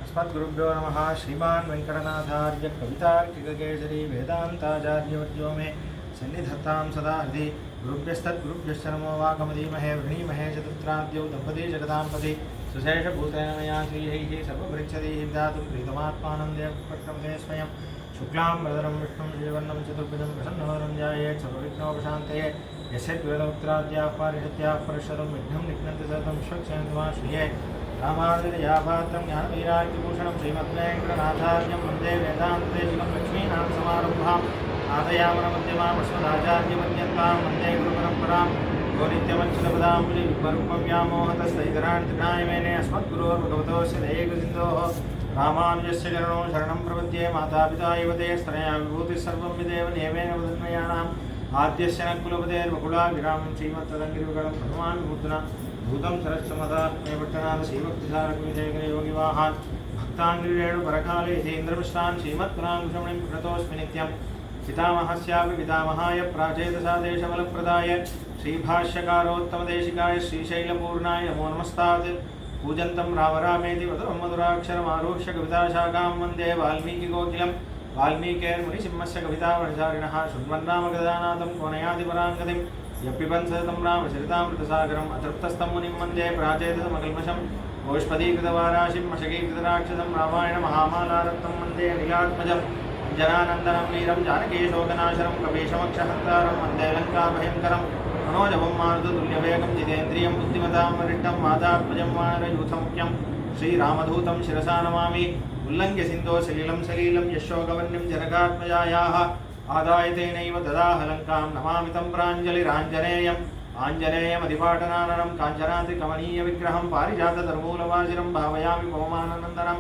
अस्मद्गुरुभ्यो नमः। श्रीमान् वेंकटनाथार्य कवितार्किककेसरी वेदान्ताचार्यवर्यो मे सन्निधत्तां सदा हृदि। गुरुभ्यस्तद्गुरुभ्यश्च नमो वाकमधीमहे वृणीमहे चतुत्राद्यौ दम्पती जगदाम्पति सुशेषभूतेन मया श्रीहैः सर्वपृच्छदैः दातुं प्रीतमात्मानन्दे स्वयं शुक्लां वरदं विष्णुं श्रीवर्णं चतुर्भुजं प्रसन्नवदनं ध्यायेत् सर्वविघ्नोपशान्तये। यस्यद्वेदोक्त्राद्याः पारिषत्याः परशतं विघ्नं निघ्नन्ति सततं श्रीये रामानुजदयापात्रं ज्ञानवैराग्यभूषणं श्रीमद्वेङ्कटनाथार्यं वन्दे वेदान्तदेशिकं लक्ष्मीनां समारम्भाम् आदयामनमध्यमाम् अस्मदाचार्यपर्यन्तां वन्दे गुरुपरम्परां यो नित्यमच्युतपदाम्बुजयुग्मरूपं व्यामोहतस्तैतराणि तृणाय मेने अस्मद्गुरोर्भगवतोऽस्य दयैकसिन्धोः रामानुजस्य चरणौ शरणं प्रपद्ये। मातापिता एव ते स्तनया विभूतिः सर्वं विदेव नियमेन वदन्मयानाम् आद्यस्य न कुलपतेर्वकुलाभिरामं श्रीमत्तदङ्गिरिवगणं हनुमान् भूतना भूतं सरस्वमदात्मयपट्टनाथ श्रीभक्तिसारकविजयकरयोगिवाहान् भक्ताङ्गिरेणुपरकाले यथेन्द्रमिष्टान् श्रीमत्पुराङ्कुशमणिं प्रणतोऽस्मि नित्यं। पितामहस्यापि पितामहाय प्राचेतसा देशबलप्रदाय श्रीभाष्यकारोत्तमदेशिकाय श्रीशैलपूर्णाय नमो नमस्तात्। पूजन्तं राम रामेति मधुरं मधुराक्षरमारुह्य कविताशाखां वन्दे वाल्मीकिकोकिलं वाल्मीकिर्मुनिसिंहस्य कवितावनचारिणः शृण्वन्नामगदानाथं कोनयादिपराङ्गतिं यप्पिबन् सततं रामचरितामृतसागरम् अतृप्तस्तं मुनिं वन्दे प्राचेतसमकल्मषं गोष्पदीकृतवाराशिं मशकीकृतराक्षसं रामायणमहामालारत्नं वन्दे अनिलात्मजम् अञ्जनानन्दनं वीरं जानकीशोकनाशनं कपीशमक्षहन्तारं वन्दे लङ्काभयङ्करं मनोजवं मारुततुल्यवेगं जितेन्द्रियं बुद्धिमतां वरिष्ठं मातात्मजं वानरयूथमुख्यं श्रीरामदूतं शिरसा नमामि। उल्लङ्घ्य सिन्धो सलिलं सलीलं यशोकवन्यं जनकात्मजायाः आदाय तेनैव ददाह लङ्कां नमामि तं प्राञ्जलिराञ्जनेयम् आञ्जनेयमधिपाटनाननं काञ्चनाद्रिकमनीयविग्रहं पारिजातधर्मूलवासिनं भावयामि पवमाननन्दनं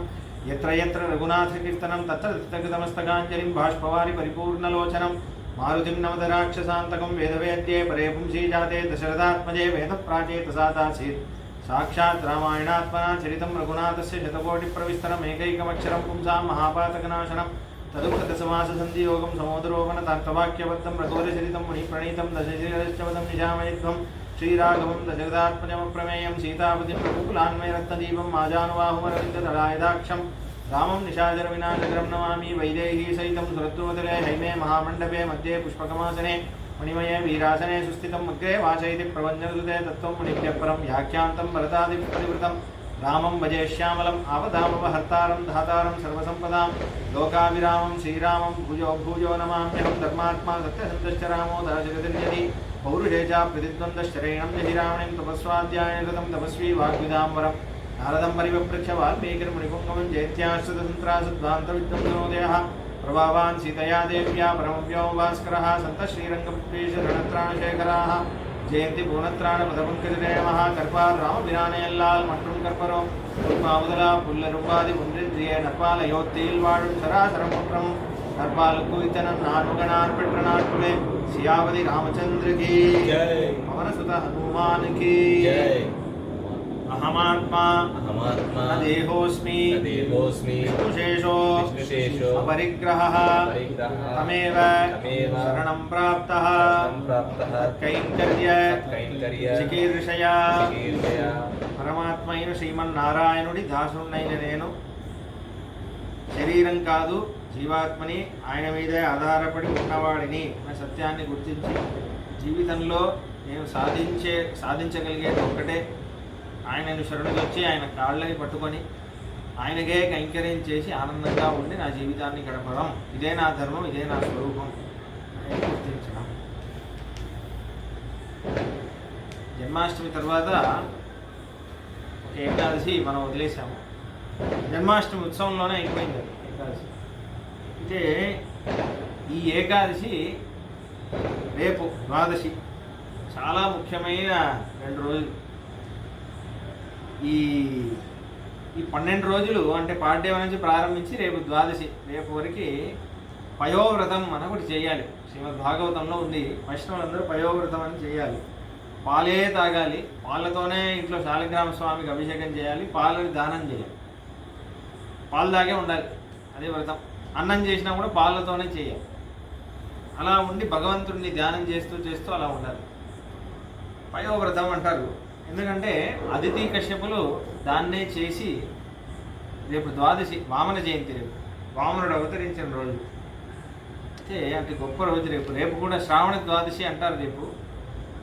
यत्र यत्र रघुनाथकीर्तनं तत्र तत्तकृतमस्तकाञ्जलिं बाष्पवारि परिपूर्णलोचनं मारुतिं नमत राक्षसान्तकं वेदवेद्ये परे पुंसी जाते दशरथात्मजे वेदप्राचेतसादासीत् साक्षात् रामायणात्मना चरितं रघुनाथस्य शतकोटिप्रविस्तरमेकैकमक्षरं पुंसां महापातकनाशनं तदुक्तसमाससन्धियोगं समोदरोपणतार्थवाक्यबद्धं रघोरचरितं मुनिप्रणीतं दशशिरश्चवदं निजामयध्वं श्रीराघवं दशरथात्मजमप्रमेयं सीतापतिं रघुकुलान्वयरत्नदीपं माजानुबाहुमरविन्ददलायदाक्षं रामं निशाचरविनाशकरं नमामि। वैदेही सहितं सुरद्रोदरे हैमे महामण्डपे मध्ये पुष्पकमासने मणिमये वीरासने सुस्थितम् अग्रे वाचयति प्रभञ्जनसुते तत्त्वं मुनिभ्यः भ्याख्यान्तं भरतादिपरिवृतं रामं भजे श्यामलम् आपदामपहर्तारं धातारं सर्वसम्पदां लोकाभिरामं श्रीरामं भूयो भूयो नमाम्यहं। धर्मात्मा सत्यसन्धश्च रामो दाशरथिर्यदि पौरुषे च प्रतिद्वन्द्वश्चरेणं जहि रावणीं तपस्वाध्यायकृतं तपस्वी वाग्विदाम्बरं नारदं परिवपृच्छ वाल्मीकिर्मुनिपुङ्गवं जैत्याश्रितसन्त्रासद्वान्तविद्वंसनोदयः प्रभावान् सीतया देव्या परमव्यो भास्करः सन्तः श्रीरङ्गपुष्पेशरणत्राणशेखराः जयंती पूर्णत्राणपदपङ्कजनयमः कर्पार रामபிரானையல்லால் மற்றும் கற்பரோம் மாமுதலா புல்லரும்பாதி ஒன்றின்றிய நற்பாலையோத்தில் வாழும் சராசரம் முற்றம் நற்பாலுக்கு இத்தனம் நான்முகனார் பெற்ற நாட்களே சியாவதி ராமச்சந்திர கி ஜெய் பவனசுத ஹனுமான் கி ஜெய்। अहमात्मा न देहोऽस्मि विष्णुशेषो अपरिग्रहः तमेव शरणं प्राप्तः कैङ्कर्य चिकीर्षया। పరమాత్మైన శ్రీమన్నారాయణుడి దాసుడైన నేను శరీరం కాదు జీవాత్మని, ఆయన మీదే ఆధారపడి ఉన్నవాడిని అనే సత్యాన్ని గుర్తించి జీవితంలో నేను సాధించగలిగేది ఒక్కటే ఆయనను శరణుకి వచ్చి ఆయన కాళ్ళని పట్టుకొని ఆయనకే కైంకర్యం చేసి ఆనందంగా ఉండి నా జీవితాన్ని గడపడం, ఇదే నా ధర్మం, ఇదే నా స్వరూపం అనేది గుర్తించడం. జన్మాష్టమి తర్వాత ఒక ఏకాదశి మనం వదిలేసాము. జన్మాష్టమి ఉత్సవంలోనే అయిపోయింది ఏకాదశి. అయితే ఈ ఏకాదశి రేపు ద్వాదశి, చాలా ముఖ్యమైన 2 రోజులు. ఈ 12 రోజులు అంటే పాడ్యమ నుంచి ప్రారంభించి రేపు ద్వాదశి, రేపు వరకు పయోవ్రతం అని ఒకటి చేయాలి. శ్రీమద్ భాగవతంలో ఉంది, వైష్ణవులందరూ పయోవ్రతం అని చేయాలి. పాలే తాగాలి, పాలతోనే ఇంట్లో శాలిగ్రామ స్వామికి అభిషేకం చేయాలి, పాలని దానం చేయాలి, పాలు తాగే ఉండాలి, అదే వ్రతం. అన్నం చేసినా కూడా పాలతోనే చేయాలి. అలా ఉండి భగవంతుడిని ధ్యానం చేస్తూ చేస్తూ అలా ఉండాలి. పయోవ్రతం అంటారు. ఎందుకంటే అదితి కశ్యపులు దాన్నే చేసి రేపు ద్వాదశి వామన జయంతి, రేపు వామనుడు అవతరించిన రోజు. అయితే అంటే గొప్ప రోజు రేపు. రేపు కూడా శ్రావణ ద్వాదశి అంటారు. రేపు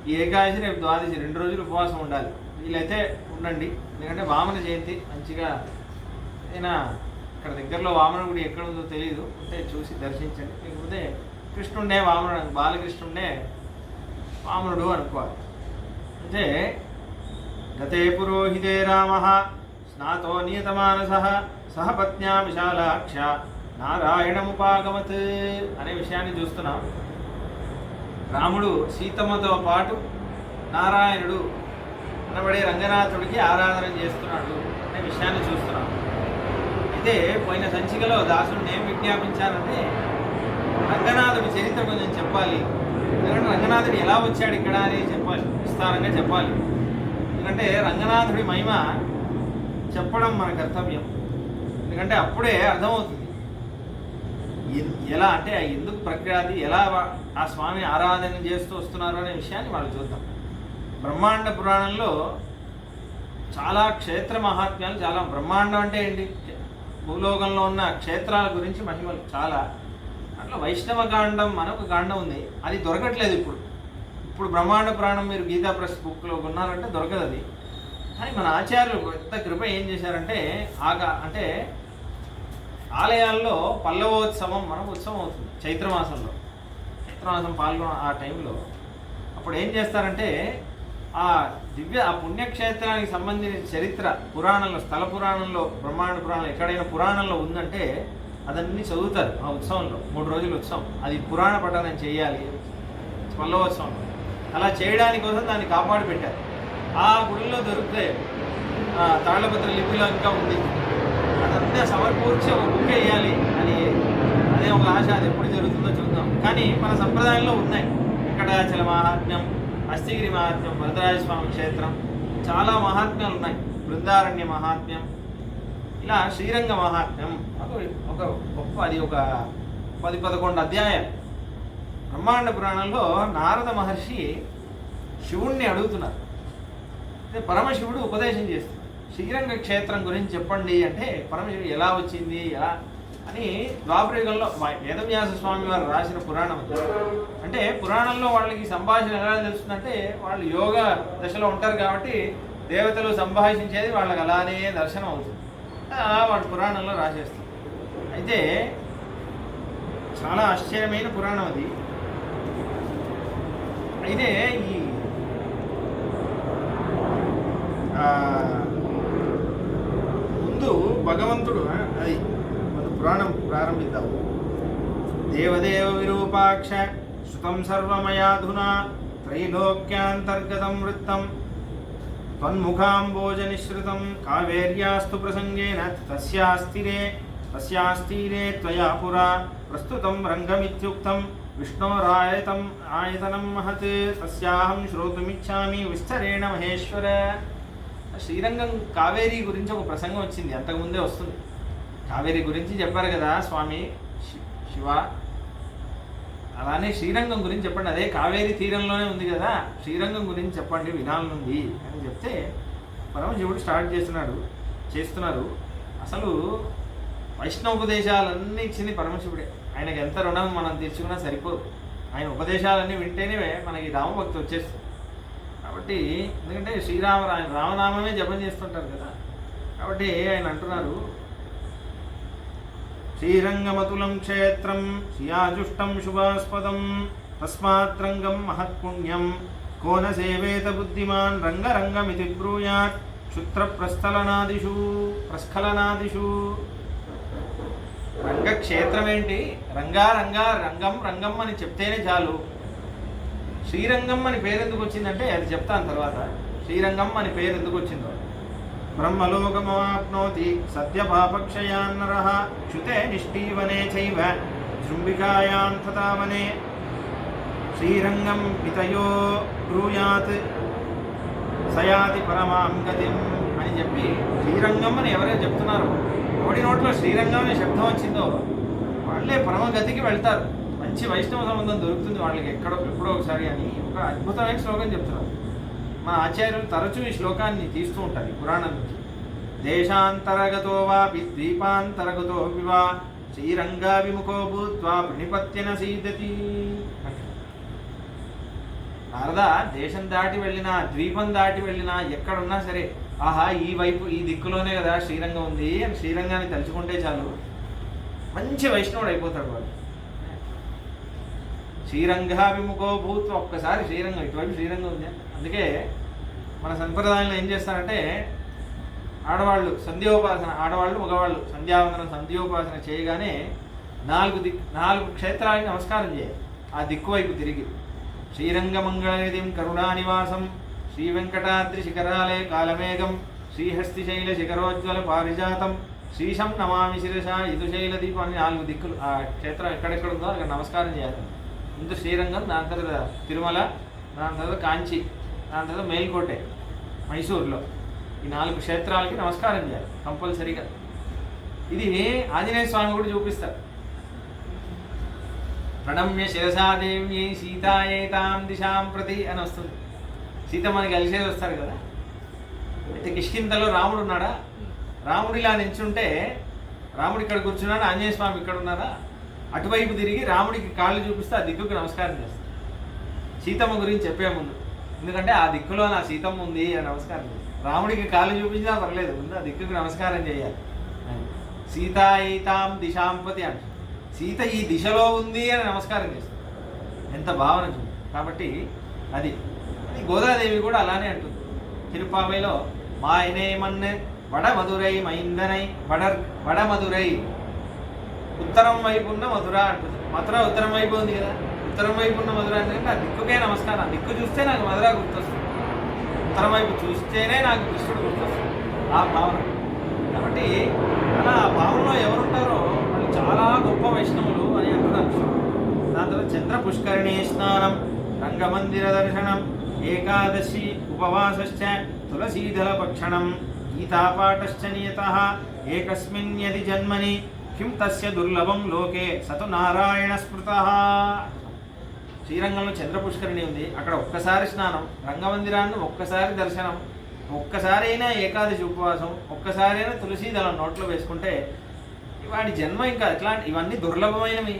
ఈ ఏకాదశి, రేపు ద్వాదశి, 2 రోజులు ఉపవాసం ఉండాలి. వీలైతే ఉండండి, ఎందుకంటే వామన జయంతి మంచిగా. ఏదైనా ఇక్కడ దగ్గరలో వామన గుడి ఎక్కడ ఉందో తెలియదు, ఉంటే చూసి దర్శించండి. లేకపోతే కృష్ణుడే వామనుడు, బాలకృష్ణుడే వామనుడు అనుకోవాలి. అంటే గతే పురోహితే రామ స్నాతో నియతమానస సహ పత్న్యా విశాలాక్ష నారాయణముపాగమత్ అనే విషయాన్ని చూస్తున్నాం. రాముడు సీతమ్మతో పాటు నారాయణుడు అనబడే రంగనాథుడికి ఆరాధన చేస్తున్నాడు అనే విషయాన్ని చూస్తున్నాం. అయితే పోయిన సంచికలో దాసుడిని ఏం విజ్ఞాపించారంటే రంగనాథుడి చరిత్ర కొంచెం చెప్పాలి. ఎందుకంటే రంగనాథుడు ఎలా వచ్చాడు ఇక్కడ అనేది చెప్పాలి, విస్తారంగా చెప్పాలి. ఎందుకంటే రంగనాథుడి మహిమ చెప్పడం మన కర్తవ్యం. ఎందుకంటే అప్పుడే అర్థమవుతుంది ఎలా అంటే ఎందుకు ప్రఖ్యాతి, ఎలా ఆ స్వామి ఆరాధన చేస్తూ వస్తున్నారు అనే విషయాన్ని వాళ్ళు చూద్దాం. బ్రహ్మాండ పురాణంలో చాలా క్షేత్ర మహాత్మ్యాలు, చాలా బ్రహ్మాండం అంటే ఏంటి, భూలోకంలో ఉన్న క్షేత్రాల గురించి మహిమలు చాలా. అట్లా వైష్ణవ కాండం మనకు కాండం ఉంది, అది దొరకట్లేదు ఇప్పుడు బ్రహ్మాండ పురాణం మీరు గీతా ప్రెస్ బుక్లో కొన్నారంటే దొరకదు అది. కానీ మన ఆచార్యులు పెద్ద కృప ఏం చేశారంటే అంటే ఆలయాల్లో పల్లవోత్సవం మనకు ఉత్సవం అవుతుంది చైత్రమాసంలో. చైత్రమాసం పాల్గొన ఆ టైంలో అప్పుడు ఏం చేస్తారంటే ఆ పుణ్యక్షేత్రానికి సంబంధించిన చరిత్ర పురాణంలో, స్థల పురాణంలో, బ్రహ్మాండ పురాణంలో ఎక్కడైనా పురాణంలో ఉందంటే అదన్నీ చదువుతారు ఆ ఉత్సవంలో. 3 రోజుల ఉత్సవం, అది పురాణ పఠనం చేయాలి పల్లవోత్సవం. అలా చేయడానికి కోసం దాన్ని కాపాడి పెట్టారు. ఆ గుడిలో దొరికితే తాళపత్ర లిపిలో ఇంకా ఉంది, అదంతా సమర్పూర్చి ఒక బుక్ వేయాలి అని అదే ఒక ఆశ. అది ఎప్పుడు జరుగుతుందో చూద్దాం. కానీ మన సంప్రదాయంలో ఉన్నాయి. వెంకటాచల మహాత్మ్యం, అస్థిగిరి మహాత్మ్యం, వరదరాజస్వామి క్షేత్రం, చాలా మహాత్మ్యాలు ఉన్నాయి. బృందారణ్య మహాత్మ్యం, ఇలా శ్రీరంగ మహాత్మ్యం, ఒక గొప్ప, అది ఒక 10-11 అధ్యాయాలు. బ్రహ్మాండ పురాణంలో నారద మహర్షి శివుణ్ణి అడుగుతున్నారు. పరమశివుడు ఉపదేశం చేస్తున్నారు, శ్రీరంగ క్షేత్రం గురించి చెప్పండి అంటే పరమశివుడు ఎలా వచ్చింది ఎలా అని ద్వాపరయుగంలో వేదవ్యాస స్వామి వారు రాసిన పురాణం. అంటే పురాణంలో వాళ్ళకి సంభాషణ ఎలా తెలుస్తుందంటే వాళ్ళు యోగ దశలో ఉంటారు కాబట్టి దేవతలు సంభాషించేది వాళ్ళకి అలానే దర్శనం అవుతుంది. వాళ్ళు పురాణంలో రాసేస్తారు. అయితే చాలా ఆశ్చర్యమైన పురాణం అది. అయితే ఈ ముందు భగవంతుడు అది మన పురాణం ప్రారంభిద్దాం. దేవదేవ విరూపాక్ష శృతం సర్వమయాధునా త్రైలోక్యాంతర్గతం వృత్తం త్వన్ముఖాంబోజ నిశ్రుతం కావేర్యాస్తు ప్రసంగేన తస్యాస్తిరే త్వయా పురా ప్రస్తుతం రంగమిత్యుక్తం విష్ణోరాయతం ఆయతనం మహత్ తస్యాహం శ్రోతుమిచ్చామి విస్తరేణ మహేశ్వర. శ్రీరంగం కావేరీ గురించి ఒక ప్రసంగం వచ్చింది, అంతకుముందే వస్తుంది. కావేరీ గురించి చెప్పారు కదా స్వామి శివ, అలానే శ్రీరంగం గురించి చెప్పండి, అదే కావేరీ తీరంలోనే ఉంది కదా, శ్రీరంగం గురించి చెప్పండి వినాలనుంది అని చెప్తే పరమశివుడు స్టార్ట్ చేస్తున్నారు. అసలు వైష్ణవోపదేశాలన్నీ ఇచ్చింది పరమశివుడే. ఆయనకి ఎంత రుణం మనం తీర్చుకున్నా సరిపోదు. ఆయన ఉపదేశాలన్నీ వింటేనే మనకి రామభక్తి వచ్చేస్తుంది. కాబట్టి ఎందుకంటే ఆయన రామనామమే జపం చేస్తుంటారు కదా, కాబట్టి ఆయన అంటున్నారు శ్రీరంగమతులం క్షేత్రం శ్రియాజుష్టం శుభాస్పదం తస్మాత్ రంగం మహత్పుణ్యం కోన సేవేత బుద్ధిమాన్ రంగరంగమితి బ్రూయాత్ క్షుత్ర ప్రస్ఖలనాదిషు. రంగక్షేత్రం ఏంటి, రంగం అని చెప్తేనే చాలు. శ్రీరంగం అని పేరు ఎందుకు వచ్చిందంటే అది చెప్తాను తర్వాత. శ్రీరంగం అని పేరు ఎందుకు వచ్చిందో, బ్రహ్మలోకమాప్నోతి సత్యపాపక్షయాన్నరః క్షుతే నిష్ఠీవనే చైవ జృంభికాయాం తథావనే శ్రీరంగం పితయో బ్రూయాత్ సయాతి పరమాం గతిం అని చెప్పి శ్రీరంగం అని ఎవరైతే చెప్తున్నారో, ఎవడి నోట్లో శ్రీరంగం అనే శబ్దం వచ్చిందో వాళ్ళే పరమగతికి వెళ్తారు. మంచి వైష్ణవ సంబంధం దొరుకుతుంది వాళ్ళకి ఎప్పుడో ఒకసారి అని ఒక అద్భుతమైన శ్లోకం చెప్తున్నారు. మా ఆచార్యులు తరచూ ఈ శ్లోకాన్ని తీస్తూ ఉంటారు ఈ పురాణం నుంచి. దేశాంతరగతో వాపి ద్వీపాంతరగతో వివా శ్రీరంగాభిముఖో భూత్వా ప్రణిపత్యన సీదతి. నారద దేశం దాటి వెళ్ళినా ద్వీపం దాటి వెళ్ళినా ఎక్కడున్నా సరే ఆహా ఈ వైపు ఈ దిక్కులోనే కదా శ్రీరంగం ఉంది అని శ్రీరంగాన్ని తలుచుకుంటే చాలు మంచి వైష్ణవుడు అయిపోతాడు వాడు. శ్రీరంగాభిముఖో భూత్వ ఒక్కసారి శ్రీరంగం ఇటువైపు శ్రీరంగం ఉంది. అందుకే మన సంప్రదాయంలో ఏం చేస్తారంటే ఆడవాళ్ళు సంధ్యోపాసన, ఆడవాళ్ళు మగవాళ్ళు సంధ్యావందనం సంధ్యోపాసన చేయగానే 4 క్షేత్రాలకి నమస్కారం చేయాలి. ఆ దిక్కు వైపు తిరిగి శ్రీరంగమంగళనిధిం కరుణానివాసం శ్రీ వెంకటాద్రి శిఖరాలే కాలమేఘం శ్రీహస్తిశైల శిఖరోజ్వల పారిజాతం శ్రీశం నమామి శిరస యదుశైల దీపం అని 4 దిక్కులు ఆ క్షేత్రం ఎక్కడెక్కడ ఉందో అక్కడ నమస్కారం చేయాలి. ముందు శ్రీరంగం, దాని తర్వాత తిరుమల, దాని తర్వాత కాంచి, దాని తర్వాత మేల్కోటే మైసూర్లో ఈ 4 క్షేత్రాలకి నమస్కారం చేయాలి కంపల్సరీగా. ఇది ఆంజనేయ స్వామి కూడా చూపిస్తారు. ప్రణమ్య శిరసాదేవి సీతాయేతాం దిశాం ప్రతి అని వస్తుంది. సీత మనకి కలిసేది వస్తారు కదా. అయితే కిష్కింధలో రాముడు ఉన్నాడా, రాముడు ఇలా నించుంటే రాముడు ఇక్కడ కూర్చున్నాడు, ఆంజనేయ స్వామి ఇక్కడ ఉన్నారా, అటువైపు తిరిగి రాముడికి కాళ్ళు చూపిస్తే ఆ దిక్కుకి నమస్కారం చేస్తారు. సీతమ్మ గురించి చెప్పే ముందు, ఎందుకంటే ఆ దిక్కులో నా సీతమ్మ ఉంది అని నమస్కారం చేస్తారు. రాముడికి కాళ్ళు చూపించినా పర్లేదు, ముందు ఆ దిక్కుకి నమస్కారం చేయాలి. సీతాయితాం దిశాంపతి అంట, సీత ఈ దిశలో ఉంది అని నమస్కారం చేస్తారు. ఎంత భావన చూడండి. కాబట్టి అది గోదాదేవి కూడా అలానే అంటుంది తిరుపావైలో, మాయనే మన్నే వడమధురై మైందనై వడమధురై, ఉత్తరం వైపు ఉన్న మధుర అంటుంది. మధుర ఉత్తరం వైపు ఉంది కదా, ఉత్తరం వైపు ఉన్న మధుర అంటే ఆ దిక్కుకే నమస్కారం. ఆ దిక్కు చూస్తే నాకు మధుర గుర్తొస్తుంది, ఉత్తరం వైపు చూస్తేనే నాకు కృష్ణుడు గుర్తొస్తుంది, ఆ భావన. కాబట్టి అలా ఆ భావనలో ఎవరుంటారో వాళ్ళు చాలా గొప్ప వైష్ణవులు అని అంటున్నారు. దాని తర్వాత చంద్ర పుష్కరిణీ స్నానం, రంగమందిర దర్శనం, ఏకాదశి ఉపవాసశ్చ తులసీదళ భక్షణం, గీతాపాఠశ్చ నియతః ఏకస్మిన్ యది జన్మని కిం తస్య దుర్లభం లోకే సతు నారాయణ స్మృతః. శ్రీరంగంలో చంద్ర పుష్కరిణి ఉంది, అక్కడ ఒక్కసారి స్నానం, రంగమందిరాన్ని ఒక్కసారి దర్శనం, ఒక్కసారైనా ఏకాదశి ఉపవాసం, ఒక్కసారైనా తులసీదళం నోట్లో వేసుకుంటే వాడి జన్మ ఇంకా ఎట్లాంటి ఇవన్నీ దుర్లభమైనవి,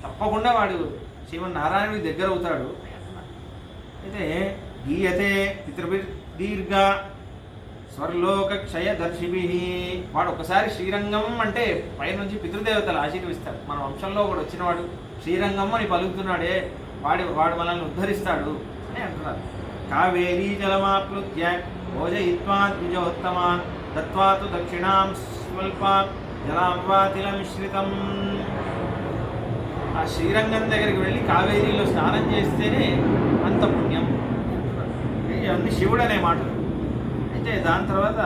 తప్పకుండా వాడు శ్రీమన్నారాయణుడి దగ్గర అవుతాడు. అయితే గీయతే పితృభిర్దీర్ఘ స్వర్లోక క్షయదర్శిభి, వాడు ఒకసారి శ్రీరంగం అంటే పైనుంచి పితృదేవతలు ఆశీర్విస్తారు. మన వంశంలో ఒకడు వచ్చినవాడు శ్రీరంగం అని పలుకుతున్నాడే వాడు మనల్ని ఉద్ధరిస్తాడు అని అంటున్నారు. కావేరీ జలమాప్లుత్య భోజయిత్వా ద్విజోత్తమాన్ దత్వాతు దక్షిణాం స్వల్పాన్ జలాంవాతిల మిశ్రితం. ఆ శ్రీరంగం దగ్గరికి వెళ్ళి కావేరీలో స్నానం చేస్తేనే అంత పుణ్యం. ఇవన్నీ శివుడు అనే మాటలు. అయితే దాని తర్వాత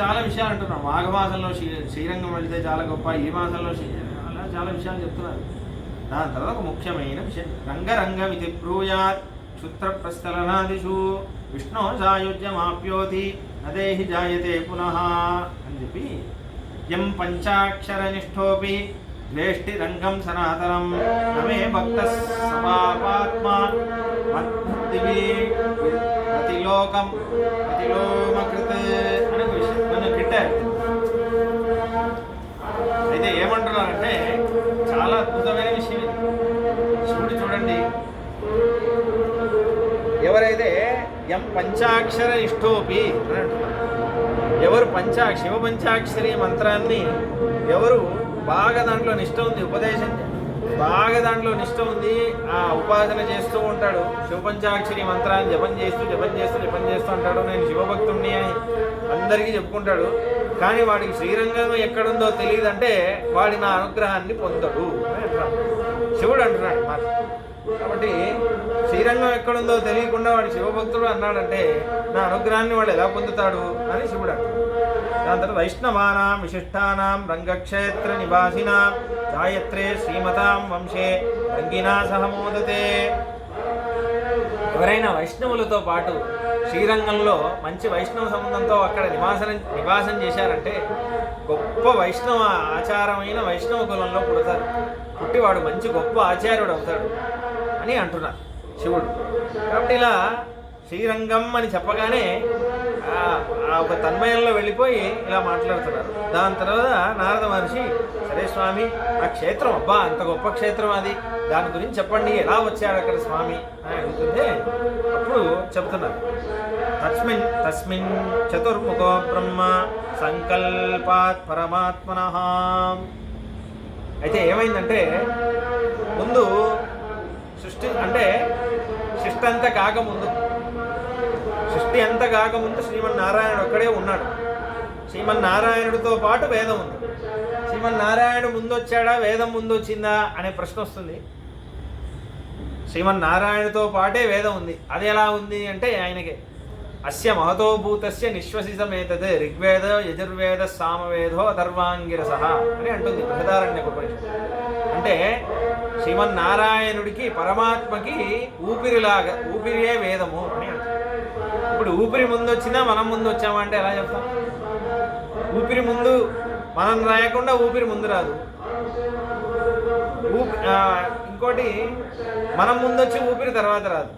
చాలా విషయాలు అంటున్నాం. మాఘమాసంలో శ్రీరంగం వెళితే చాలా గొప్ప, ఈ మాసంలో అలా చాలా విషయాలు చెప్తున్నారు. దాని తర్వాత ఒక ముఖ్యమైన విషయం, రంగరంగమితి బ్రూయాత్ క్షుత్ర ప్రస్థలనాదిషు విష్ణు సాయుజ్యమాప్యోతి నదేహి జాయతే పునః అని చెప్పి, యం పంచాక్షర నిష్ఠోపి ద్వేష్టి రంగం సనాతనం నమే భక్త సమాపాత్మా మద్భుద్ధివి ప్రతిలోకం ప్రతిలోమకృత్ అనే ఒక విషయం నన్ను గిట్టారు. అయితే ఏమంటున్నారంటే చాలా అద్భుతమైన విషయం ఇది. శివుడు చూడండి, ఎవరైతే ఎం పంచాక్షర ఇష్టోపి అని అంటున్నారు, ఎవరు శివ పంచాక్షరి మంత్రాన్ని ఎవరు బాగా దాంట్లో నిష్ట ఉంది, ఉపదేశం బాగా దాంట్లో నిష్ట ఉంది, ఆ ఉపాసన చేస్తూ ఉంటాడు, శివ పంచాక్షరి మంత్రాన్ని జపం చేస్తూ అంటాడు, నేను శివభక్తుణ్ణి అని అందరికీ చెప్పుకుంటాడు. కానీ వాడికి శ్రీరంగం ఎక్కడుందో తెలియదంటే వాడి నా అనుగ్రహాన్ని పొందడు అని అంటున్నాడు శివుడు అంటున్నాడు మాట. కాబట్టి శ్రీరంగం ఎక్కడుందో తెలియకుండా వాడు శివభక్తుడు అన్నాడంటే నా అనుగ్రహాన్ని వాడు ఎలా పొందుతాడు అని శివుడు అంటాడు. దాని తర్వాత వైష్ణవానాం విశిష్టానాం రంగక్షేత్ర నివాసినాం గాయత్రే శ్రీమతాం వంశే రంగినా సహమోదతే. ఎవరైనా వైష్ణవులతో పాటు శ్రీరంగంలో మంచి వైష్ణవ సంబంధంతో అక్కడ నివాసం చేశారంటే గొప్ప వైష్ణవ ఆచారమైన వైష్ణవ కులంలో పుడతారు, పుట్టివాడు మంచి గొప్ప ఆచార్యుడు అవుతాడు అని అంటున్నారు శివుడు. కాబట్టి ఇలా శ్రీరంగం అని చెప్పగానే ఒక తన్మయంలో వెళ్ళిపోయి ఇలా మాట్లాడుతున్నారు. దాని తర్వాత నారద మహర్షి, సరే స్వామి ఆ క్షేత్రం అబ్బా అంత గొప్ప క్షేత్రం అది, దాని గురించి చెప్పండి, ఎలా వచ్చాడు అక్కడ స్వామి అని అడుగుతుంటే అప్పుడు చెప్తున్నారు. తస్మిన్ చతుర్ముఖో బ్రహ్మ సంకల్పాత్ పరమాత్మనః. అయితే ఏమైందంటే ముందు సృష్టి అంటే సృష్టి అంతా కాకముందు శ్రీమన్నారాయణుడు ఒక్కడే ఉన్నాడు. శ్రీమన్నారాయణుడితో పాటు వేదం ఉంది. శ్రీమన్నారాయణుడు ముందు వచ్చాడా, వేదం ముందు వచ్చిందా అనే ప్రశ్న వస్తుంది. శ్రీమన్నారాయణుడితో పాటే వేదం ఉంది. అది ఎలా ఉంది అంటే ఆయనకే అస్య మహతోభూతస్య నిశ్వసితమేతద్ ఋగ్వేద యజుర్వేద సామవేదో అథర్వాంగిరసః అని అంటుంది బృహదారణ్యకోపనిషత్తు. అంటే శ్రీమన్నారాయణుడికి పరమాత్మకి ఊపిరియే వేదము అని అంటుంది. ఇప్పుడు ఊపిరి ముందు వచ్చినా మనం ముందు వచ్చామంటే ఎలా చెప్తాం? ఊపిరి ముందు మనం రాయకుండా ఊపిరి ముందు రాదు. ఇంకోటి మనం ముందు వచ్చి ఊపిరి తర్వాత రాదు,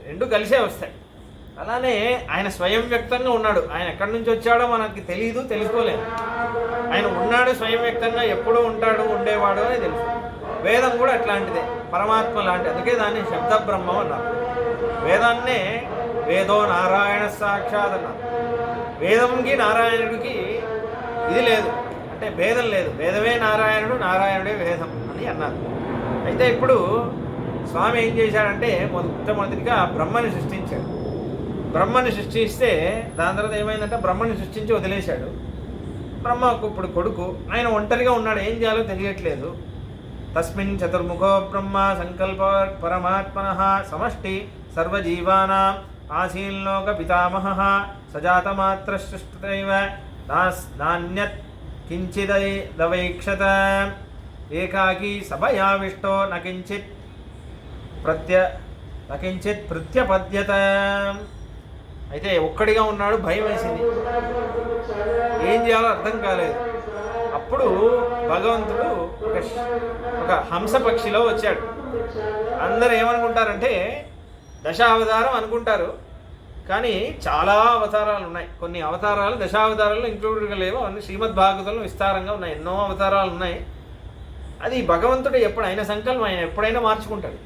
రెండు కలిసే వస్తాయి. అలానే ఆయన స్వయం వ్యక్తంగా ఉన్నాడు. ఆయన ఎక్కడి నుంచి వచ్చాడో మనకి తెలియదు, తెలుసుకోలేము. ఆయన ఉన్నాడు స్వయం వ్యక్తంగా, ఎప్పుడూ ఉంటాడు, ఉండేవాడు అని తెలుసు. వేదం కూడా అట్లాంటిదే, పరమాత్మ లాంటి. అందుకే దాన్ని శబ్ద బ్రహ్మం అన్నారు. వేదాన్నే వేదో నారాయణ సాక్షాత్ అన్నారు. వేదంకి నారాయణుడికి ఇది లేదు, అంటే భేదం లేదు. వేదమే నారాయణుడు, నారాయణుడే వేదం అని అన్నారు. అయితే ఇప్పుడు స్వామి ఏం చేశాడంటే మొట్టమొదటిగా బ్రహ్మని సృష్టించాడు. బ్రహ్మని సృష్టిస్తే దాని తర్వాత ఏమైందంటే బ్రహ్మని సృష్టించి వదిలేశాడు. బ్రహ్మకు ఇప్పుడు కొడుకు, ఆయన ఒంటరిగా ఉన్నాడు, ఏం చేయాలో తెలియట్లేదు. తస్మిన్ చతుర్ముఖో బ్రహ్మ సంకల్ప పరమాత్మనః సమష్టి సర్వజీవానాం ఆసీన్లోక పితామహః సజాతమాత్ర సృష్టైవ నాన్యత్ కించిదవైక్షత ఏకాకీ సభయావిష్టో నకించిత్ ప్రత్యపద్యత. అయితే ఒక్కడిగా ఉన్నాడు, భయం వేసింది, ఏం చేయాలో అర్థం కాలేదు. అప్పుడు భగవంతుడు ఒక హంసపక్షిలో వచ్చాడు. అందరు ఏమనుకుంటారంటే దశావతారం అనుకుంటారు, కానీ చాలా అవతారాలు ఉన్నాయి. కొన్ని అవతారాలు దశావతారాల్లో ఇంక్లూడెడ్గా లేవు, అన్ని శ్రీమద్ భాగవతంలో విస్తారంగా ఉన్నాయి. ఎన్నో అవతారాలు ఉన్నాయి. అది భగవంతుడు ఎప్పుడు ఆయన సంకల్పం, ఆయన ఎప్పుడైనా మార్చుకుంటాడు.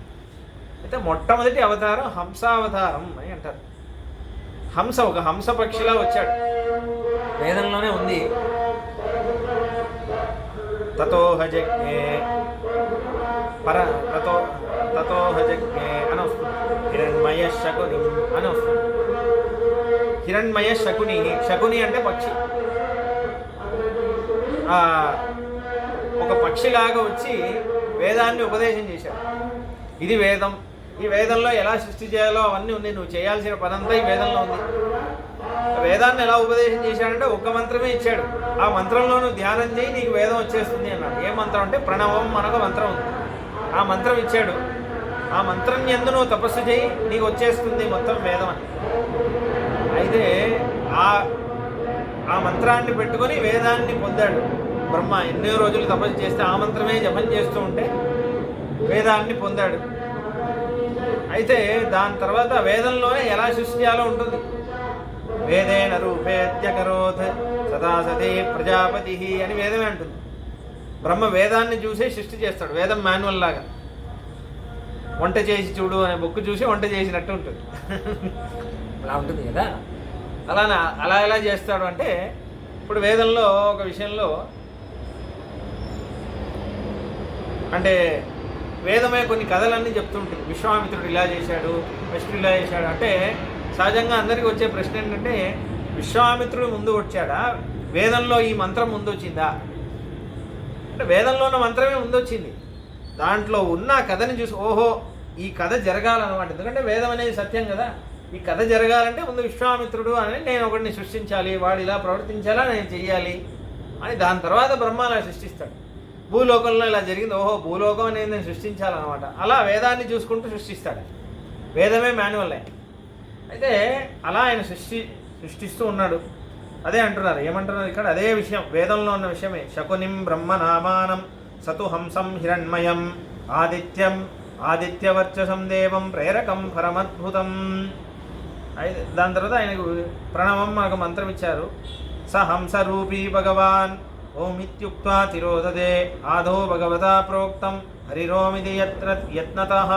అయితే మొట్టమొదటి అవతారం హంసావతారం అని అంటారు. హంస ఒక హంస పక్షిలా వచ్చాడు, వేదంలోనే ఉంది. తతోహజజ్ఞే అని వస్తుంది. హిరణ్మయ శకుని అని వస్తుంది. హిరణ్మయ శకుని, శకుని అంటే పక్షి. ఒక పక్షిలాగా వచ్చి వేదాన్ని ఉపదేశం చేశాడు. ఇది వేదం, ఈ వేదంలో ఎలా సృష్టి చేయాలో అవన్నీ ఉన్నాయి, నువ్వు చేయాల్సిన పనంతా ఈ వేదంలో ఉంది. వేదాన్ని ఎలా ఉపదేశం చేశాడంటే ఒక్క మంత్రమే ఇచ్చాడు. ఆ మంత్రంలో నువ్వు ధ్యానం చేయి, నీకు వేదం వచ్చేస్తుంది అన్నాడు. ఏ మంత్రం అంటే ప్రణవం మనకు మంత్రం ఉంది. ఆ మంత్రం ఇచ్చాడు. ఆ మంత్రం యందు నువ్వు తపస్సు చేయి, నీకు వచ్చేస్తుంది మొత్తం వేదం అని. అయితే ఆ మంత్రాన్ని పెట్టుకొని వేదాన్ని పొందాడు బ్రహ్మ. ఎన్నో రోజులు తపస్సు చేస్తే ఆ మంత్రమే జపం చేస్తూ ఉంటే వేదాన్ని పొందాడు. అయితే దాని తర్వాత వేదంలోనే ఎలా సృష్టి చేయాలో ఉంటుంది. వేదేన రూపేత్యకరోత్ సదా సతే ప్రజాపతి అని వేదమే అంటుంది. బ్రహ్మ వేదాన్ని చూసే సృష్టి చేస్తాడు. వేదం మాన్యువల్ లాగా, వంట చేసి చూడు అనే బుక్ చూసి వంట చేసినట్టు ఉంటుంది. అలా ఉంటుంది కదా. అలా ఎలా చేస్తాడు అంటే, ఇప్పుడు వేదంలో ఒక విషయంలో అంటే వేదమే కొన్ని కథలన్నీ చెప్తుంటుంది. విశ్వామిత్రుడు ఇలా చేశాడు, వశిష్ఠుడు ఇలా చేశాడు అంటే సహజంగా అందరికీ వచ్చే ప్రశ్న ఏంటంటే, విశ్వామిత్రుడు ముందు వచ్చాడా, వేదంలో ఈ మంత్రం ముందు వచ్చిందా అంటే వేదంలో ఉన్న మంత్రమే ముందు వచ్చింది. దాంట్లో ఉన్న కథని చూసి ఓహో ఈ కథ జరగాలన్నమాట. ఎందుకంటే వేదం అనేది సత్యం కదా. ఈ కథ జరగాలంటే ముందు విశ్వామిత్రుడు అని నేను ఒకడిని సృష్టించాలి, వాడు ఇలా ప్రవర్తించాలా, నేను చెయ్యాలి అని. దాని తర్వాత బ్రహ్మ అలా సృష్టిస్తాడు. భూలోకంలో ఇలా జరిగింది, ఓహో భూలోకం అనేది నేను సృష్టించాలన్నమాట. అలా వేదాన్ని చూసుకుంటూ సృష్టిస్తాడు. వేదమే మాన్యువల్. అయితే అలా ఆయన సృష్టిస్తూ ఉన్నాడు. అదే అంటున్నారు. ఏమంటున్నారు ఇక్కడ? అదే విషయం, వేదంలో ఉన్న విషయమే. శకునిం బ్రహ్మనామానం సతు హంసం హిరణ్మయం ఆదిత్యవర్చసం దేవం ప్రేరకం పరమద్భుతం. దాని తర్వాత ఆయనకు ప్రణవం మనకు మంత్రం ఇచ్చారు. స హంసరూపీ భగవాన్ ఓమిత్యుక్త్వా తిరోదదే ఆదో భగవతా ప్రోక్తం హరిరోమిది యత్నతః.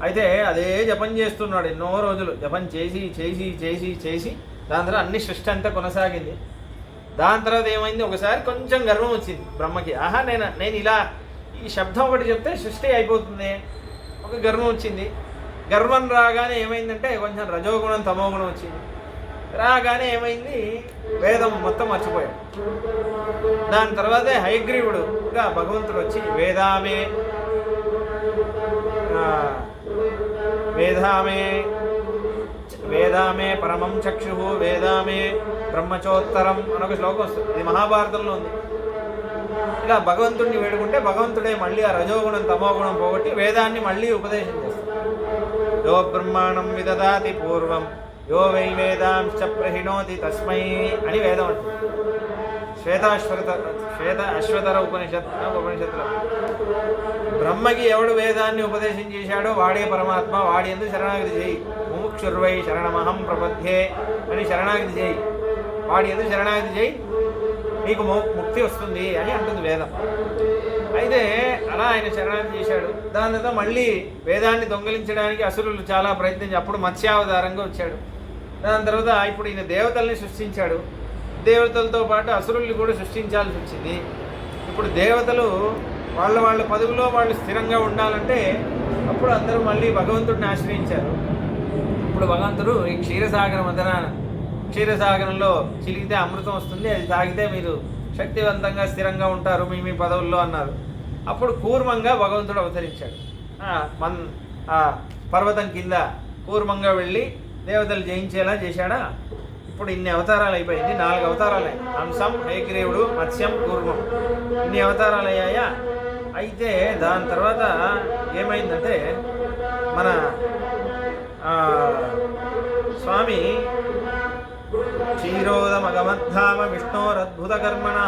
అయితే అదే జపం చేస్తున్నాడు ఎన్నో రోజులు. జపం చేసి చేసి చేసి చేసి దాని తర్వాత అన్ని సృష్టి అంతా కొనసాగింది. దాని తర్వాత ఏమైంది, ఒకసారి కొంచెం గర్వం వచ్చింది బ్రహ్మకి. ఆహా నేను ఇలా ఈ శబ్దం ఒకటి చెప్తే సృష్టి అయిపోతుంది, ఒక గర్వం వచ్చింది. గర్వం రాగానే ఏమైందంటే కొంచెం రజోగుణం తమోగుణం వచ్చింది. రాగానే ఏమైంది, వేదం మొత్తం మర్చిపోయాడు. దాని తర్వాతే హయగ్రీవుడుగా భగవంతుడు వచ్చి వేదామే పరమం చక్షు వేదామే బ్రహ్మచోత్తరం అని ఒక శ్లోకం వస్తుంది. ఇది మహాభారతంలో ఉంది. ఇలా భగవంతుడిని వేడుకుంటే భగవంతుడే మళ్ళీ ఆ రజోగుణం తమోగుణం పోగొట్టి వేదాన్ని మళ్ళీ ఉపదేశం చేస్తాడు. యో బ్రహ్మాణం విదదాతి పూర్వం యో వై వేదాంశ్చ ప్రహిణోతి తస్మై అని వేదం అంటుంది. శ్వేత అశ్వతర ఉపనిషత్తులో బ్రహ్మకి ఎవడు వేదాన్ని ఉపదేశం చేశాడో వాడే పరమాత్మ, వాడి ఎందుకు శరణాగతి చేయి. ముముక్షుర్వై శరణమహం ప్రపద్యే అని శరణాగతి చేయి, వాడి ఎందుకు శరణాగతి చేయి, నీకు ముక్తి వస్తుంది అని అంటుంది వేదం. అయితే అలా ఆయన శరణాగతి చేశాడు. దాని తర్వాత మళ్ళీ వేదాన్ని దొంగిలించడానికి అసురులు చాలా ప్రయత్నించి అప్పుడు మత్స్యావతారంగా వచ్చాడు. దాని తర్వాత ఇప్పుడు ఈయన దేవతల్ని సృష్టించాడు. దేవతలతో పాటు అసురుల్ని కూడా సృష్టించాల్సి వచ్చింది. ఇప్పుడు దేవతలు వాళ్ళ పదవిలో వాళ్ళు స్థిరంగా ఉండాలంటే అప్పుడు అందరూ మళ్ళీ భగవంతుడిని ఆశ్రయించారు. ఇప్పుడు భగవంతుడు ఈ క్షీరసాగరంలో చిలిగితే అమృతం వస్తుంది, అది తాగితే మీరు శక్తివంతంగా స్థిరంగా ఉంటారు మీ పదవుల్లో అన్నారు. అప్పుడు కూర్మంగా భగవంతుడు అవతరించాడు. పర్వతం కింద కూర్మంగా వెళ్ళి దేవతలు జయించేలా చేశాడా. ఇప్పుడు ఇన్ని అవతారాలు అయిపోయింది, 4 అవతారాలు అయ్యాయి. హంసం, హయగ్రీవుడు, మత్స్యం, కూర్మం, ఇన్ని అవతారాలు అయ్యాయా. అయితే దాని తర్వాత ఏమైందంటే మన స్వామి క్షీరోదమగమద్ధామ విష్ణోరద్భుతకర్మణ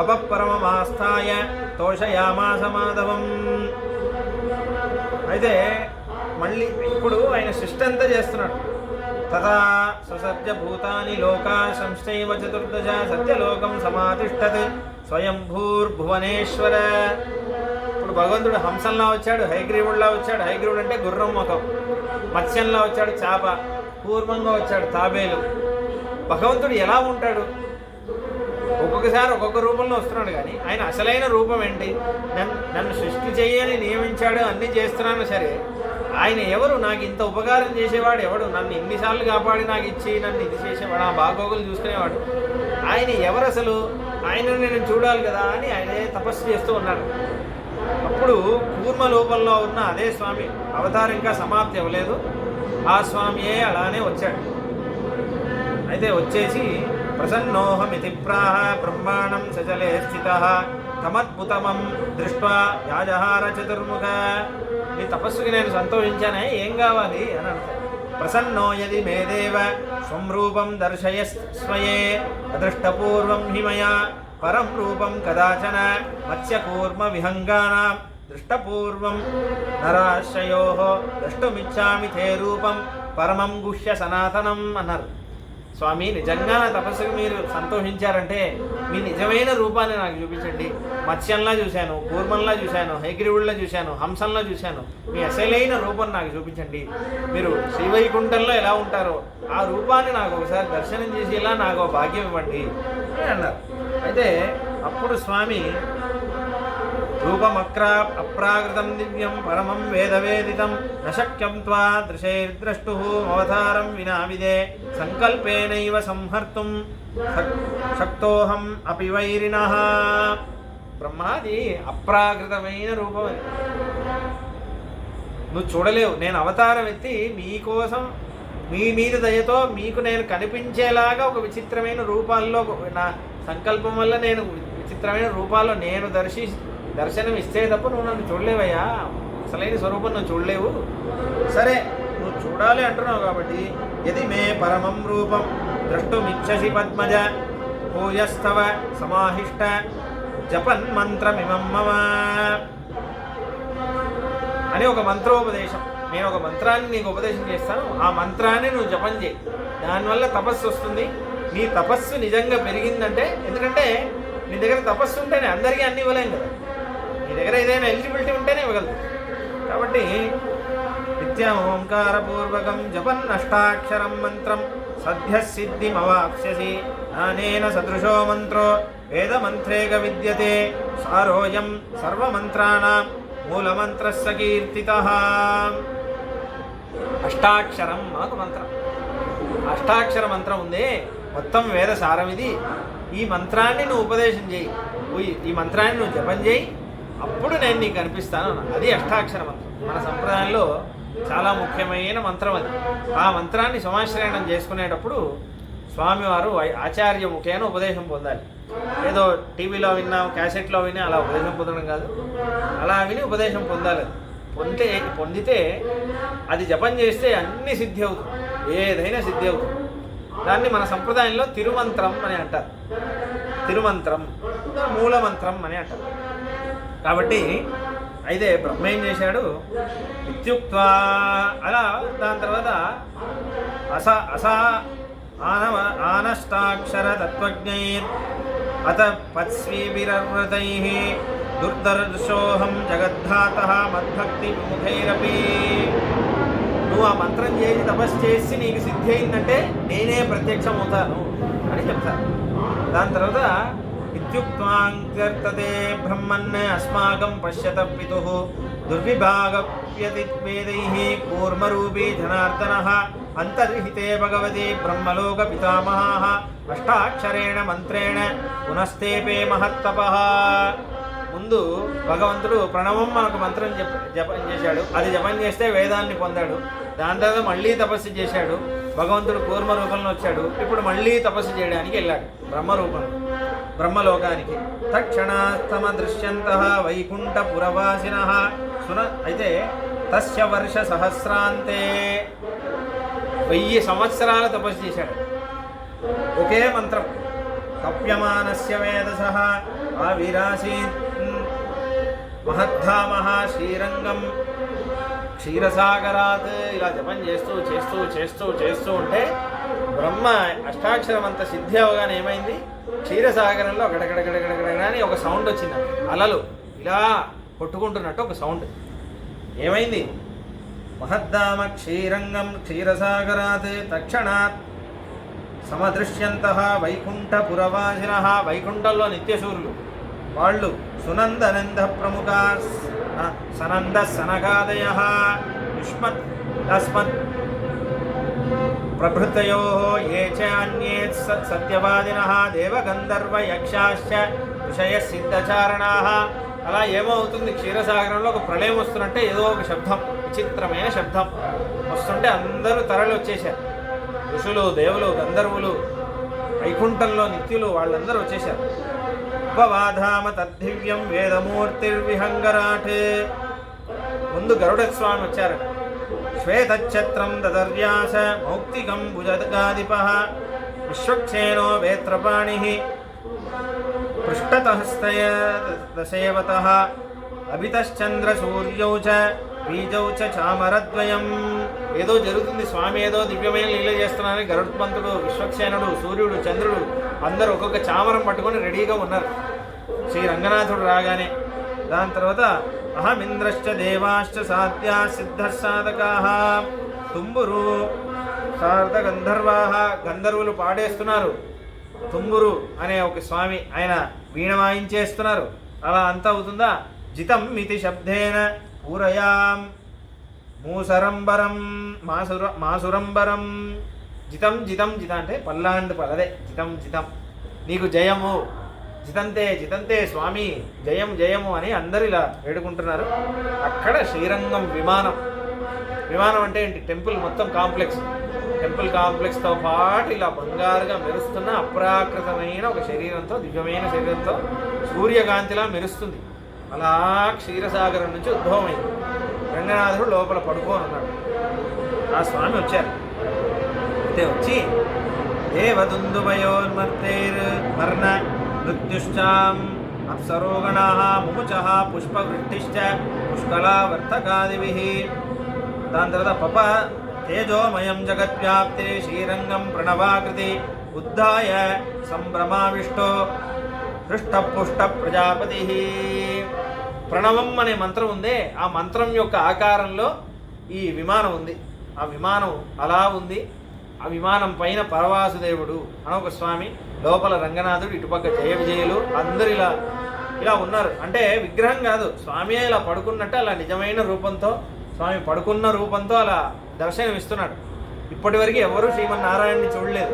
అపపరమమాస్థాయ తోషయామాస మాధవం. అయితే మళ్ళీ ఇప్పుడు ఆయన సృష్టి అంతా చేస్తున్నాడు. తదా ససర్జ భూతాని లోకా సంస్థైవ చతుర్దశ సత్యలోకం సమాతిష్టత్ స్వయంభూర్భువనేశ్వర. ఇప్పుడు భగవంతుడు హంసంలా వచ్చాడు, హయగ్రీవుడిలా వచ్చాడు. హయగ్రీవుడు అంటే గుర్రం ముఖం. మత్స్యంలా వచ్చాడు, చేప. కూర్మంగా వచ్చాడు, తాబేలు. భగవంతుడు ఎలా ఉంటాడు? ఒక్కొక్కసారి ఒక్కొక్క రూపంలో వస్తున్నాడు. కానీ ఆయన అసలైన రూపం ఏంటి? నన్ను సృష్టి చేయని నియమించాడు, అన్నీ చేస్తున్నాను. సరే, ఆయన ఎవరు? నాకు ఇంత ఉపకారం చేసేవాడు ఎవడు? నన్ను ఎన్నిసార్లు కాపాడి నాకు ఇచ్చి నన్ను ఇది చేసేవాడు, ఆ బాగోగులు చూసుకునేవాడు. ఆయన ఎవరు అసలు? ఆయనను నేను చూడాలి కదా అని ఆయనే తపస్సు చేస్తూ ఉన్నాడు. అప్పుడు కూర్మ రూపంలో ఉన్న అదే స్వామి అవతారం ఇంకా సమాప్తి అవ్వలేదు. ఆ స్వామియే అలానే వచ్చాడు. అయితే వచ్చేసి ప్రసన్నోహమితి ప్రాహ బ్రహ్మాణం సచలే స్థితః తమద్భుతమం దృష్ట్వా యాజహార చతుర్ముఖ. నీ తపస్సుకి నేను సంతోషించానే, ఏం కావాలి అని అంటాడు. ప్రసన్నో యది మే దేవ స్వం రూపం దర్శయ స్వయే అదృష్టపూర్వం హిమయా పరం రూపం కదాచన మత్స్యకూర్మ విహంగానాం దృష్టపూర్వం నరాశ్రయో ద్రష్టుమిచ్చామి తే రూపం పరమం గుహ్య సనాతనం అన్నారు. స్వామి, నిజంగా నా తపస్సుకు మీరు సంతోషించారంటే మీ నిజమైన రూపాన్ని నాకు చూపించండి. మత్స్యంలా చూశాను, కూర్మంలా చూశాను, హయగ్రీవుడిలా చూశాను, హంసంలా చూశాను. మీ అసలైన రూపం నాకు చూపించండి. మీరు శ్రీవైకుంఠంలో ఎలా ఉంటారో ఆ రూపాన్ని నాకు ఒకసారి దర్శనం చేసేలా నాకు భాగ్యం ఇవ్వండి అని అన్నారు. అయితే అప్పుడు స్వామి రూపమక్రా అప్రాకృతం దివ్యం పరమం వేదవేదితం నశక్యం త్వా దృశైర్ద్రష్టు అవతారం వినావిదే సంకల్పేనైవ సంహర్తుం శక్తోహం అపి వైరిణః. బ్రహ్మాది అప్రాకృతమైన రూపం అది, నువ్వు చూడలేవు. నేను అవతారం ఎత్తి మీకోసం మీ మీద దయతో మీకు నేను కనిపించేలాగా ఒక విచిత్రమైన రూపాల్లో నా సంకల్పం వల్ల నేను విచిత్రమైన రూపాల్లో నేను దర్శనం ఇస్తే తప్ప నువ్వు నన్ను చూడలేవయ్యా. అసలైన స్వరూపం నువ్వు చూడలేవు. సరే, నువ్వు చూడాలి అంటున్నావు కాబట్టి యది మే పరమం రూపం ద్రష్టుమిచ్చసి పద్మజ భూయస్తవ సమాహిష్ట జపన్ మంత్రమిమం మమ అని ఒక మంత్రోపదేశం. నేను ఒక మంత్రాన్ని నీకు ఉపదేశం చేస్తాను, ఆ మంత్రాన్ని నువ్వు జపం చేయి, దానివల్ల తపస్సు వస్తుంది. నీ తపస్సు నిజంగా పెరిగిందంటే, ఎందుకంటే నీ దగ్గర తపస్సు ఉంటేనే, అందరికీ అన్ని ఇవ్వలేం కదా, నీ దగ్గర ఏదైనా ఎలిజిబిలిటీ ఉంటేనే ఇవ్వగలుగుతావు. కాబట్టి నిత్యం ఓంకారపూర్వకం జపన్ అష్టాక్షరం మంత్రం సద్య సిద్ధిమవాప్స్యసి నానేన సదృశో మంత్రో వేదమంత్రేక విద్యతే సారోయం సర్వమంత్రాణం మూలమంత్రస్య కీర్తితః. అష్టాక్షరం మనకు మంత్రం, అష్టాక్షర మంత్రం ఉంది, మొత్తం వేద సారం ఇది. ఈ మంత్రాన్ని నువ్వు ఉపదేశం చేయి, ఈ మంత్రాన్ని నువ్వు జపం చేయి, అప్పుడు నేను నీకు కనిపిస్తాను. అది అష్టాక్షర మంత్రం. మన సంప్రదాయంలో చాలా ముఖ్యమైన మంత్రం అది. ఆ మంత్రాన్ని సమాశ్రయణం చేసుకునేటప్పుడు స్వామివారు ఆచార్య ముఖేన ఉపదేశం పొందాలి. ఏదో టీవీలో విన్నాం, క్యాసెట్లో విని అలా ఉపదేశం పొందడం కాదు, అలా విని ఉపదేశం పొందాలి. పొందితే అది జపం చేస్తే అన్ని సిద్ధి అవుతుంది, ఏదైనా సిద్ధి అవుతుంది. దాన్ని మన సంప్రదాయంలో తిరుమంత్రం అని అంటారు. తిరుమంత్రం, మూలమంత్రం అని అంటారు. కాబట్టి అయితే బ్రహ్మ ఏం చేశాడు, ఇత్యుక్త్వా అలా దాని తర్వాత ఆనష్టాక్షర తత్వజ్ఞైర్ అత పత్స్వీభిరవ్రతై దుర్దర్శోహం జగద్ధాతః మద్భక్తి విముఖైరపి. నువ్వు ఆ మంత్రం చేసి తపస్సు చేసి నీకు సిద్ధి అయిందంటే నేనే ప్రత్యక్షమవుతాను అని చెప్తాను. దాని తర్వాత ఇత్యుక్త్వాంకర్తతే బ్రహ్మన్ అస్మాకం పశ్యత పితుః దుర్విభాగవ్యతివేదైః కూర్మరూపీ జనార్దనః అంతర్హితే భగవతి బ్రహ్మలోక పితామహాః అష్టాక్షరేణ మంత్రేణ పునస్తేపే మహత్తపః. ముందు భగవంతుడు ప్రణవం మనకు మంత్రం జపం చేశాడు, అది జపం చేస్తే వేదాన్ని పొందాడు. దాని తర్వాత మళ్ళీ తపస్సు చేశాడు, భగవంతుడు కూర్మ రూపంలో వచ్చాడు. ఇప్పుడు మళ్ళీ తపస్సు చేయడానికి వెళ్ళాడు బ్రహ్మరూపంలో, బ్రహ్మలోకానికి. తక్షణాస్తమ దృశ్యంతః వైకుంఠ పురవాసినః అయితే తస్య వర్ష సహస్రాంతే 1000 సంవత్సరాల తపస్సు చేశాడు ఒకే మంత్రం. తప్యమానస్య వేదసః ఆవిరాసీత్ మహద్ధామః శ్రీరంగం క్షీరసాగరాత్. ఇలా జపం చేస్తూ చేస్తూ చేస్తూ చేస్తూ ఉంటే బ్రహ్మ అష్టాక్షరం అంత సిద్ధి అవగానే ఏమైంది, క్షీరసాగరంలో గడగడగడగడగడ అని ఒక సౌండ్ వచ్చింది. అలలు ఇలా కొట్టుకుంటున్నట్టు ఒక సౌండ్. ఏమైంది, మహద్ధామ క్షీరంగం క్షీరసాగరాత్ తక్షణాత్ సమదృశ్యంతః వైకుంఠ పురవాసినః. వైకుంఠంలో నిత్యశూరులు వాళ్ళు సునందనంద ప్రముఖ సనంద సనగాదయః యుష్మత్ తస్మత్ ప్రభృతయో ఏ చ అన్యే సత్యవాదినః దేవగంధర్వ యక్షాశ్చ విషయ సిద్ధచారణాః. అలా ఏమవుతుంది, క్షీరసాగరంలో ఒక ప్రళయం వస్తున్నట్టే ఏదో ఒక శబ్దం, విచిత్రమైన శబ్దం వస్తుంటే అందరూ తరలి వచ్చేశారు. ఋషులు, దేవులు, గంధర్వులు, వైకుంఠంలో నిత్యులు వాళ్ళందరూ వచ్చేశారు. ఉపవాధామ తద్దివ్యం వేదమూర్తిర్విహంగరాట్. ముందు గరుడ స్వామి వచ్చారు. శ్వేతఛత్రం దదర్యాస మౌక్తికం భుజగాధిపః విశ్వక్షేణో వేత్రపాణిః పృష్ఠతహస్తయ దశేవతః అభితశ్చంద్ర సూర్యౌ చ బీజౌ చ చామరద్వయం. ఏదో జరుగుతుంది, స్వామి ఏదో దివ్యమైన లీల చేస్తున్నారని గరుత్మంతుడు, విశ్వక్సేనుడు, సూర్యుడు, చంద్రుడు అందరూ ఒక్కొక్క చామరం పట్టుకొని రెడీగా ఉన్నారు శ్రీ రంగనాథుడు రాగానే. దాని తర్వాత అహమింద్రశ్చ దేవాశ్చ సాధ్యా సిద్ధ సాధకాః తుంబురు సార్ధ గంధర్వాః. గంధర్వులు పాడేస్తున్నారు. తుంబురు అనే ఒక స్వామి, ఆయన వీణ వాయించేస్తున్నారు. అలా అంతా అవుతుందా. జితం మితి శబ్దేన పూరయాం మూసరంబరం మాసురంబరం. జితం జితం జితం అంటే పల్లాండు పలదే జితం జితం, నీకు జయము, జితంతే జితంతే స్వామి జయం జయము అని అందరూ ఇలా వేడుకుంటున్నారు. అక్కడ శ్రీరంగం విమానం. విమానం అంటే ఏంటి, టెంపుల్ మొత్తం కాంప్లెక్స్. టెంపుల్ కాంప్లెక్స్తో పాటు ఇలా బంగారుగా మెరుస్తున్న అప్రాకృతమైన ఒక శరీరంతో, దివ్యమైన శరీరంతో సూర్యకాంతిలా మెరుస్తుంది. అలా క్షీరసాగరం నుంచి ఉద్భవమైంది. రంగనాథుడు లోపల పడుకోని ఉన్నాడు. ఆ స్వామి వచ్చారు. అయితే వచ్చి దేవదుందుభయోర్మర్తైర్ మర్ణ మృత్యుశ్చాం అప్సరోగణాః ముముచః పుష్పవృష్టిశ్చ పుష్కళావర్తకాదిభిః. దాని తర్వాత పప తేజోమయం జగద్వ్యాప్తి శ్రీరంగం ప్రణవాకృతి ఉద్ధాయ సంభ్రమావిష్టో హృష్టపుష్ట ప్రజాపతి. ప్రణవం అనే మంత్రం ఉందే, ఆ మంత్రం యొక్క ఆకారంలో ఈ విమానం ఉంది. ఆ విమానం అలా ఉంది. ఆ విమానం పైన పరవాసుదేవుడు అనొక స్వామి, లోపల రంగనాథుడు, ఇటుపక్క జయ విజయులు అందరు ఇలా ఉన్నారు. అంటే విగ్రహం కాదు, స్వామి ఇలా పడుకున్నట్టు అలా నిజమైన రూపంతో, స్వామి పడుకున్న రూపంతో అలా దర్శనమిస్తున్నాడు. ఇప్పటి వరకు ఎవరూ శ్రీమన్నారాయణని చూడలేదు.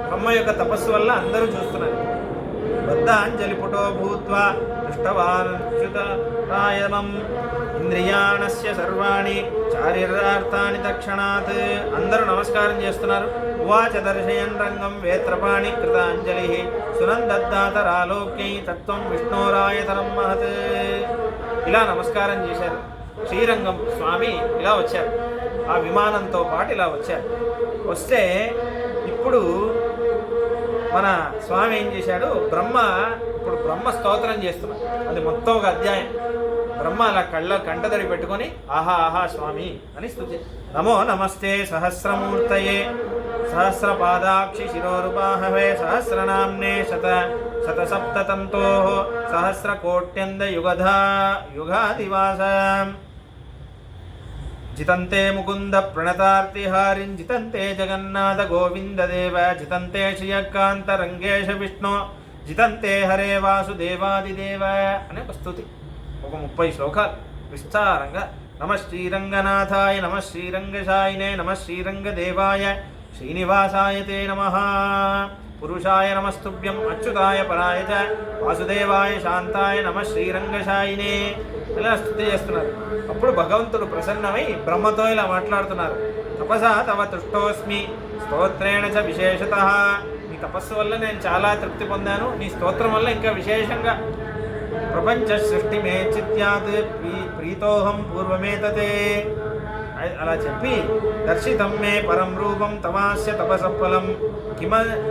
బ్రహ్మ యొక్క తపస్సు వల్ల అందరూ చూస్తున్నారు. బద్ధాంజలిపుటో భూత్వా దృష్టవాన్యుతరాయణం ఇంద్రియాణస్య సర్వాణి చారిరార్థాని తక్షణాత్. అందరూ నమస్కారం చేస్తున్నారు. ఉవాచ దర్శయన్ రంగం వేత్రపాణి కృతాంజలి సునందద్దాతరాలోక్యై తత్వం విష్ణోరాయతనం మహత్. ఇలా నమస్కారం చేశారు. శ్రీరంగం స్వామి ఇలా వచ్చారు, ఆ విమానంతో పాటు ఇలా వచ్చారు. వస్తే ఇప్పుడు మన స్వామి ఏం చేశాడు, ఇప్పుడు బ్రహ్మ స్తోత్రం చేస్తున్నాడు. అది మొత్తం ఒక అధ్యాయం. బ్రహ్మ అలా కంటదడి పెట్టుకొని ఆహా ఆహా స్వామి అని స్తుతి. నమో నమస్తే సహస్రమూర్తయే సహస్రపాదాక్షి శిరోరుపాహవే సహస్రనామ్నే శతసప్తతంతో సహస్రకోట్యంద యుగాదివాస జితంతే ముకుంద ప్రణతార్తిహారిం జితంతే జగన్నాథ గోవింద దేవ జితంతే శ్రియకాంత రంగేశ విష్ణు జితంతే హరే వాసుదేవాదిదేవ అనే ఒక స్తుతి. ఒక 30 శ్లోకాలు విస్తారంగా. నమ శ్రీరంగనాథాయ నమ శ్రీరంగశాయినే నమ శ్రీరంగదేవాయ శ్రీనివాసాయ తే నమః పురుషాయ నమస్తుభ్యం అచ్యుతాయ పరాయ చ వాసుదేవాయ శాంతాయ నమ శ్రీరంగశాయినే ఇలా స్తుతి చేస్తున్నారు. అప్పుడు భగవంతుడు ప్రసన్నమై బ్రహ్మతో ఇలా మాట్లాడుతున్నారు. తపసా తవ తుష్టోస్మి స్తోత్రేణ చ విశేషతః. నీ తపస్సు వల్ల నేను చాలా తృప్తి పొందాను, నీ స్తోత్రం వల్ల ఇంకా విశేషంగా. ప్రపంచ సృష్టి మే చిత్యాత్ ప్రీతోహం పూర్వమేతతే అలా చెప్పి దర్శితం మే పరం రూపం తమాస్య తపసఫలం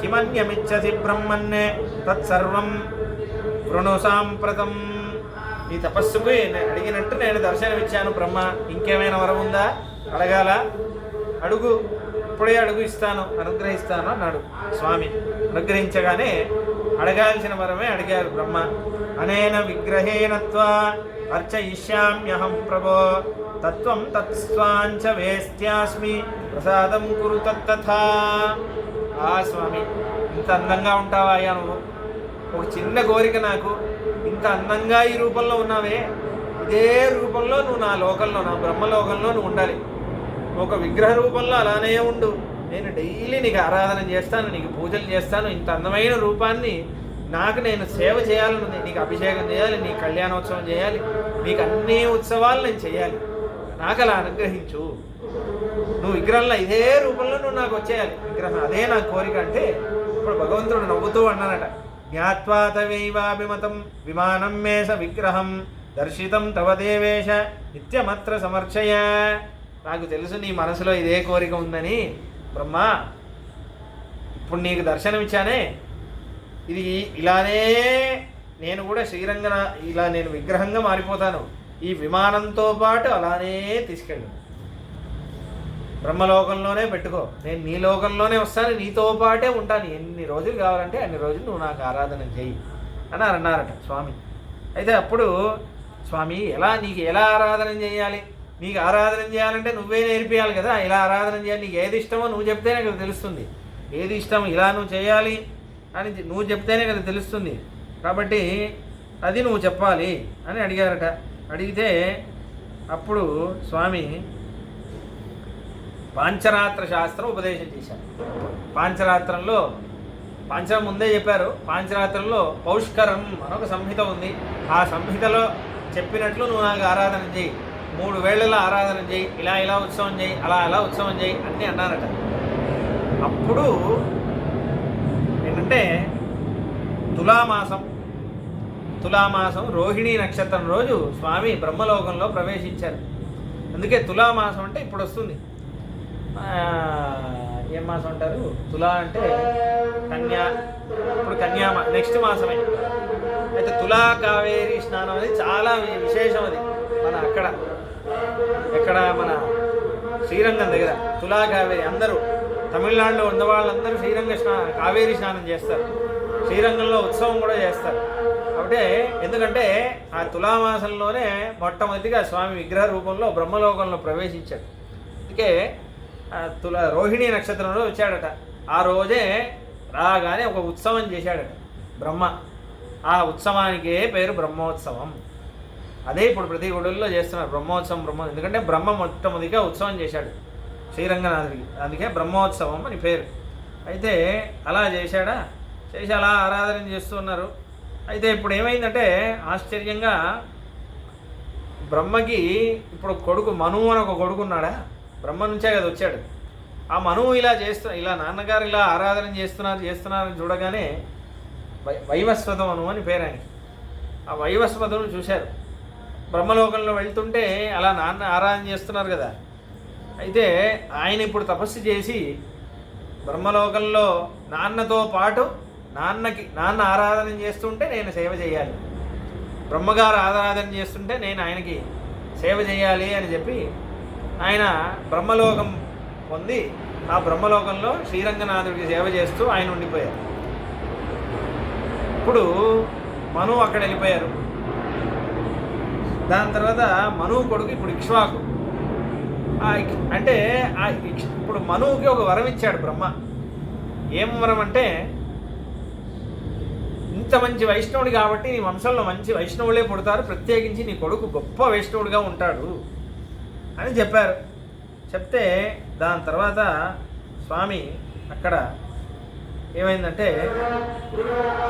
కిమన్యమిచ్చసి బ్రహ్మన్నే తత్సర్వం వృణు సాంప్రతం. నీ తపస్సుకు అడిగినట్టు నేను దర్శనమిచ్చాను బ్రహ్మ, ఇంకేమైనా వరం ఉందా అడగాల, అడుగు, ఇప్పుడే అడుగు, ఇస్తాను, అనుగ్రహిస్తాను అన్నాడు స్వామి. అనుగ్రహించగానే అడగాల్సిన వరమే అడిగారు బ్రహ్మ. అనేన విగ్రహేణ త్వా అర్చయిష్యామ్యహం ప్రభో తత్వం తత్స్వాంచ వేస్త్యాస్మి ప్రసాదం కురు తత్తథా. ఆ స్వామి, ఇంత అందంగా ఉంటావా అయ్యా నువ్వు? ఒక చిన్న కోరిక నాకు, ఇంత అందంగా ఈ రూపంలో ఉన్నావే, ఇదే రూపంలో నువ్వు నా లోకంలో, నా బ్రహ్మలోకంలో నువ్వు ఉండాలి. ఒక విగ్రహ రూపంలో అలానే ఉండు. నేను డైలీ నీకు ఆరాధన చేస్తాను, నీకు పూజలు చేస్తాను. ఇంత అందమైన రూపాన్ని నాకు నేను సేవ చేయాలనుంది. నీకు అభిషేకం చేయాలి, నీ కళ్యాణోత్సవం చేయాలి, నీకు అన్ని ఉత్సవాలు నేను చేయాలి. నాకు అలా అనుగ్రహించు. నువ్వు విగ్రహంలో ఇదే రూపంలో నువ్వు నాకు వచ్చేయాలి విగ్రహం, అదే నా కోరిక. అంటే ఇప్పుడు భగవంతుడు నవ్వుతూ అన్నానట, జ్ఞాత్వా తవైవాభిమతం విమానం మేష విగ్రహం దర్శితం తవ దేవేశ నిత్యమత్ర సమర్చయ. నాకు తెలుసు నీ మనసులో ఇదే కోరిక ఉందని బ్రహ్మ. ఇప్పుడు నీకు దర్శనమిచ్చానే, ఇది ఇలానే నేను కూడా శ్రీరంగన ఇలా నేను విగ్రహంగా మారిపోతాను. ఈ విమానంతో పాటు అలానే తీసుకెళ్ళు, బ్రహ్మలోకంలోనే పెట్టుకో, నేను నీ లోకంలోనే వస్తాను, నీతో పాటే ఉంటాను. ఎన్ని రోజులు కావాలంటే అన్ని రోజులు నువ్వు నాకు ఆరాధన చెయ్యి అని అన్నారట స్వామి. అయితే అప్పుడు స్వామి నీకు ఎలా ఆరాధన చేయాలి? నీకు ఆరాధన చేయాలంటే నువ్వే నేర్పియాలి కదా, ఇలా ఆరాధన చేయాలి. నీకు ఏది ఇష్టమో నువ్వు చెప్తేనే కదా తెలుస్తుంది. ఏది ఇష్టమో ఇలా నువ్వు చేయాలి అని నువ్వు చెప్తేనే కదా తెలుస్తుంది. కాబట్టి అది నువ్వు చెప్పాలి అని అడిగారట. అడిగితే అప్పుడు స్వామి పాంచరాత్ర శాస్త్రం ఉపదేశం చేశారు. పాంచరాత్రంలో పాంచరం ముందే చెప్పారు. పాంచరాత్రంలో పౌష్కరం అనొక సంహిత ఉంది. ఆ సంహితలో చెప్పినట్లు నువ్వు నాకు ఆరాధన చేయి, 3 వేళల్లో ఆరాధన చేయి, ఇలా ఉత్సవం చేయి, అలా ఉత్సవం చేయి అన్నీ అన్నారట. అప్పుడు ఏంటంటే తులామాసం రోహిణీ నక్షత్రం రోజు స్వామి బ్రహ్మలోకంలో ప్రవేశించారు. అందుకే తులామాసం అంటే ఇప్పుడు వస్తుంది. ఏం మాసం అంటారు? తులా అంటే కన్యా, ఇప్పుడు కన్యా నెక్స్ట్ మాసమే. అయితే తులా కావేరీ స్నానం అనేది చాలా విశేషం. అది మన ఎక్కడ మన శ్రీరంగం దగ్గర తులా కావేరి అందరూ తమిళనాడులో ఉన్న వాళ్ళందరూ కావేరి స్నానం చేస్తారు. శ్రీరంగంలో ఉత్సవం కూడా చేస్తారు. కాబట్టి ఎందుకంటే ఆ తులామాసంలోనే మొట్టమొదటిగా స్వామి విగ్రహ రూపంలో బ్రహ్మలోకంలో ప్రవేశించాడు. అందుకే రోహిణీ నక్షత్రంలో వచ్చాడట. ఆ రోజే రాగానే ఒక ఉత్సవం చేశాడట బ్రహ్మ. ఆ ఉత్సవానికే పేరు బ్రహ్మోత్సవం. అదే ఇప్పుడు ప్రతి గుడుల్లో చేస్తున్నారు బ్రహ్మోత్సవం. ఎందుకంటే బ్రహ్మ మొట్టమొదటిగా ఉత్సవం చేశాడు శ్రీరంగనాథుడికి, అందుకే బ్రహ్మోత్సవం అని పేరు. అయితే అలా చేసి అలా ఆరాధన చేస్తున్నారు. అయితే ఇప్పుడు ఏమైందంటే ఆశ్చర్యంగా బ్రహ్మకి ఇప్పుడు కొడుకు మనువు అని ఒక కొడుకు ఉన్నాడా, బ్రహ్మ నుంచే కదా వచ్చాడు. ఆ మనువు ఇలా నాన్నగారు ఇలా ఆరాధన చేస్తున్నారని చూడగానే వైవస్వత మనువు అని పేరు ఆయనకి. ఆ వైవస్వతను చూశారు. బ్రహ్మలోకంలో వెళ్తుంటే అలా నాన్న ఆరాధన చేస్తున్నారు కదా. అయితే ఆయన ఇప్పుడు తపస్సు చేసి బ్రహ్మలోకంలో నాన్నతో పాటు నాన్న ఆరాధన చేస్తుంటే నేను సేవ చేయాలి, బ్రహ్మగారు ఆరాధన చేస్తుంటే నేను ఆయనకి సేవ చేయాలి అని చెప్పి ఆయన బ్రహ్మలోకం పొంది ఆ బ్రహ్మలోకంలో శ్రీరంగనాథుడికి సేవ చేస్తూ ఆయన ఉండిపోయారు. ఇప్పుడు మనువు అక్కడ వెళ్ళిపోయారు. దాని తర్వాత మనువు కొడుకు ఇప్పుడు ఇక్ష్వాకు. అంటే ఇప్పుడు మనువుకి ఒక వరం ఇచ్చాడు బ్రహ్మ. ఏం వరం అంటే, ఇంత మంచి వైష్ణవుడు కాబట్టి నీ వంశంలో మంచి వైష్ణవులే పుడతారు, ప్రత్యేకించి నీ కొడుకు గొప్ప వైష్ణవుడిగా ఉంటాడు అని చెప్పారు. చెప్తే దాని తర్వాత స్వామి అక్కడ ఏమైందంటే,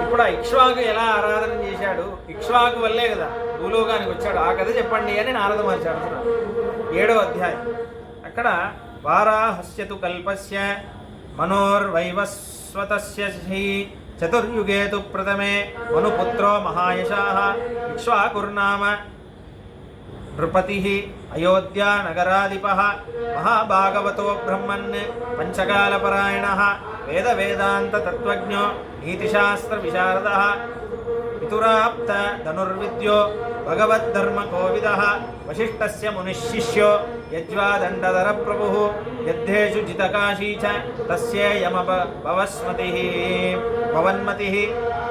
ఇప్పుడు ఆ ఇక్ష్వాకు ఎలా ఆరాధన చేశాడు, ఇక్ష్వాకు వల్లే కదా భూలోకానికి వచ్చాడు, ఆ కథ చెప్పండి అని నారద మహర్షి అడుగుతున్నాడు. 7వ అధ్యాయం. అక్కడ వారాహస్యతు కల్పస్య మనోర్వైవస్వతస్య చతుర్యుగే తు ప్రథమే మనుపుత్రో మహాయశాః ఇక్ష్వాకుర్నామ నృపతిః అయోధ్యా నగరాధిపః మహాభాగవతో బ్రహ్మన్ పంచకాలపరాయణః వేద వేదాంత తత్వజ్ఞో నీతిశాస్త్ర విశారదః పితురాప్త ధనుర్విద్యో భగవద్ధర్మ కోవిదః వశిష్ఠస్య మునిశిష్యో యజ్వాదండధర ప్రభుః యద్ధేషు జితకాశీ చ తస్యేయమ భవన్మతిః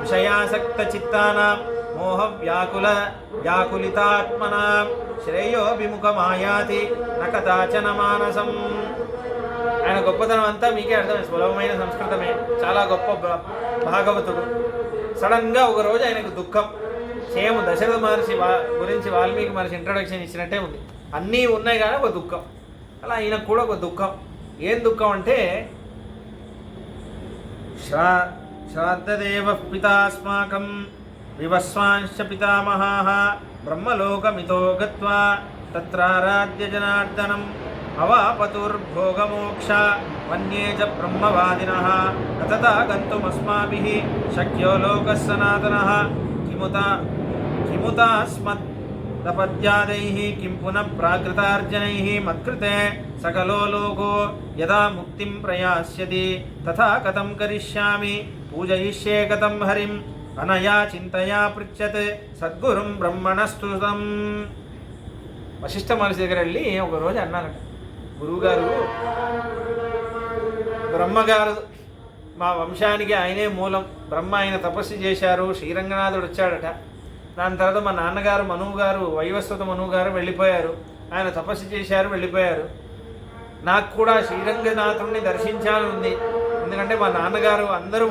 విషయాసక్త చిత్తానాం మోహ వ్యాకులితాత్మనాం శ్రేయోభిముఖమాయాతి నకదాచన మానసం. ఆయన గొప్పతనం అంతా మీకే అర్థమే, సులభమైన సంస్కృతమే, చాలా గొప్ప భాగవతుడు. సడన్గా ఒకరోజు ఆయనకు దుఃఖం. సేమ్ దశరథ మహర్షి గురించి వాల్మీకి మహర్షి ఇంట్రొడక్షన్ ఇచ్చినట్టే ఉంది. అన్నీ ఉన్నాయి కానీ ఒక దుఃఖం. అలా ఆయనకు కూడా ఒక దుఃఖం. ఏం దుఃఖం అంటే, శ్రాద్ధదేవ పితాస్మాకం వివస్వాంశ పితామహాః బ్రహ్మలోకమితో గత్వా తత్రారాధ్య జనార్దనం అవాపతుర్భోగమోక్ష వన్యే చ బ్రహ్మవాదినః తథా గంతుమస్మాభిః శక్యో లోకः సనాతనः కిముతాస్మదపద్యాదైః కిం పునః ప్రాకృతార్జనైః మత్కృతే సకలో లోకో యదా ముక్తిం ప్రయాస్యతి తథా కథం కరిష్యామి పూజయిష్యే కథం హరిం అనయా చింతయా పృచ్యత్ సద్గురుం బ్రహ్మణస్తుతం. వశిష్ఠ మహర్షి దగ్గర వెళ్ళి ఒకరోజు అన్నానట, గురువుగారు, బ్రహ్మగారు మా వంశానికి ఆయనే మూలం, బ్రహ్మ ఆయన తపస్సు చేశారు, శ్రీరంగనాథుడు వచ్చాడట. దాని తర్వాత మా నాన్నగారు మనువు గారు, వైవస్వత మనువు గారు వెళ్ళిపోయారు, ఆయన తపస్సు చేశారు, వెళ్ళిపోయారు. నాకు కూడా శ్రీరంగనాథుడిని దర్శించాలని ఉంది, ఎందుకంటే మా నాన్నగారు అందరూ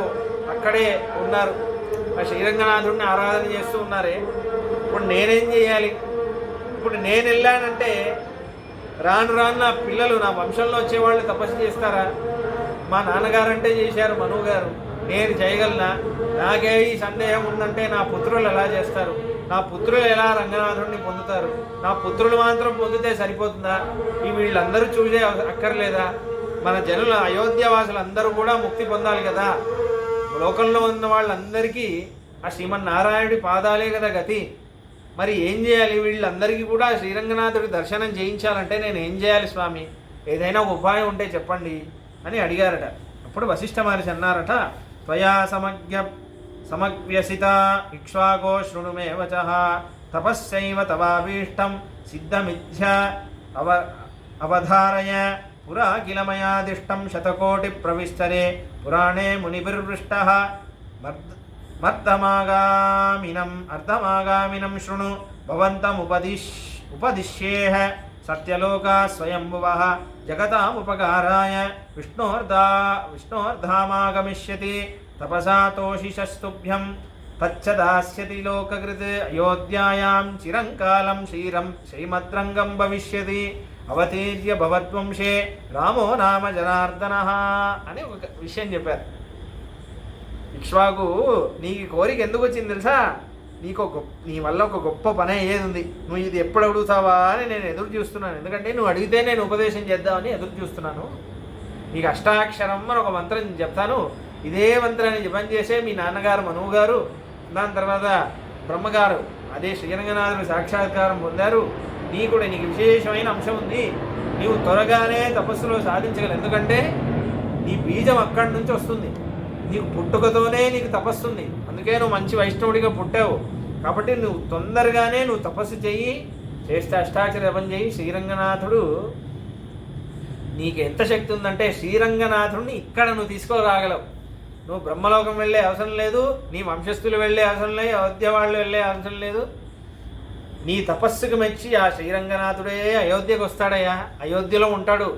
అక్కడే ఉన్నారు, ఆ శ్రీరంగనాథుడిని ఆరాధన చేస్తూ ఉన్నారే. ఇప్పుడు నేనేం చేయాలి? ఇప్పుడు నేను వెళ్ళానంటే రాను నా పిల్లలు, నా వంశంలో వచ్చేవాళ్ళు తపస్సు చేస్తారా? మా నాన్నగారంటే చేశారు మనువు గారు, నేను చేయగలనా? నాకే ఈ సందేహం ఉందంటే నా పుత్రులు ఎలా చేస్తారు? నా పుత్రులు ఎలా రంగనాథుడిని పొందుతారు? నా పుత్రులు మాత్రం పొందితే సరిపోతుందా? ఈ వీళ్ళందరూ చూసే అక్కర్లేదా? మన జనుల అయోధ్యవాసులు అందరూ కూడా ముక్తి పొందాలి కదా. లోకంలో ఉన్న వాళ్ళందరికీ ఆ శ్రీమన్నారాయణుడి పాదాలే కదా గతి. మరి ఏం చేయాలి? వీళ్ళందరికీ కూడా శ్రీరంగనాథుడి దర్శనం చేయించాలంటే నేను ఏం చేయాలి స్వామి? ఏదైనా ఒక ఉపాయం ఉంటే చెప్పండి అని అడిగారట. అప్పుడు వశిష్ఠ మహర్షి అన్నారట, త్వయా సమగ్వ్యసిత ఇక్ష్వాకో శృణుమే వచః తపస్సైవ తవాభీష్టం అవధారయ పురా కిల మయాదిష్టం శతకోటి ప్రవిస్తరే పురాణే మునిభిర్వృష్టః అర్థమాగామినం శృణు ఉపదిశ్యేహ సత్యలోకా స్వయంభువః జగతాముపకారాయ విష్ణోర్ధామాగమిష్యతి తపసా తోషిషస్తుభ్యం తచ్చదాస్యతి లోకకృత్ అయోధ్యాయాం చిరంకాలం శ్రీమద్రంగం భవిష్యతి అవతీర్య భవద్వంశే రామో నామ జనార్దనః అని ఒక విషయం చెప్పారు. ఇక్ష్వాకు నీకు కోరిక ఎందుకు వచ్చింది తెలుసా? నీ వల్ల ఒక గొప్ప పని అయ్యేది ఉంది, నువ్వు ఇది ఎప్పుడు అడుగుతావా అని నేను ఎదురు చూస్తున్నాను. ఎందుకంటే నువ్వు అడిగితే నేను ఉపదేశం చేద్దామని ఎదురు చూస్తున్నాను. నీకు అష్టాక్షరం అని ఒక మంత్రం చెప్తాను, ఇదే మంత్రాన్ని జపం చేసే మీ నాన్నగారు మనువు గారు, దాని తర్వాత బ్రహ్మగారు అదే శ్రీరంగనాథుడు సాక్షాత్కారం పొందారు. నీకు విశేషమైన అంశం ఉంది, నీవు త్వరగానే తపస్సులో సాధించగలవు. ఎందుకంటే నీ బీజం అక్కడి నుంచి వస్తుంది, నీకు పుట్టుకతోనే నీకు తపస్సుంది, అందుకే నువ్వు మంచి వైష్ణవుడిగా పుట్టావు. కాబట్టి నువ్వు తొందరగానే నువ్వు తపస్సు చెయ్యి, చేస్తే అష్టాక్షర జపం చెయ్యి. శ్రీరంగనాథుడు నీకు ఎంత శక్తి ఉందంటే శ్రీరంగనాథుడిని ఇక్కడ నువ్వు తీసుకురాగలవు. నువ్వు బ్రహ్మలోకం వెళ్ళే అవసరం లేదు, నీ వంశస్థులు వెళ్ళే అవసరం లేదు, అయోధ్య వాళ్ళు వెళ్ళే అవసరం లేదు. నీ తపస్సుకు మెచ్చి ఆ శ్రీరంగనాథుడే అయోధ్యకు వస్తాడయ్యా, అయోధ్యలో ఉంటాడు.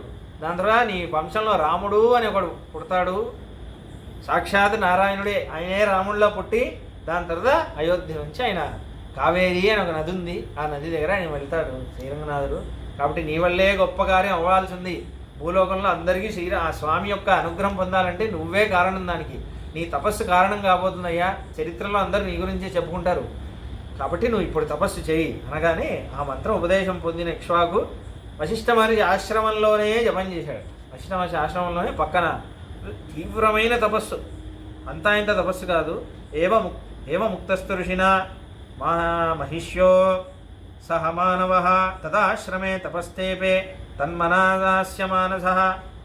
దాని తర్వాత నీ వంశంలో రాముడు అని ఒకడు పుడతాడు, సాక్షాత్ నారాయణుడే, ఆయనే రాముడిలో పుట్టి దాని తర్వాత అయోధ్య నుంచి ఆయన కావేరి అని ఒక నది ఉంది, ఆ నది దగ్గర ఆయన వెళ్తాడు శ్రీరంగనాథుడు. కాబట్టి నీ వల్లే గొప్ప కార్యం అవ్వాల్సి ఉంది. భూలోకంలో అందరికీ ఆ స్వామి యొక్క అనుగ్రహం పొందాలంటే నువ్వే కారణం, దానికి నీ తపస్సు కారణం కాబోతుందయ్యా. చరిత్రలో అందరూ నీ గురించే చెప్పుకుంటారు. కాబట్టి నువ్వు ఇప్పుడు తపస్సు చేయి అనగానే ఆ మంత్రం ఉపదేశం పొందిన ఇక్ష్వాకు వశిష్ఠ మహర్షి ఆశ్రమంలోనే జపం చేశాడు. వశిష్ఠ మహర్షి ఆశ్రమంలోనే పక్కన తీవ్రమైన తపస్సు, అంతా ఇంత తపస్సు కాదు. ఏవ ముక్తస్థు ఋషినా మహిష్యో సహ మానవ తదాశ్రమే తపస్తేపే తన్మనాదాస్య మానసః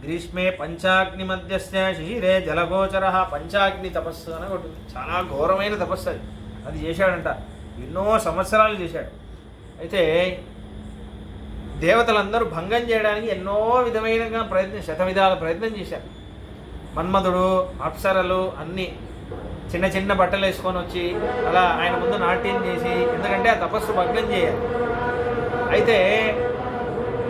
గ్రీష్మే పంచాగ్ని మధ్యస్య శిశిరే జలగోచర. పంచాగ్ని తపస్సు అని ఒకటి చాలా ఘోరమైన తపస్సు అది చేశాడంట, ఎన్నో సంవత్సరాలు చేశాడు. అయితే దేవతలందరూ భంగం చేయడానికి ఎన్నో విధమైన శతవిధాల ప్రయత్నం చేశారు. మన్మధుడు, అప్సరలు అన్నీ చిన్న చిన్న బట్టలు వేసుకొని వచ్చి అలా ఆయన ముందు నాట్యం చేసి, ఎందుకంటే ఆ తపస్సు భగ్నం చేయాలి. అయితే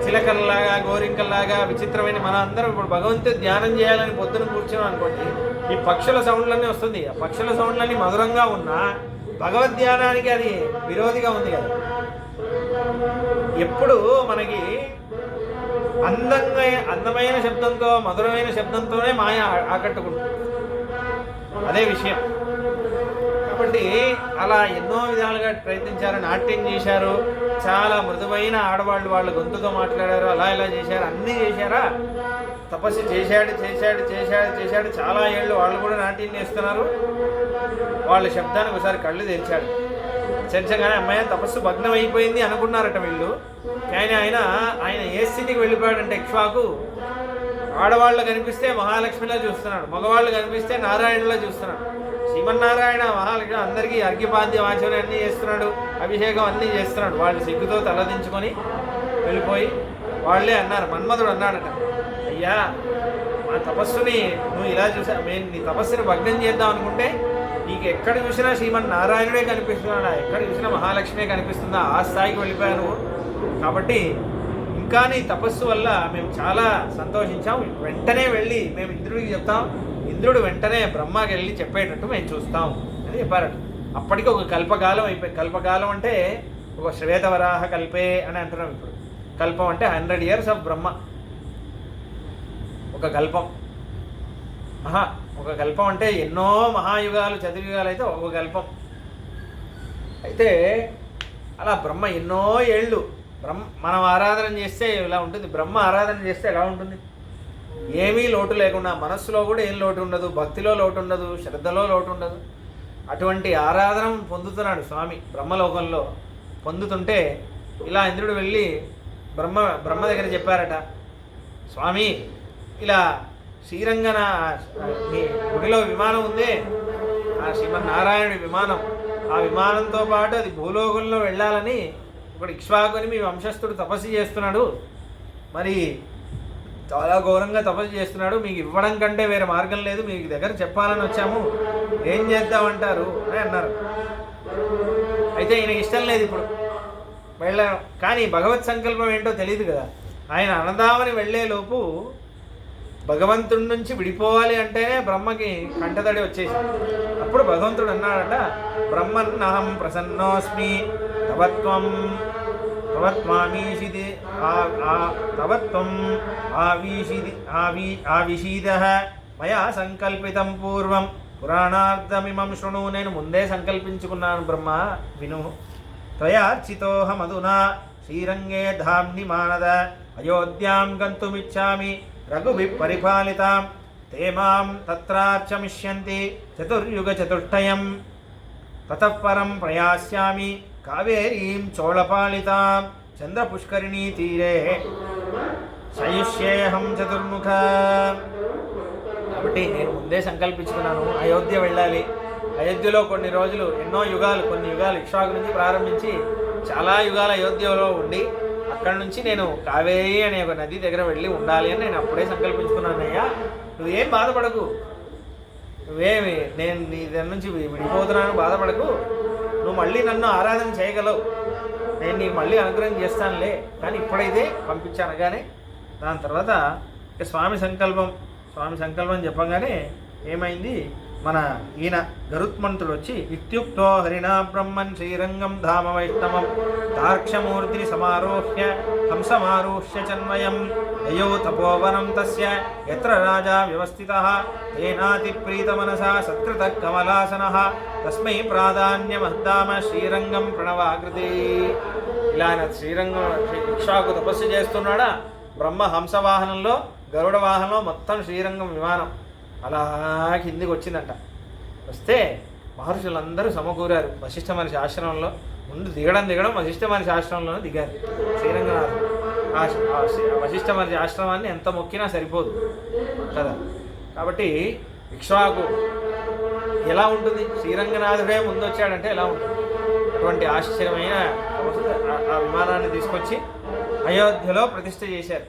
చిలకల్లాగా గోరింకల్లాగా విచిత్రమైన మన అందరం ఇప్పుడు భగవంతుడు ధ్యానం చేయాలని పొద్దున కూర్చున్నాం అనుకోండి, ఈ పక్షుల సౌండ్లన్నీ వస్తుంది. ఆ పక్షుల సౌండ్లన్నీ మధురంగా ఉన్నా భగవద్ధ్యానానికి అది విరోధిగా ఉంది కదా. ఎప్పుడు మనకి అందమైన శబ్దంతో మధురమైన శబ్దంతోనే మాయ ఆకట్టుకుంటుంది, అదే విషయం. కాబట్టి అలా ఎన్నో విధాలుగా ప్రయత్నించారు, నాట్యం చేశారు, చాలా మృదువైన ఆడవాళ్ళు వాళ్ళ గొంతుతో మాట్లాడారు, అలా ఇలా చేశారు, అన్నీ చేశారా. తపస్సు చేశాడు చాలా ఏళ్ళు. వాళ్ళు కూడా నాట్యం చేస్తున్నారు. వాళ్ళ శబ్దానికి ఒకసారి కళ్ళు తెరిచాగానే అమ్మాయి తపస్సు భగ్నం అయిపోయింది అనుకున్నారట వీళ్ళు. కానీ ఆయన ఏ స్థితికి వెళ్ళిపోయాడంటే ఇక్ష్వాకు ఆడవాళ్ళు కనిపిస్తే మహాలక్ష్మిలా చూస్తున్నాడు, మగవాళ్ళు కనిపిస్తే నారాయణులా చూస్తున్నాడు. శ్రీమన్నారాయణ మహాలక్ష్మి అందరికీ అర్ఘ్యపాద్యం ఆచరణ అన్నీ చేస్తున్నాడు, అభిషేకం అన్నీ చేస్తున్నాడు. వాళ్ళు సిగ్గుతో తలదించుకొని వెళ్ళిపోయి వాళ్ళే అన్నారు, మన్మధుడు అన్నాడట, అయ్యా ఆ తపస్సుని నువ్వు ఇలా చూసా, మేము నీ తపస్సుని భగ్నం చేద్దాం అనుకుంటే నీకు ఎక్కడ చూసినా శ్రీమన్నారాయణుడే కనిపిస్తున్నాడా, ఎక్కడ చూసినా మహాలక్ష్మే కనిపిస్తుందా, ఆ స్థాయికి వెళ్ళిపోయాను. కాబట్టి ఇంకా నీ తపస్సు వల్ల మేము చాలా సంతోషించాం, వెంటనే వెళ్ళి మేము ఇంద్రుడికి చెప్తాం, ఇంద్రుడు వెంటనే బ్రహ్మకి వెళ్ళి చెప్పేటట్టు మేము చూస్తాం అని చెప్పారట. అప్పటికి ఒక కల్పకాలం అయిపోయింది. కల్పకాలం అంటే ఒక శ్వేతవరాహ కల్పే అని అంటున్నాం. ఇప్పుడు కల్పం అంటే 100 years ఆఫ్ బ్రహ్మ. ఒక కల్పం ఒక కల్పం అంటే ఎన్నో మహాయుగాలు చతుర్యుగాలు అయితే ఒక కల్పం. అయితే అలా బ్రహ్మ ఎన్నో ఏళ్ళు మనం ఆరాధన చేస్తే ఇలా ఉంటుంది, బ్రహ్మ ఆరాధన చేస్తే ఎలా ఉంటుంది, ఏమీ లోటు లేకుండా, మనస్సులో కూడా ఏం లోటు ఉండదు, భక్తిలో లోటు ఉండదు, శ్రద్ధలో లోటు ఉండదు. అటువంటి ఆరాధన పొందుతున్నాడు స్వామి బ్రహ్మలోకంలో. పొందుతుంటే ఇలా ఇంద్రుడు వెళ్ళి బ్రహ్మ దగ్గర చెప్పారట, స్వామి ఇలా శ్రీరంగన మీ గుడిలో విమానం ఉంది, ఆ శ్రీమన్నారాయణుడి విమానం, ఆ విమానంతో పాటు అది భూలోకంలో వెళ్ళాలని ఒకడు ఇక్ష్వాకుని మీ వంశస్థుడు తపస్సు చేస్తున్నాడు, మరి చాలా ఘోరంగా తపస్సు చేస్తున్నాడు, మీకు ఇవ్వడం కంటే వేరే మార్గం లేదు, మీకు దగ్గర చెప్పాలని వచ్చాము, ఏం చేద్దామంటారు అని అన్నారు. అయితే ఈయనకి ఇష్టం లేదు ఇప్పుడు వెళ్ళాను, కానీ భగవత్ సంకల్పం ఏంటో తెలియదు కదా. ఆయన అన్నదామని వెళ్ళేలోపు భగవంతుడి నుంచి విడిపోవాలి అంటేనే బ్రహ్మకి కంటతడి వచ్చేసింది. అప్పుడు భగవంతుడు అన్నాడట, బ్రహ్మన్నహం ప్రసన్నోస్మి తవత్వం తవత్వామీషిది తవత్వం ఆవిషీద మయా సంకల్పితం పూర్వం పురాణార్థమిమం శృణు. నేను ముందే సంకల్పించుకున్నాను బ్రహ్మ, విను. త్వయార్చితోహమధునా శ్రీరంగే ధామ్ని మానద అయోధ్యాం గంతుమిచ్చామి రఘుభి పరిపాలితాం తే మాం తత్రార్చమిష్యంతి చతుర్యుగ చతుష్టయం తతః పరం ప్రయాస్యామి కావేరీం చోళపాలితాం చంద్రపుష్కరిణీ తీరే శయుష్యేహం చతుర్ముఖ. కాబట్టి నేను ముందే సంకల్పించుకున్నాను, అయోధ్య వెళ్ళాలి. అయోధ్యలో కొన్ని రోజులు, ఎన్నో యుగాలు, కొన్ని యుగాలు ఇక్ష్వాకు నుంచి ప్రారంభించి చాలా యుగాలు అయోధ్యలో ఉండి అక్కడ నుంచి నేను కావేరి అనే ఒక నది దగ్గర వెళ్ళి ఉండాలి అని నేను అప్పుడే సంకల్పించుకున్నానయ్యా. నువ్వేం బాధపడకు, నువ్వేమి నేను నీ దగ్గర నుంచి విడిపోతున్నాను బాధపడకు, నువ్వు మళ్ళీ నన్ను ఆరాధన చేయగలవు, నేను నీకు మళ్ళీ అనుగ్రహం చేస్తానులే, కానీ ఇప్పుడైతే పంపించానగానే. దాని తర్వాత స్వామి సంకల్పం చెప్పగానే ఏమైంది, మన ఈయన గరుత్మంతుడు వచ్చి ఇత్యుక్తో హరిణా బ్రహ్మన్ శ్రీరంగం ధామ వైష్ణవం తార్క్షమూర్తిని సమారోహ్య హంసమారుహ్య చన్మయం యయో తపోవనం తస్య యత్ర రాజా వ్యవస్థితః తేనాతి ప్రీతమనసా సత్కృత కమలాసనః తస్మై ప్రాధాన్యమద్దామ శ్రీరంగం ప్రణవాకృతి. ఇలా ఆయన శ్రీరంగం ఇక్ష్వాకు తపస్సు చేస్తున్నాడా, బ్రహ్మ హంసవాహనంలో గరుడ వాహనంలో మొత్తం శ్రీరంగం విమానం అలా కిందికి వచ్చిందట. వస్తే మహర్షులందరూ సమకూరారు వశిష్ఠ మహర్షి ఆశ్రమంలో. ముందు దిగడం వశిష్ఠ మహర్షి ఆశ్రమంలోనే దిగారు శ్రీరంగనాథుడు. వశిష్ఠ మహర్షి ఆశ్రమాన్ని ఎంత మొక్కినా సరిపోదు కదా. కాబట్టి ఇక్ష్వాకు ఎలా ఉంటుంది, శ్రీరంగనాథుడే ముందు వచ్చాడంటే ఎలా ఉంటుంది. అటువంటి ఆశ్చర్యమైన ఆ విమానాన్ని తీసుకొచ్చి అయోధ్యలో ప్రతిష్ఠ చేశారు.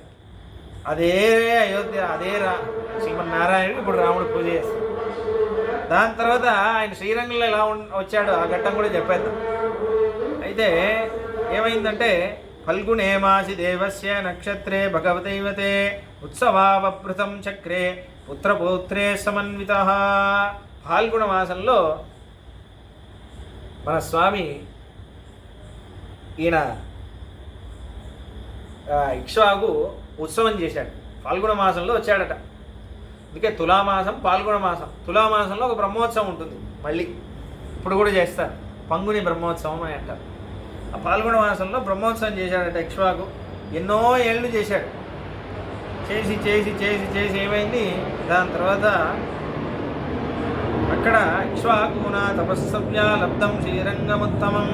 అదే అయోధ్య, అదే శ్రీమన్నారాయణుడు ఇప్పుడు రాముడు పూజ చేస్తాడు. దాని తర్వాత ఆయన శ్రీరంగంలో ఎలా వచ్చాడు ఆ ఘట్టం కూడా చెప్పేద్దాం. అయితే ఏమైందంటే ఫల్గుణే మాసి దేవస్య నక్షత్రే భగవతైవతే ఉత్సవావభృతం చక్రే పుత్రపౌత్రే సమన్వితః. ఫాల్గుణ మాసంలో మన స్వామి ఈయన ఇక్ష్వాకు ఉత్సవం చేశాడు. పాల్గొన మాసంలో వచ్చాడట. అందుకే తులామాసం పాల్గొన మాసం. తులామాసంలో ఒక బ్రహ్మోత్సవం ఉంటుంది, మళ్ళీ ఇప్పుడు కూడా చేస్తారు, పంగుని బ్రహ్మోత్సవం అని అంటారు. ఆ పాల్గొన మాసంలో బ్రహ్మోత్సవం చేశాడట ఇక్ష్వాకు. ఎన్నో ఏళ్ళు చేశాడు. చేసి చేసి చేసి చేసి ఏమైంది, దాని తర్వాత అక్కడ ఇక్ష్వాకునా తపస్సవ్యా లబ్ధం శ్రీరంగముత్తమం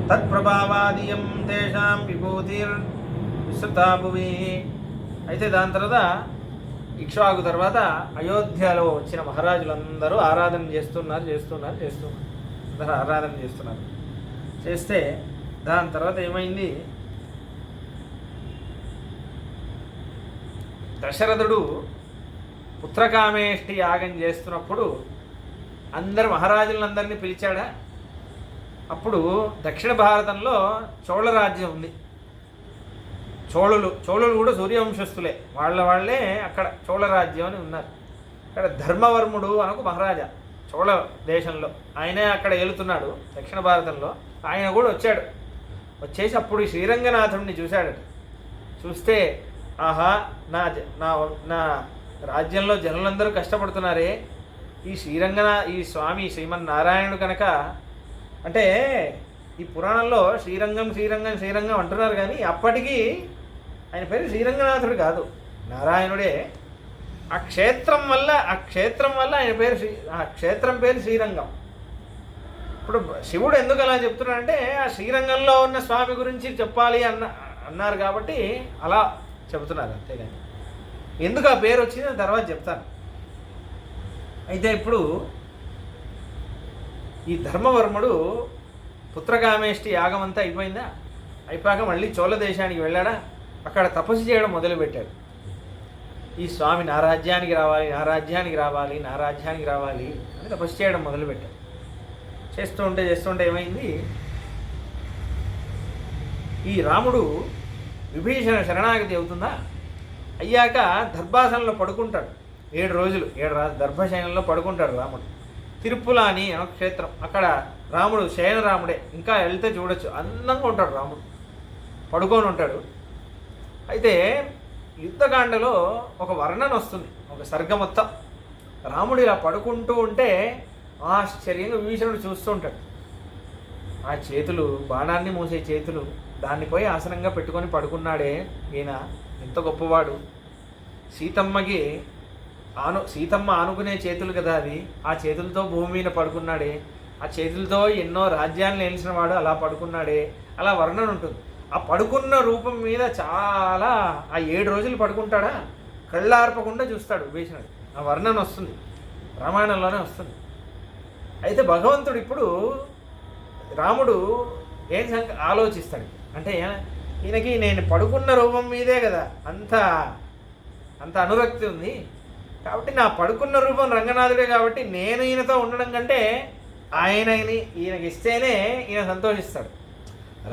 తత్ప్రభావాదీయం తేషాం విభూతిర్ విశ్రుతాభువి. అయితే దాని తర్వాత ఇక్ష్వాకు తర్వాత అయోధ్యలో వచ్చిన మహారాజులందరూ ఆరాధన చేస్తున్నారు. అందరూ ఆరాధన చేస్తే దాని తర్వాత ఏమైంది, దశరథుడు పుత్రకామేష్టి యాగం చేస్తున్నప్పుడు అందరు మహారాజులందరినీ పిలిచాడా. అప్పుడు దక్షిణ భారతంలో చోళ రాజ్యం ఉంది. చోళులు కూడా సూర్యవంశస్థులే, వాళ్ళే అక్కడ చోళ రాజ్యం అని ఉన్నారు. అక్కడ ధర్మవర్ముడు అనకు మహారాజా చోళ దేశంలో, ఆయనే అక్కడ ఏలుతున్నాడు దక్షిణ భారతంలో. ఆయన కూడా వచ్చేసి అప్పుడు శ్రీరంగనాథుడిని చూశాడట. చూస్తే ఆహా, నా రాజ్యంలో జనులందరూ కష్టపడుతున్నారే, ఈ స్వామి శ్రీమన్నారాయణుడు కనుక, అంటే ఈ పురాణంలో శ్రీరంగం అంటున్నారు, కానీ అప్పటికీ ఆయన పేరు శ్రీరంగనాథుడు కాదు, నారాయణుడే. ఆ క్షేత్రం వల్ల ఆయన పేరు ఆ క్షేత్రం పేరు శ్రీరంగం. ఇప్పుడు శివుడు ఎందుకు అలా చెప్తున్నాడంటే ఆ శ్రీరంగంలో ఉన్న స్వామి గురించి చెప్పాలి అన్నారు కాబట్టి అలా చెబుతున్నారు, అంతేగాని ఎందుకు ఆ పేరు వచ్చింది తర్వాత చెప్తాను. అయితే ఇప్పుడు ఈ ధర్మవర్ముడు పుత్రకామేష్టి యాగం అంతా అయిపోయిందా, అయిపోయాక మళ్ళీ చోళ దేశానికి వెళ్ళాడా. అక్కడ తపస్సు చేయడం మొదలుపెట్టాడు. ఈ స్వామి నా రాజ్యానికి రావాలి, నా రాజ్యానికి రావాలి, నా రాజ్యానికి రావాలి అని తపస్సు చేయడం మొదలుపెట్టాడు. చేస్తూ ఉంటే ఏమైంది, ఈ రాముడు విభీషణ శరణాగతి అవుతుందా, అయ్యాక దర్భాసనంలో పడుకుంటాడు 7 రోజులు, 7 దర్భశయనంలో పడుకుంటాడు రాముడు. తిరుపులాని అనే క్షేత్రం, అక్కడ రాముడు శయనరాముడే, ఇంకా వెళ్తే చూడొచ్చు, అందంగా ఉంటాడు రాముడు, పడుకొని ఉంటాడు. అయితే యుద్ధకాండలో ఒక వర్ణన వస్తుంది, ఒక సర్గ మొత్తం. రాముడు ఇలా పడుకుంటూ ఉంటే ఆశ్చర్యంగా విభీషణుడు చూస్తూ ఉంటాడు. ఆ చేతులు, బాణాన్ని మోసే చేతులు, దాన్ని పోయి ఆసనంగా పెట్టుకొని పడుకున్నాడే ఈయన, ఎంత గొప్పవాడు. సీతమ్మ ఆనుకునే చేతులు కదా అవి, ఆ చేతులతో భూమి మీద పడుకున్నాడే, ఆ చేతులతో ఎన్నో రాజ్యాలను ఏలిసిన వాడు అలా పడుకున్నాడే, అలా వర్ణన ఉంటుంది. ఆ పడుకున్న రూపం మీద చాలా, ఆ 7 రోజులు పడుకుంటాడా, కళ్ళార్పకుండా చూస్తాడు విభీషణుడు. ఆ వర్ణన వస్తుంది, రామాయణంలోనే వస్తుంది. అయితే భగవంతుడు ఇప్పుడు రాముడు ఏం ఆలోచిస్తాడు అంటే, ఈయనకి నేను పడుకున్న రూపం మీదే కదా అంత అనురక్తి ఉంది, కాబట్టి నా పడుకున్న రూపం రంగనాథుడే, కాబట్టి నేను ఈయనతో ఉండడం కంటే ఈయనకి ఇస్తేనే ఈయన సంతోషిస్తాడు.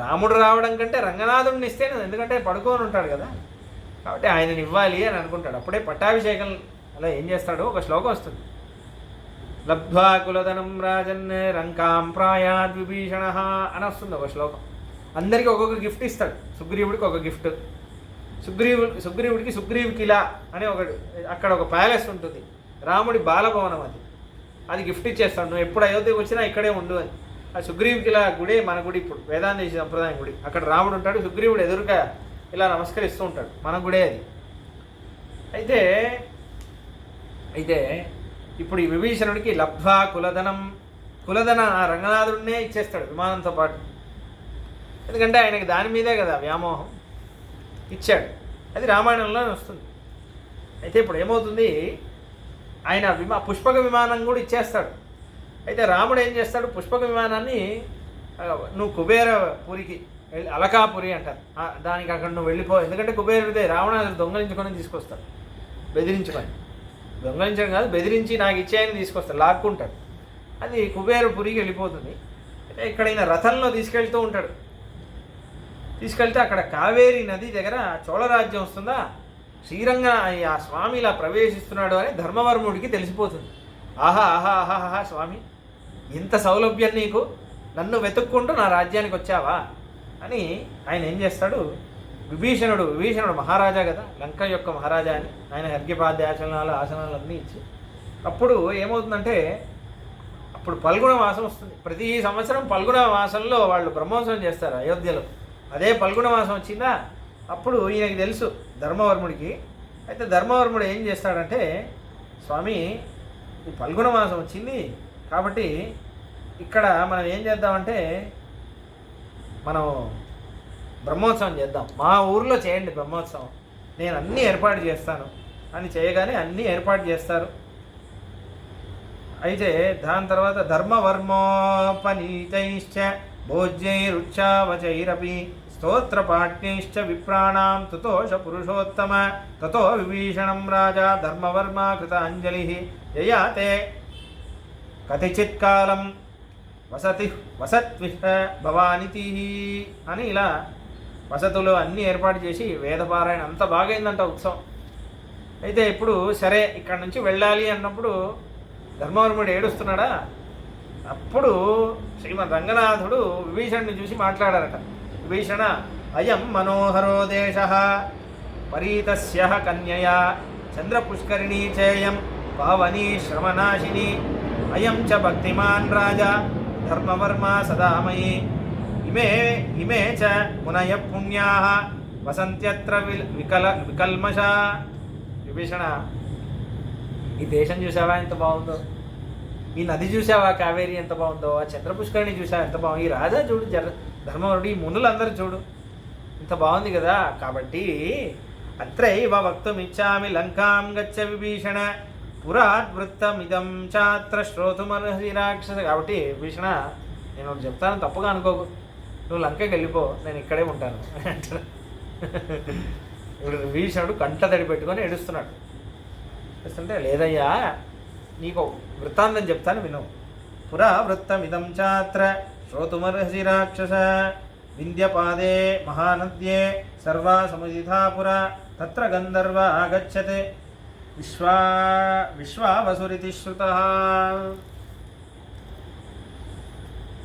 రాముడు రావడం కంటే రంగనాథుడిని ఇస్తేనే, ఎందుకంటే పడుకొని ఉంటాడు కదా, కాబట్టి ఆయనని ఇవ్వాలి అని అనుకుంటాడు. అప్పుడే పట్టాభిషేకం అలా ఏం చేస్తాడో ఒక శ్లోకం వస్తుంది. లబ్ధ్వా కులధనం రాజన్ రంకాం ప్రాయాద్ విభీషణ అని వస్తుంది ఒక శ్లోకం. అందరికీ ఒక్కొక్క గిఫ్ట్ ఇస్తాడు. సుగ్రీవుడికి ఒక గిఫ్ట్, సుగ్రీవుడికి సుగ్రీవ్ కిలా అనే అక్కడ ఒక ప్యాలెస్ ఉంటుంది, రాముడి బాలభవనం, అది గిఫ్ట్ ఇచ్చేస్తాడు. నువ్వు ఎప్పుడు అయోధ్యకు వచ్చినా ఇక్కడే ఉండు అని. ఆ సుగ్రీవ్ కిలా గుడే మన గుడి, ఇప్పుడు వేదాంత సంప్రదాయం గుడి, అక్కడ రాముడు ఉంటాడు, సుగ్రీవుడు ఎదురుగా ఇలా నమస్కరిస్తూ ఉంటాడు, మన గుడే అది. అయితే ఇప్పుడు ఈ విభీషణుడికి లబ్ధ్వా కులధన ఆ రంగనాథుడినే ఇచ్చేస్తాడు విమానంతో పాటు, ఎందుకంటే ఆయనకి దాని మీదే కదా వ్యామోహం, ఇచ్చాడు. అది రామాయణంలోనే వస్తుంది. అయితే ఇప్పుడు ఏమవుతుంది, ఆయన పుష్పక విమానం కూడా ఇచ్చేస్తాడు. అయితే రాముడు ఏం చేస్తాడు, పుష్పక విమానాన్ని నువ్వు కుబేరపురికి అలకాపురి అంటారు, దానికి అక్కడ నువ్వు వెళ్ళిపో, ఎందుకంటే కుబేరుడే రావణాసుడు దొంగలించుకొని తీసుకొస్తాడు, దొంగలించడం కాదు, బెదిరించి నాకు ఇచ్చేయని తీసుకొస్తాడు, లాక్కుంటాడు. అది కుబేరపురికి వెళ్ళిపోతుంది. అయితే ఇక్కడ ఈయన రథంలో తీసుకెళ్తూ ఉంటాడు. తీసుకెళ్తే అక్కడ కావేరీ నది దగ్గర చోళరాజ్యం వస్తుందా, శ్రీరంగ ఆ స్వామి ఇలా ప్రవేశిస్తున్నాడు అని ధర్మవర్ముడికి తెలిసిపోతుంది. ఆహా ఆహా ఆహా స్వామి, ఇంత సౌలభ్యం నీకు, నన్ను వెతుక్కుంటూ నా రాజ్యానికి వచ్చావా అని ఆయన ఏం చేస్తాడు, విభీషణుడు మహారాజా కదా, లంక యొక్క మహారాజా అని ఆయన అర్ఘ్యపాద్యాసనాలు ఆసనాలు అన్నీ ఇచ్చి, అప్పుడు ఏమవుతుందంటే, అప్పుడు పల్గుణ మాసం వస్తుంది. ప్రతి సంవత్సరం పల్గుణ మాసంలో వాళ్ళు బ్రహ్మోత్సవం చేస్తారు అయోధ్యలో. అదే పల్గుణ మాసం వచ్చిందా, అప్పుడు ఈయనకి తెలుసు ధర్మవర్ముడికి. అయితే ధర్మవర్ముడు ఏం చేస్తాడంటే, స్వామి ఈ పల్గుణ మాసం వచ్చింది కాబట్టి ఇక్కడ మనం ఏం చేద్దామంటే, మనం బ్రహ్మోత్సవం చేద్దాం, మా ఊరిలో చేయండి బ్రహ్మోత్సవం, నేను అన్నీ ఏర్పాటు చేస్తాను అని చేయగానే అన్నీ ఏర్పాటు చేస్తారు. అయితే దాని తర్వాత ధర్మవర్మోపనీతైశ్చ భోజ్యైరుచ్చావచైరపి స్తోత్రపాఠ్యైశ్చ విప్రాణాం తుతోష పురుషోత్తమ తతో విభీషణం రాజా ధర్మవర్మ కృత అంజలి యయాతే కథిచిత్కాలం వసత్విహ భవానితి అని ఇలా వసతులు అన్నీ ఏర్పాటు చేసి వేదపారాయణ అంత బాగైందంట ఉత్సవం. అయితే ఇప్పుడు సరే ఇక్కడ నుంచి వెళ్ళాలి అన్నప్పుడు ధర్మవర్ముడు ఏడుస్తున్నాడా, అప్పుడు శ్రీమద్ రంగనాథుడు విభీషణుని చూసి మాట్లాడారట. విభీషణ అయం మనోహరో దేశ పరీతస్య కన్యయా చంద్రపుష్కరిణీ చేయం పావనీ శ్రమనాశిని అయం చ భక్తిమాన్ రాజా ధర్మవర్మ సదామయి ఇమే చ మునయ పుణ్యా వసంత్యత్ర వికల్మష. విభీషణ, ఈ దేశం చూసావా ఎంత బాగుందో, ఈ నది చూసావా కావేరి ఎంత బాగుందో, ఆ చంద్రపుష్కరిణి చూసావా ఎంత బాగుంది, ఈ రాజా చూడు ధర్మవరుడు, ఈ మునులందరూ చూడు ఇంత బాగుంది కదా, కాబట్టి అత్రైవ వక్తుమిచ్చామి లంకాం గచ్చ విభీషణ పురాద్వృత్తమిదం చాత్ర శ్రోతుమర్హసి రాక్షస. కాబట్టి విభీషణ, నేను ఒకటి చెప్తాను, తప్పుగా అనుకోకు, నువ్వు లంకకి వెళ్ళిపో, నేను ఇక్కడే ఉంటాను అంటారు. ఇప్పుడు విభీషణుడు కంట తడి పెట్టుకొని ఏడుస్తున్నాడు. ఏడుస్తుంటే లేదయ్యా నీకు వృత్తాంతం చెప్తాను విను. పురా వృత్తమిదం చాత్ర శ్రోతుమర్హసి రాక్షస వింధ్యపాదే మహానద్యే సర్వా సముదితా పురా తత్ర గంధర్వ ఆగచ్చతే విశ్వావసురితి శ్రుత.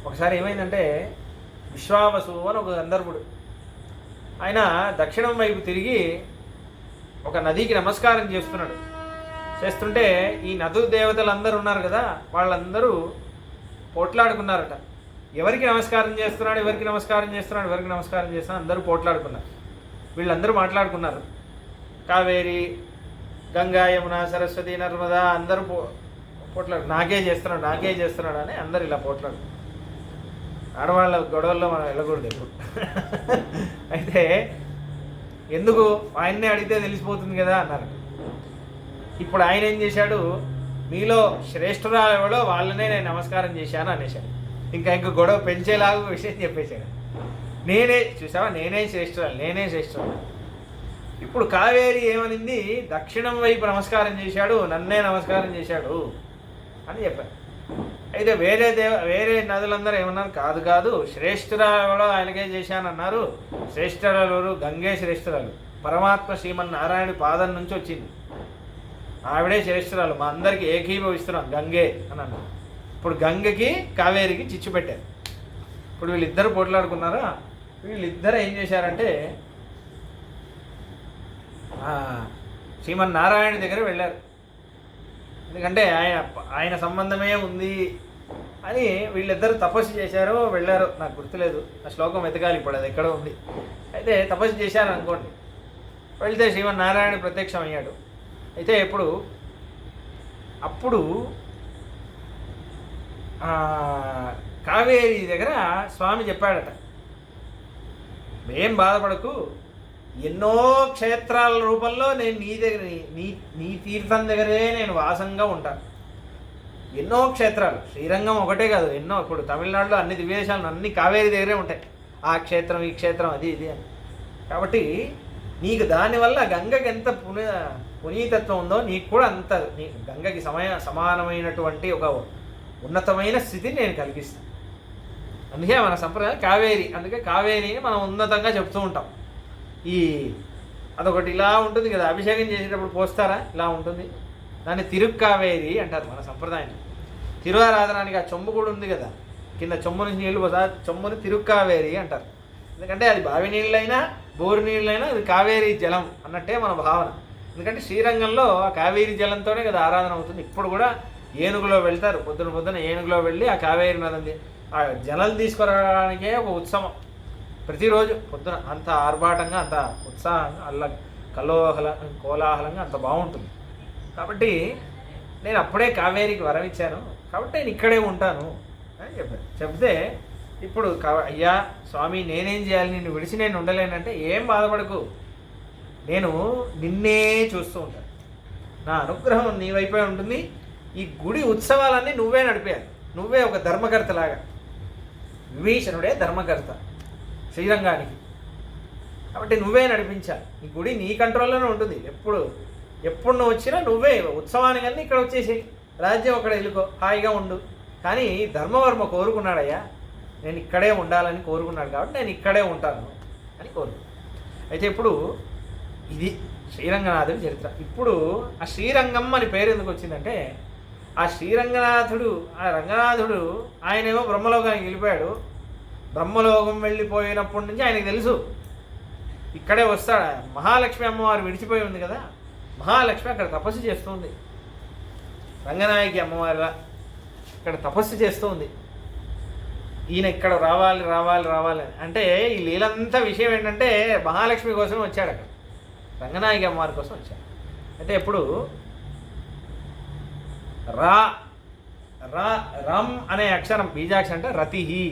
ఒకసారి ఏమైందంటే విశ్వావసు అని ఒక గంధర్వుడు, ఆయన దక్షిణం వైపు తిరిగి ఒక నదికి నమస్కారం చేస్తున్నాడు. చేస్తుంటే ఈ నదు దేవతలు అందరూ ఉన్నారు కదా, వాళ్ళందరూ పోట్లాడుకున్నారట. ఎవరికి నమస్కారం చేస్తున్నాడు, ఎవరికి నమస్కారం చేస్తున్నాడు, ఎవరికి నమస్కారం చేస్తున్నాడు, అందరూ పోట్లాడుకున్నారు. వీళ్ళందరూ మాట్లాడుకున్నారు. కావేరి, గంగా, యమున, సరస్వతి, నర్మదా అందరూ పోట్లాడు నాకే చేస్తున్నాడు అని అందరూ ఇలా పోట్లాడు. ఆడవాళ్ళ గొడవల్లో మనం వెళ్ళకూడదు ఎప్పుడు. అయితే ఎందుకు ఆయన్నే అడిగితే తెలిసిపోతుంది కదా అన్నారు. ఇప్పుడు ఆయన ఏం చేశాడు, మీలో శ్రేష్ఠురాలు ఎవడో వాళ్ళనే నేను నమస్కారం చేశాను అనేసాడు. ఇంకా గొడవ పెంచేలాగా విషయం చెప్పేశాడు. నేనే శ్రేష్ఠురాలు. ఇప్పుడు కావేరి ఏమనింది, దక్షిణం వైపు నమస్కారం చేశాడు, నన్నే నమస్కారం చేశాడు అని చెప్పారు. అయితే వేరే నదులందరూ ఏమన్నారు, కాదు శ్రేష్ఠురాలు ఆయనకే చేశానన్నారు. శ్రేష్ఠురాలు గంగే శ్రేష్ఠురాలు, పరమాత్మ శ్రీమన్నారాయణ పాదం నుంచి వచ్చింది, ఆవిడే శ్రేష్ఠురాలు, మా అందరికీ ఏకీభవిస్తున్నాం గంగే అని అన్నారు. ఇప్పుడు గంగకి కావేరికి చిచ్చు పెట్టారు. ఇప్పుడు వీళ్ళిద్దరు పోట్లాడుకున్నారా, వీళ్ళిద్దరు ఏం చేశారంటే శ్రీమన్నారాయణ దగ్గర వెళ్ళారు. ఎందుకంటే ఆయన సంబంధమే ఉంది అని వీళ్ళిద్దరు తపస్సు చేశారో వెళ్ళారో నాకు గుర్తులేదు, ఆ శ్లోకం వెతకాలి ఇప్పుడు, అది ఎక్కడ ఉంది. అయితే తపస్సు చేశారు అనుకోండి. వెళితే శ్రీమన్నారాయణ ప్రత్యక్షం అయ్యాడు. అయితే అప్పుడు కావేరి దగ్గర స్వామి చెప్పాడట, ఏం బాధపడకు, ఎన్నో క్షేత్రాల రూపంలో నేను నీ దగ్గర నీ తీర్థం దగ్గరే నేను వాసంగా ఉంటాను. ఎన్నో క్షేత్రాలు, శ్రీరంగం ఒకటే కాదు, ఎన్నో. ఇప్పుడు తమిళనాడులో అన్ని దివ్యదేశాలు అన్ని కావేరి దగ్గరే ఉంటాయి. ఆ క్షేత్రం ఈ క్షేత్రం అది ఇది అని. కాబట్టి నీకు దానివల్ల గంగకి ఎంత పునీతత్వం ఉందో నీకు కూడా అంత గంగకి సమానమైనటువంటి ఒక ఉన్నతమైన స్థితిని నేను కలిగిస్తాను. అందుకే మన సంప్రదాయం కావేరి, అందుకే కావేరిని మనం ఉన్నతంగా చెప్తూ ఉంటాం. అదొకటి ఇలా ఉంటుంది కదా, అభిషేకం చేసేటప్పుడు పోస్తారా, ఇలా ఉంటుంది, దాన్ని తిరుక్కావేరి అంటారు మన సంప్రదాయం. తిరువారాధనానికి ఆ చెంబు కూడా ఉంది కదా, కింద చెంబు నుంచి నీళ్లు పోసా, చెంబుని తిరుక్కావేరి అంటారు. ఎందుకంటే అది బావి నీళ్ళైనా బోరు నీళ్ళైనా అది కావేరీ జలం అన్నట్టే మన భావన. ఎందుకంటే శ్రీరంగంలో ఆ కావేరీ జలంతోనే కదా ఆరాధన అవుతుంది. ఇప్పుడు కూడా ఏనుగులో వెళ్తారు, పొద్దున ఏనుగులో వెళ్ళి ఆ కావేరీ నది ఆ జలం తీసుకురావడానికే ఒక ఉత్సవం. ప్రతిరోజు పొద్దున అంత ఆర్భాటంగా, అంత ఉత్సాహంగా, కోలాహలంగా అంత బాగుంటుంది. కాబట్టి నేను అప్పుడే కావేరికి వరం ఇచ్చాను, కాబట్టి నేను ఇక్కడే ఉంటాను అని చెప్పాను. చెప్తే ఇప్పుడు అయ్యా స్వామి నేనేం చేయాలి, నిన్ను విడిచి నేను ఉండలేనంటే, ఏం బాధపడకు, నేను నిన్నే చూస్తూ ఉంటాను, నా అనుగ్రహం నీ వైపే ఉంటుంది. ఈ గుడి ఉత్సవాలన్నీ నువ్వే నడిపేయాలి, నువ్వే ఒక ధర్మకర్తలాగా. విభీషణుడే ధర్మకర్త శ్రీరంగానికి, కాబట్టి నువ్వే నడిపించాలి. ఈ గుడి నీ కంట్రోల్లోనే ఉంటుంది. ఎప్పుడు నువ్వు వచ్చినా నువ్వే ఉత్సవానికి అన్నీ ఇక్కడ వచ్చేసి రాజ్యం అక్కడ వెళ్ళుకో, హాయిగా ఉండు. కానీ ధర్మవర్మ కోరుకున్నాడయ్యా, నేను ఇక్కడే ఉండాలని కోరుకున్నాడు, కాబట్టి నేను ఇక్కడే ఉంటాను అని కోరుకున్నాను. అయితే ఇప్పుడు ఇది శ్రీరంగనాథుడి చరిత్ర. ఇప్పుడు ఆ శ్రీరంగం అని పేరు ఎందుకు వచ్చిందంటే, ఆ శ్రీరంగనాథుడు, ఆ రంగనాథుడు ఆయనేమో బ్రహ్మలోకానికి వెళ్ళిపోయాడు. బ్రహ్మలోకం వెళ్ళిపోయినప్పటి నుంచి ఆయనకు తెలుసు ఇక్కడే వస్తాడు. మహాలక్ష్మి అమ్మవారు విడిచిపోయి ఉంది కదా, మహాలక్ష్మి అక్కడ తపస్సు చేస్తుంది, రంగనాయకి అమ్మవారిగా ఇక్కడ తపస్సు చేస్తూ ఉంది. ఈయన ఇక్కడ రావాలి అంటే ఈ లీలంతా విషయం ఏంటంటే మహాలక్ష్మి కోసం వచ్చాడు, అక్కడ రంగనాయకి అమ్మవారి కోసం వచ్చాడు. అయితే ఇప్పుడు రమ్ అనే అక్షరం బీజాక్షరం అంటే రతిహి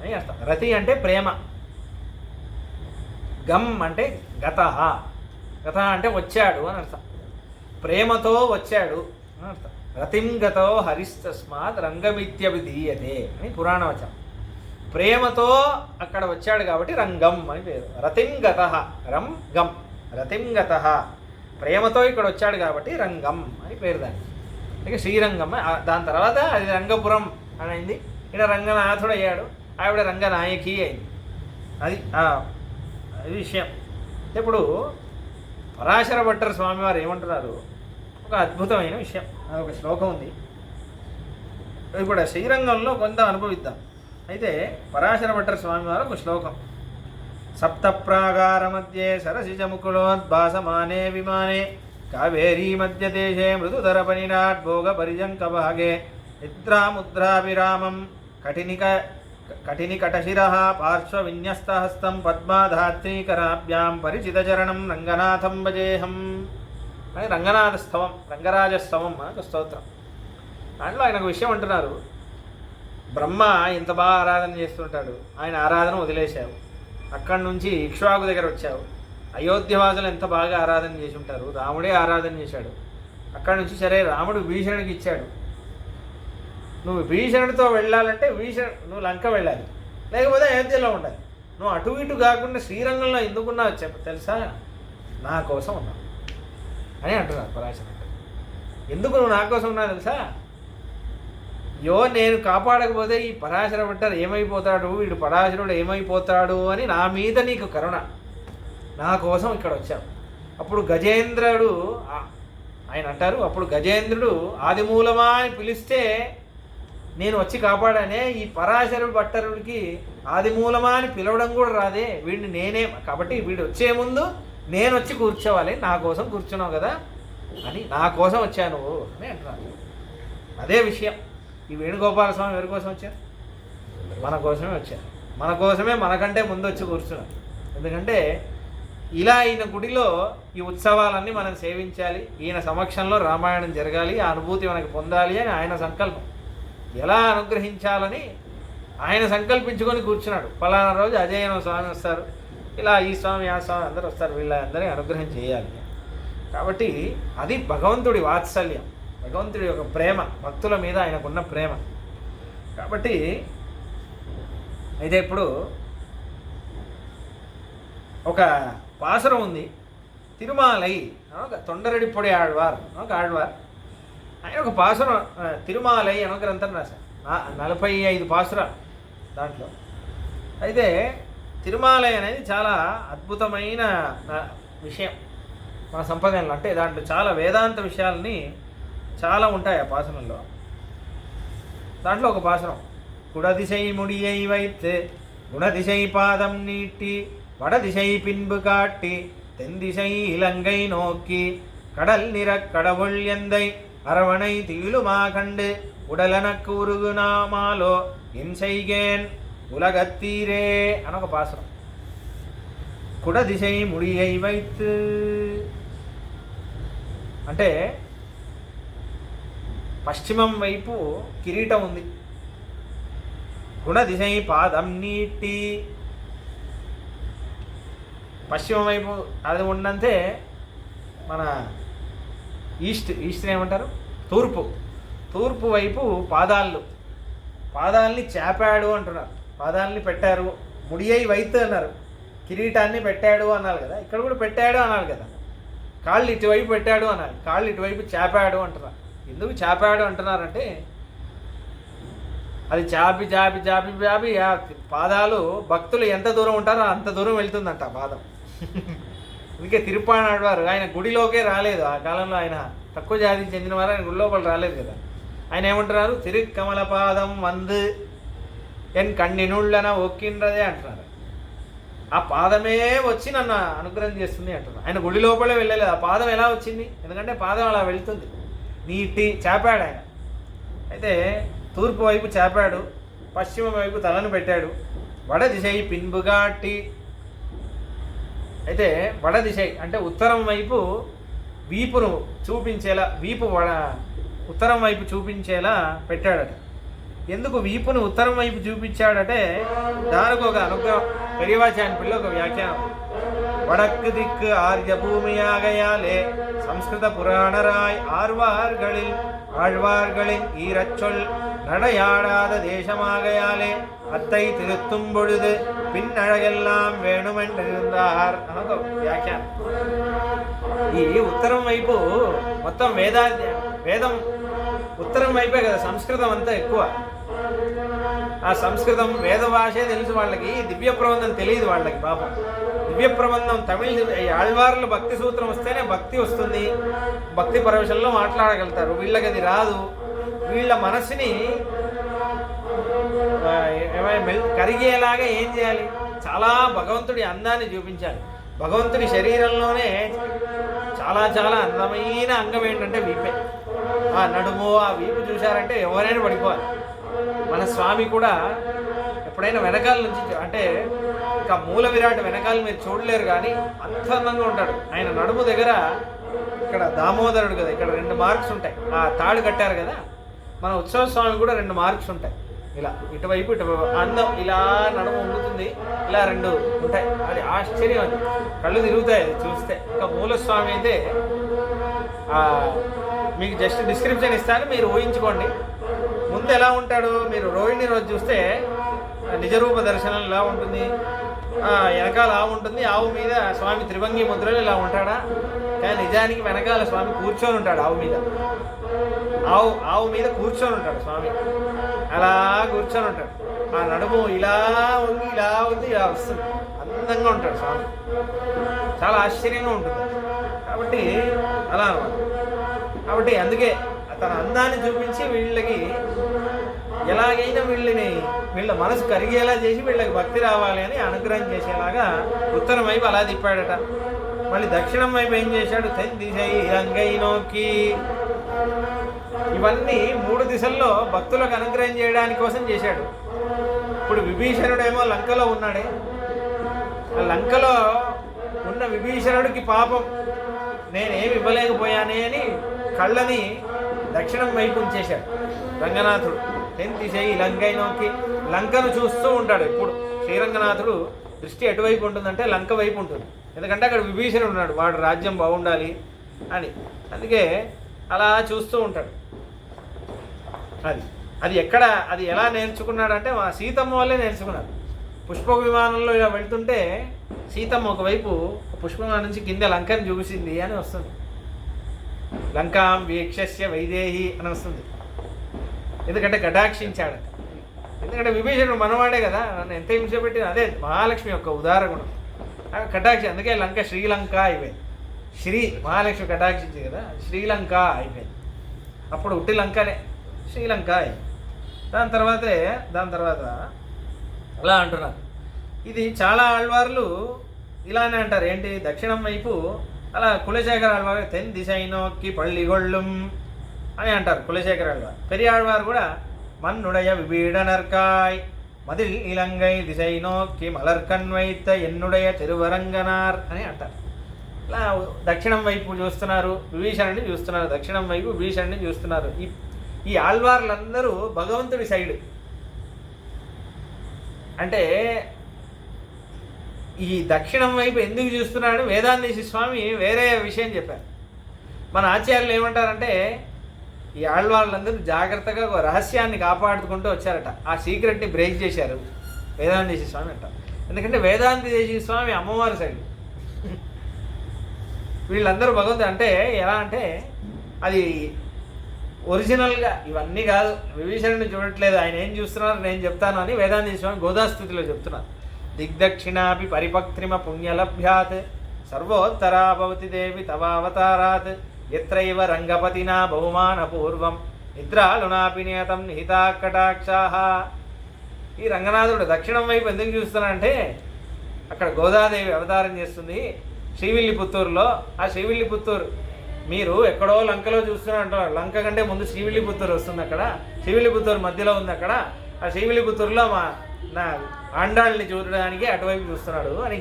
అని అర్థం. రతి అంటే ప్రేమ, గమ్ అంటే గత అంటే వచ్చాడు అని అర్థం. ప్రేమతో వచ్చాడు అని అర్థం. రతిం గతో హరిస్తస్మాత్ రంగమిత్యభిధీయతే అని పురాణ వచనం. ప్రేమతో అక్కడ వచ్చాడు కాబట్టి రంగం అని పేరు. రతింగత రం గం రతింగత ప్రేమతో ఇక్కడ వచ్చాడు కాబట్టి రంగం అని పేరు దానికి. ఇక శ్రీరంగం. దాని తర్వాత అది రంగపురం అని అయింది. ఇక్కడ రంగనాథుడు అయ్యాడు, ఆవిడ రంగనాయకి అయింది. అది అది విషయం. ఇప్పుడు పరాశర భట్టర్ స్వామివారు ఏమంటున్నారు, ఒక అద్భుతమైన విషయం. ఒక శ్లోకం ఉంది, ఇప్పుడు శ్రీరంగంలో కొంత అనుభవిద్దాం. అయితే పరాశర భట్టర్ స్వామివారు ఒక శ్లోకం. సప్త ప్రాగార మధ్యే సరసిజముకులోద్భాసమానే విమానే కావేరీ మధ్యదేశే మృదుధర పనినాట్ భోగ పరిజంక భాగే నిద్రాముద్రాభిరామం కటినికటశిర పార్శ్వ విన్యస్తహస్తం పద్మాధాత్రీకరాభ్యాం పరిచితచరణం రంగనాథం భజేహం అని రంగనాథ స్తవం, రంగరాజస్తవం అని ఒక స్తోత్రం. దాంట్లో ఆయన ఒక విషయం అంటున్నారు. బ్రహ్మ ఇంత బాగా ఆరాధన చేస్తుంటాడు, ఆయన ఆరాధన వదిలేశావు. అక్కడి నుంచి ఇక్ష్వాకు దగ్గర వచ్చావు, అయోధ్యవాసులు ఎంత బాగా ఆరాధన చేసి ఉంటారు, రాముడే ఆరాధన చేశాడు. అక్కడి నుంచి సరే రాముడు భీషణుడికి ఇచ్చాడు, నువ్వు భీషణుడితో వెళ్ళాలంటే నువ్వు లంక వెళ్ళాలి, లేకపోతే అయోధ్యలో ఉండాలి. నువ్వు అటు ఇటు కాకుండా శ్రీరంగంలో ఎందుకున్నావు తెలుసా, నా కోసం ఉన్నావు అని అంటున్నారు పరాశర. ఎందుకు నువ్వు నా కోసం ఉన్నావు తెలుసా, నేను కాపాడకపోతే ఈ పరాశర భట్టర్ ఏమైపోతాడు, వీడు పరాశరుడు ఏమైపోతాడు అని నా మీద నీకు కరుణ, నా కోసం ఇక్కడ వచ్చావు. అప్పుడు గజేంద్రుడు ఆయన అంటారు, అప్పుడు గజేంద్రుడు ఆదిమూలమా అని పిలిస్తే నేను వచ్చి కాపాడానే, ఈ పరాశర భట్టరుడికి ఆదిమూలమా అని పిలవడం కూడా రాదే, వీడిని నేనే, కాబట్టి వీడు వచ్చే ముందు నేను వచ్చి కూర్చోవాలి, నా కోసం కూర్చున్నావు కదా అని, నా కోసం వచ్చాను అని అంటున్నాను. అదే విషయం. ఈ వేణుగోపాల స్వామి ఎవరి కోసం వచ్చారు, మన కోసమే వచ్చారు. మన కోసమే మనకంటే ముందు వచ్చి కూర్చున్నారు. ఎందుకంటే ఇలా ఈయన గుడిలో ఈ ఉత్సవాలన్నీ మనం సేవించాలి, ఈయన సమక్షంలో రామాయణం జరగాలి, ఆ అనుభూతి మనకి పొందాలి అని ఆయన సంకల్పం. ఎలా అనుగ్రహించాలని ఆయన సంకల్పించుకొని కూర్చున్నాడు. ఫలానా రోజు అజయన స్వామి వస్తారు, ఇలా ఈ స్వామి ఆ స్వామి అందరూ వస్తారు, వీళ్ళందరినీ అనుగ్రహం చేయాలి. కాబట్టి అది భగవంతుడి వాత్సల్యం, భగవంతుడి యొక్క ప్రేమ, భక్తుల మీద ఆయనకున్న ప్రేమ. కాబట్టి అయితే ఇప్పుడు ఒక పాసురం ఉంది, తిరుమాలై ఒక తొండరడి పొడి ఆళ్వార్ ఒక ఆళ్వార్, ఆయన ఒక పాసురం తిరుమాలై అని ఒక గ్రంథం రాశారు, 45 పాసురాలు దాంట్లో. అయితే తిరుమాలై అనేది చాలా అద్భుతమైన విషయం మన సంప్రదాయంలో. అంటే దాంట్లో చాలా వేదాంత విషయాలని చాలా ఉంటాయి ఆ పాసనంలో. దాంట్లో ఒక పాసనం, కుడదిశై ముడియై వైత్ గుణదిశై పాదం నీట్టి வடதிசை பின்பு காட்டி தென்திசை இலங்கை நோக்கி கடல் நிற கடவுள் எந்தை அரவணை தீளுமா கண்டு உடலனக்கு உருகுனாமாலோ என் செய்கேன் உலகத்தீரே అనొక పాసనం. కుడదిశై ముడియై వైత్ అంటే పశ్చిమం వైపు కిరీటం ఉంది, గుణదిశై పాదం నీటి పశ్చిమం వైపు అది ఉన్నంతే, మన ఈస్ట్ ఏమంటారు, తూర్పు వైపు పాదాలని చాపాడు అంటున్నారు, పాదాలని పెట్టారు. ముడియై వైత్ అన్నారు, కిరీటాన్ని పెట్టాడు అన్నారు కదా, ఇక్కడ కూడా పెట్టాడు అన్నారు కదా, కాళ్ళు ఇటువైపు పెట్టాడు అన్నారు, కాళ్ళు ఇటువైపు చాపాడు అంటున్నారు. ఎందుకు చాపాడు అంటున్నారంటే అది చాపి చాపి చాపి చాపి ఆ పాదాలు భక్తులు ఎంత దూరం ఉంటారో అంత దూరం వెళ్తుందంట పాదం. అందుకే తిరుప్పాణాళ్వారు ఆయన గుడిలోకే రాలేదు ఆ కాలంలో, ఆయన తక్కువ జాతికి చెందిన వారు, ఆయన గుడి లోపల రాలేదు కదా. ఆయన ఏమంటున్నారు, తిరుక్కమల పాదం వందు ఎన్ కన్నినుళ్ళన ఒక్కిండ్రదే అంటున్నారు. ఆ పాదమే వచ్చి నన్ను అనుగ్రహం చేస్తుంది అంటున్నారు. ఆయన గుడి లోపలే వెళ్ళలేదు, ఆ పాదం ఎలా వచ్చింది, ఎందుకంటే పాదం అలా వెళ్తుంది. నీటి చాపాడు ఆయన. అయితే తూర్పు వైపు చాపాడు, పశ్చిమ వైపు తలను పెట్టాడు. వడదిశై పిన్బుగాటి, అయితే వడదిశై అంటే ఉత్తరం వైపు వీపును చూపించేలా, వీపు ఉత్తరం వైపు చూపించేలా పెట్టాడట. ఎందుకు వీపును ఉత్తరం వైపు చూపించాడంటే దానికి ఒక అనుగ్రహం. పెరియవాచార్య పిల్ల ఒక వ్యాఖ్యానం. வடக்கு திக்கு ஆர்ய பூமியாகையாலே சம்ஸ்கிருத புராணராய் ஆழ்வார்களின் ஈரச்சொல் நடையாடாத தேசமாகையாலே அத்தை திருத்தும் பொழுது பின்னழகெல்லாம் வேணுமென்றிருந்தார் అనొక వ్యాఖ్యానం. ఈ ఉత్తరం వైపు మొత్తం వేదం ఉత్తరం వైపే కదా, సంస్కృతం అంతా ఎక్కువ. ఆ సంస్కృతం వేద భాషే తెలుసు వాళ్ళకి, దివ్య ప్రబంధం తెలియదు వాళ్ళకి పాపం. దివ్య ప్రబంధం తమిళ ఆళ్వార్లు భక్తి సూత్రం వస్తేనే భక్తి వస్తుంది, భక్తి పరవశంలో మాట్లాడగలుగుతారు. వీళ్ళకి అది రాదు. వీళ్ళ మనసుని కరిగేలాగా ఏం చేయాలి? చాలా భగవంతుడి అందాన్ని చూపించాలి. భగవంతుడి శరీరంలోనే చాలా చాలా అందమైన అంగం ఏంటంటే వీపే. ఆ నడుము, ఆ వీపు చూశారంటే ఎవరైనా పడిపోవాలి. మన స్వామి కూడా ఎప్పుడైనా వెనకాల నుంచి, అంటే ఇంకా మూల విరాట్ వెనకాల మీరు చూడలేరు కానీ అంత అందంగా ఉంటాడు. ఆయన నడుము దగ్గర ఇక్కడ దామోదరుడు కదా, ఇక్కడ 2 మార్క్స్ ఉంటాయి. ఆ తాడు కట్టారు కదా, మన ఉత్సవ స్వామి కూడా 2 మార్క్స్ ఉంటాయి. ఇలా ఇటువైపు అందం, ఇలా నడుము ఉంగుతుంది, ఇలా 2 ఉంటాయి. అది ఆశ్చర్యం, అది కళ్ళు తిరుగుతాయి అది చూస్తే. ఇంకా మూలస్వామి అయితే మీకు జస్ట్ డిస్క్రిప్షన్ ఇస్తాను, మీరు ఊహించుకోండి. ముందు ఎలా ఉంటాడు, మీరు రోహిణి రోజు చూస్తే నిజరూప దర్శనం ఇలా ఉంటుంది, వెనకాల ఆవు ఉంటుంది, ఆవు మీద స్వామి త్రిభంగి ముద్రలు ఇలా ఉంటాడా, కానీ నిజానికి వెనకాల స్వామి కూర్చొని ఉంటాడు. ఆవు మీద కూర్చొని ఉంటాడు స్వామి, అలా కూర్చొని ఉంటాడు. ఆ నడుము ఇలా ఉంది, ఇలా ఉంది, ఇలా వస్తుంది, అందంగా ఉంటాడు స్వామి. చాలా ఆశ్చర్యంగా ఉంటుంది. కాబట్టి అలా అన్నమాట. కాబట్టి అందుకే తన అందాన్ని చూపించి వీళ్ళకి ఎలాగైనా వీళ్ళ మనసు కరిగేలా చేసి వీళ్ళకి భక్తి రావాలి అని అనుగ్రహం చేసేలాగా ఉత్తరం వైపు అలా తిప్పాడట. మళ్ళీ దక్షిణం వైపు ఏం చేశాడు? రంగైనోకి. ఇవన్నీ 3 దిశల్లో భక్తులకు అనుగ్రహం చేయడానికి కోసం చేశాడు. ఇప్పుడు విభీషణుడేమో లంకలో ఉన్నాడే, ఆ లంకలో ఉన్న విభీషణుడికి పాపం నేనేమి ఇవ్వలేకపోయానే అని కళ్ళని దక్షిణం వైపు ఉంచేశాడు రంగనాథుడు. లంకైనోకి, లంకను చూస్తూ ఉంటాడు ఎప్పుడు. శ్రీరంగనాథుడు దృష్టి ఎటువైపు ఉంటుందంటే లంక వైపు ఉంటుంది. ఎందుకంటే అక్కడ విభీషణుడు ఉన్నాడు, వాడు రాజ్యం బాగుండాలి అని. అందుకే అలా చూస్తూ ఉంటాడు. అది ఎలా నేర్చుకున్నాడంటే మా సీతమ్మ వల్లే నేర్చుకున్నాడు. పుష్పక విమానంలో ఇలా వెళ్తుంటే సీతమ్మ ఒకవైపు పుష్పవిమానం నుంచి కింద లంకని చూసింది అని వస్తుంది. లంకాం వీక్షస్య వైదేహి అని వస్తుంది. ఎందుకంటే కటాక్షించాడు. ఎందుకంటే విభీషణుడు మనవాడే కదా, నన్ను ఎంత హింస పెట్టిన. అదే మహాలక్ష్మి యొక్క ఉదార గుణం, కటాక్షి. అందుకే లంక శ్రీలంక అయిపోయింది. మహాలక్ష్మి కటాక్షించింది కదా, శ్రీలంక అయిపోయింది. అప్పుడు ఉట్టి లంకనే శ్రీలంక అయింది. దాని తర్వాత అలా అంటున్నారు. ఇది చాలా ఆళ్వార్లు ఇలానే అంటారు. ఏంటి? దక్షిణం వైపు అలా కులశేఖర ఆళ్వారు తెన్ దిశైనోక్కి పళ్ళిగొళ్ళుం అని అంటారు కులశేఖర ఆళ్వారు. పెరియాళ్వారు కూడా మన్నుడయ విభీడనర్కాయ్ మదిల్ ఇలంగై దిశైనోక్కి మలర్కన్ వైత ఎన్నుడయ తిరువరంగనార్ అని అంటారు. ఇలా దక్షిణం వైపు చూస్తున్నారు, విభీషణుడిని చూస్తున్నారు. దక్షిణం వైపు విభీషణుడిని చూస్తున్నారు. ఈ ఆళ్వార్లందరూ భగవంతుడి సైడ్. అంటే ఈ దక్షిణం వైపు ఎందుకు చూస్తున్నాడు? వేదాంతేశి స్వామి వేరే విషయం చెప్పారు. మన ఆచార్యులు ఏమంటారంటే ఈ ఆళ్వార్లందరూ జాగ్రత్తగా ఒక రహస్యాన్ని కాపాడుకుంటూ వచ్చారట. ఆ సీక్రెట్ని బ్రేక్ చేశారు వేదాంతేశి స్వామి అంటారు. ఎందుకంటే వేదాంతేశి స్వామి అమ్మవారి సైడ్. వీళ్ళందరూ భగవంతుడు అంటే ఎలా అంటే అది ఒరిజినల్గా ఇవన్నీ కాదు. విభీషణుడిని చూడట్లేదు, ఆయన ఏం చూస్తున్నారు నేను చెప్తాను అని వేదాంతేశి స్వామి గోదాస్థితిలో చెప్తున్నారు. దిగ్దక్షిణాపి పరిపక్త్రిమ పుణ్యలభ్యాత్ సర్వోత్తరా భవతి దేవి తవావతారాత్ ఎత్రైవ రంగపతినా బహుమానపూర్వం నిద్రాలునాపి నియతం నిహితా కటాక్షాః. ఈ రంగనాథుడు దక్షిణం వైపు ఎందుకు చూస్తున్నాడంటే అక్కడ గోదాదేవి అవతారం చేస్తుంది శ్రీవిల్లిపుత్తూరులో. ఆ శ్రీవిల్లిపుత్తూరు మీరు ఎక్కడో లంకలో చూస్తున్నారు. లంక కంటే ముందు శ్రీవిల్లిపుత్తూరు వస్తుంది. అక్కడ శ్రీవిల్లిపుత్తూరు మధ్యలో ఉంది. అక్కడ ఆ శ్రీవిల్లిపుత్తూరులో నా ఆండాళ్ళని చూడడానికి అటువైపు చూస్తున్నాడు అని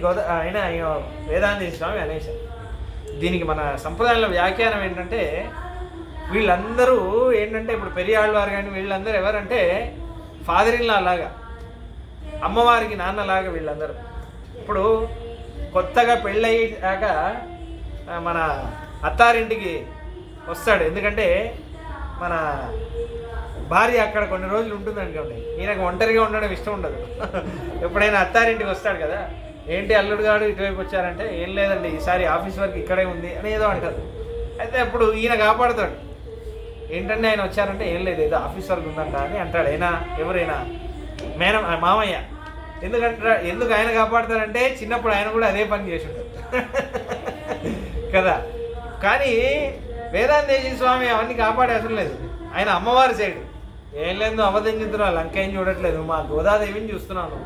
ఆయన వేదాంతేశి స్వామి అనేశారు. దీనికి మన సంప్రదాయంలో వ్యాఖ్యానం ఏంటంటే వీళ్ళందరూ ఏంటంటే ఇప్పుడు పెరియాళ్వారు కానీ వీళ్ళందరూ ఎవరంటే ఫాదర్ ఇన్ లా లాగా, అమ్మవారికి నాన్నలాగా వీళ్ళందరూ. ఇప్పుడు కొత్తగా పెళ్ళయ్యాక మన అత్తారింటికి వస్తాడు, ఎందుకంటే మన భార్య అక్కడ కొన్ని రోజులు ఉంటుంది అనుకోండి, ఈయనకు ఒంటరిగా ఉండడం ఇష్టం ఉండదు. ఎప్పుడైనా అత్తారింటికి వస్తాడు కదా, ఏంటి అల్లుడు గారు ఇటువైపు వచ్చారంటే, ఏం లేదండి ఈసారి ఆఫీస్ వర్క్ ఇక్కడే ఉంది అని ఏదో అంటారు. అయితే అప్పుడు ఈయన కాపాడుతాడు, ఏంటంటే ఆయన వచ్చారంటే ఏం లేదు ఏదో ఆఫీస్ వర్క్ ఉందంట అని అంటాడు. అయినా ఎవరైనా మామయ్య ఎందుకు ఆయన కాపాడుతారంటే చిన్నప్పుడు ఆయన కూడా అదే పని చేసి ఉంటాడు కదా. కానీ వేదాంతేజీ స్వామి అవన్నీ కాపాడే అవసరం లేదు, ఆయన అమ్మవారి సైడ్ ఏం లేదు, అబద్ధం చెప్తున్నావు, లంక ఏం చూడట్లేదు, మా గోదాదేవిని చూస్తున్నాను,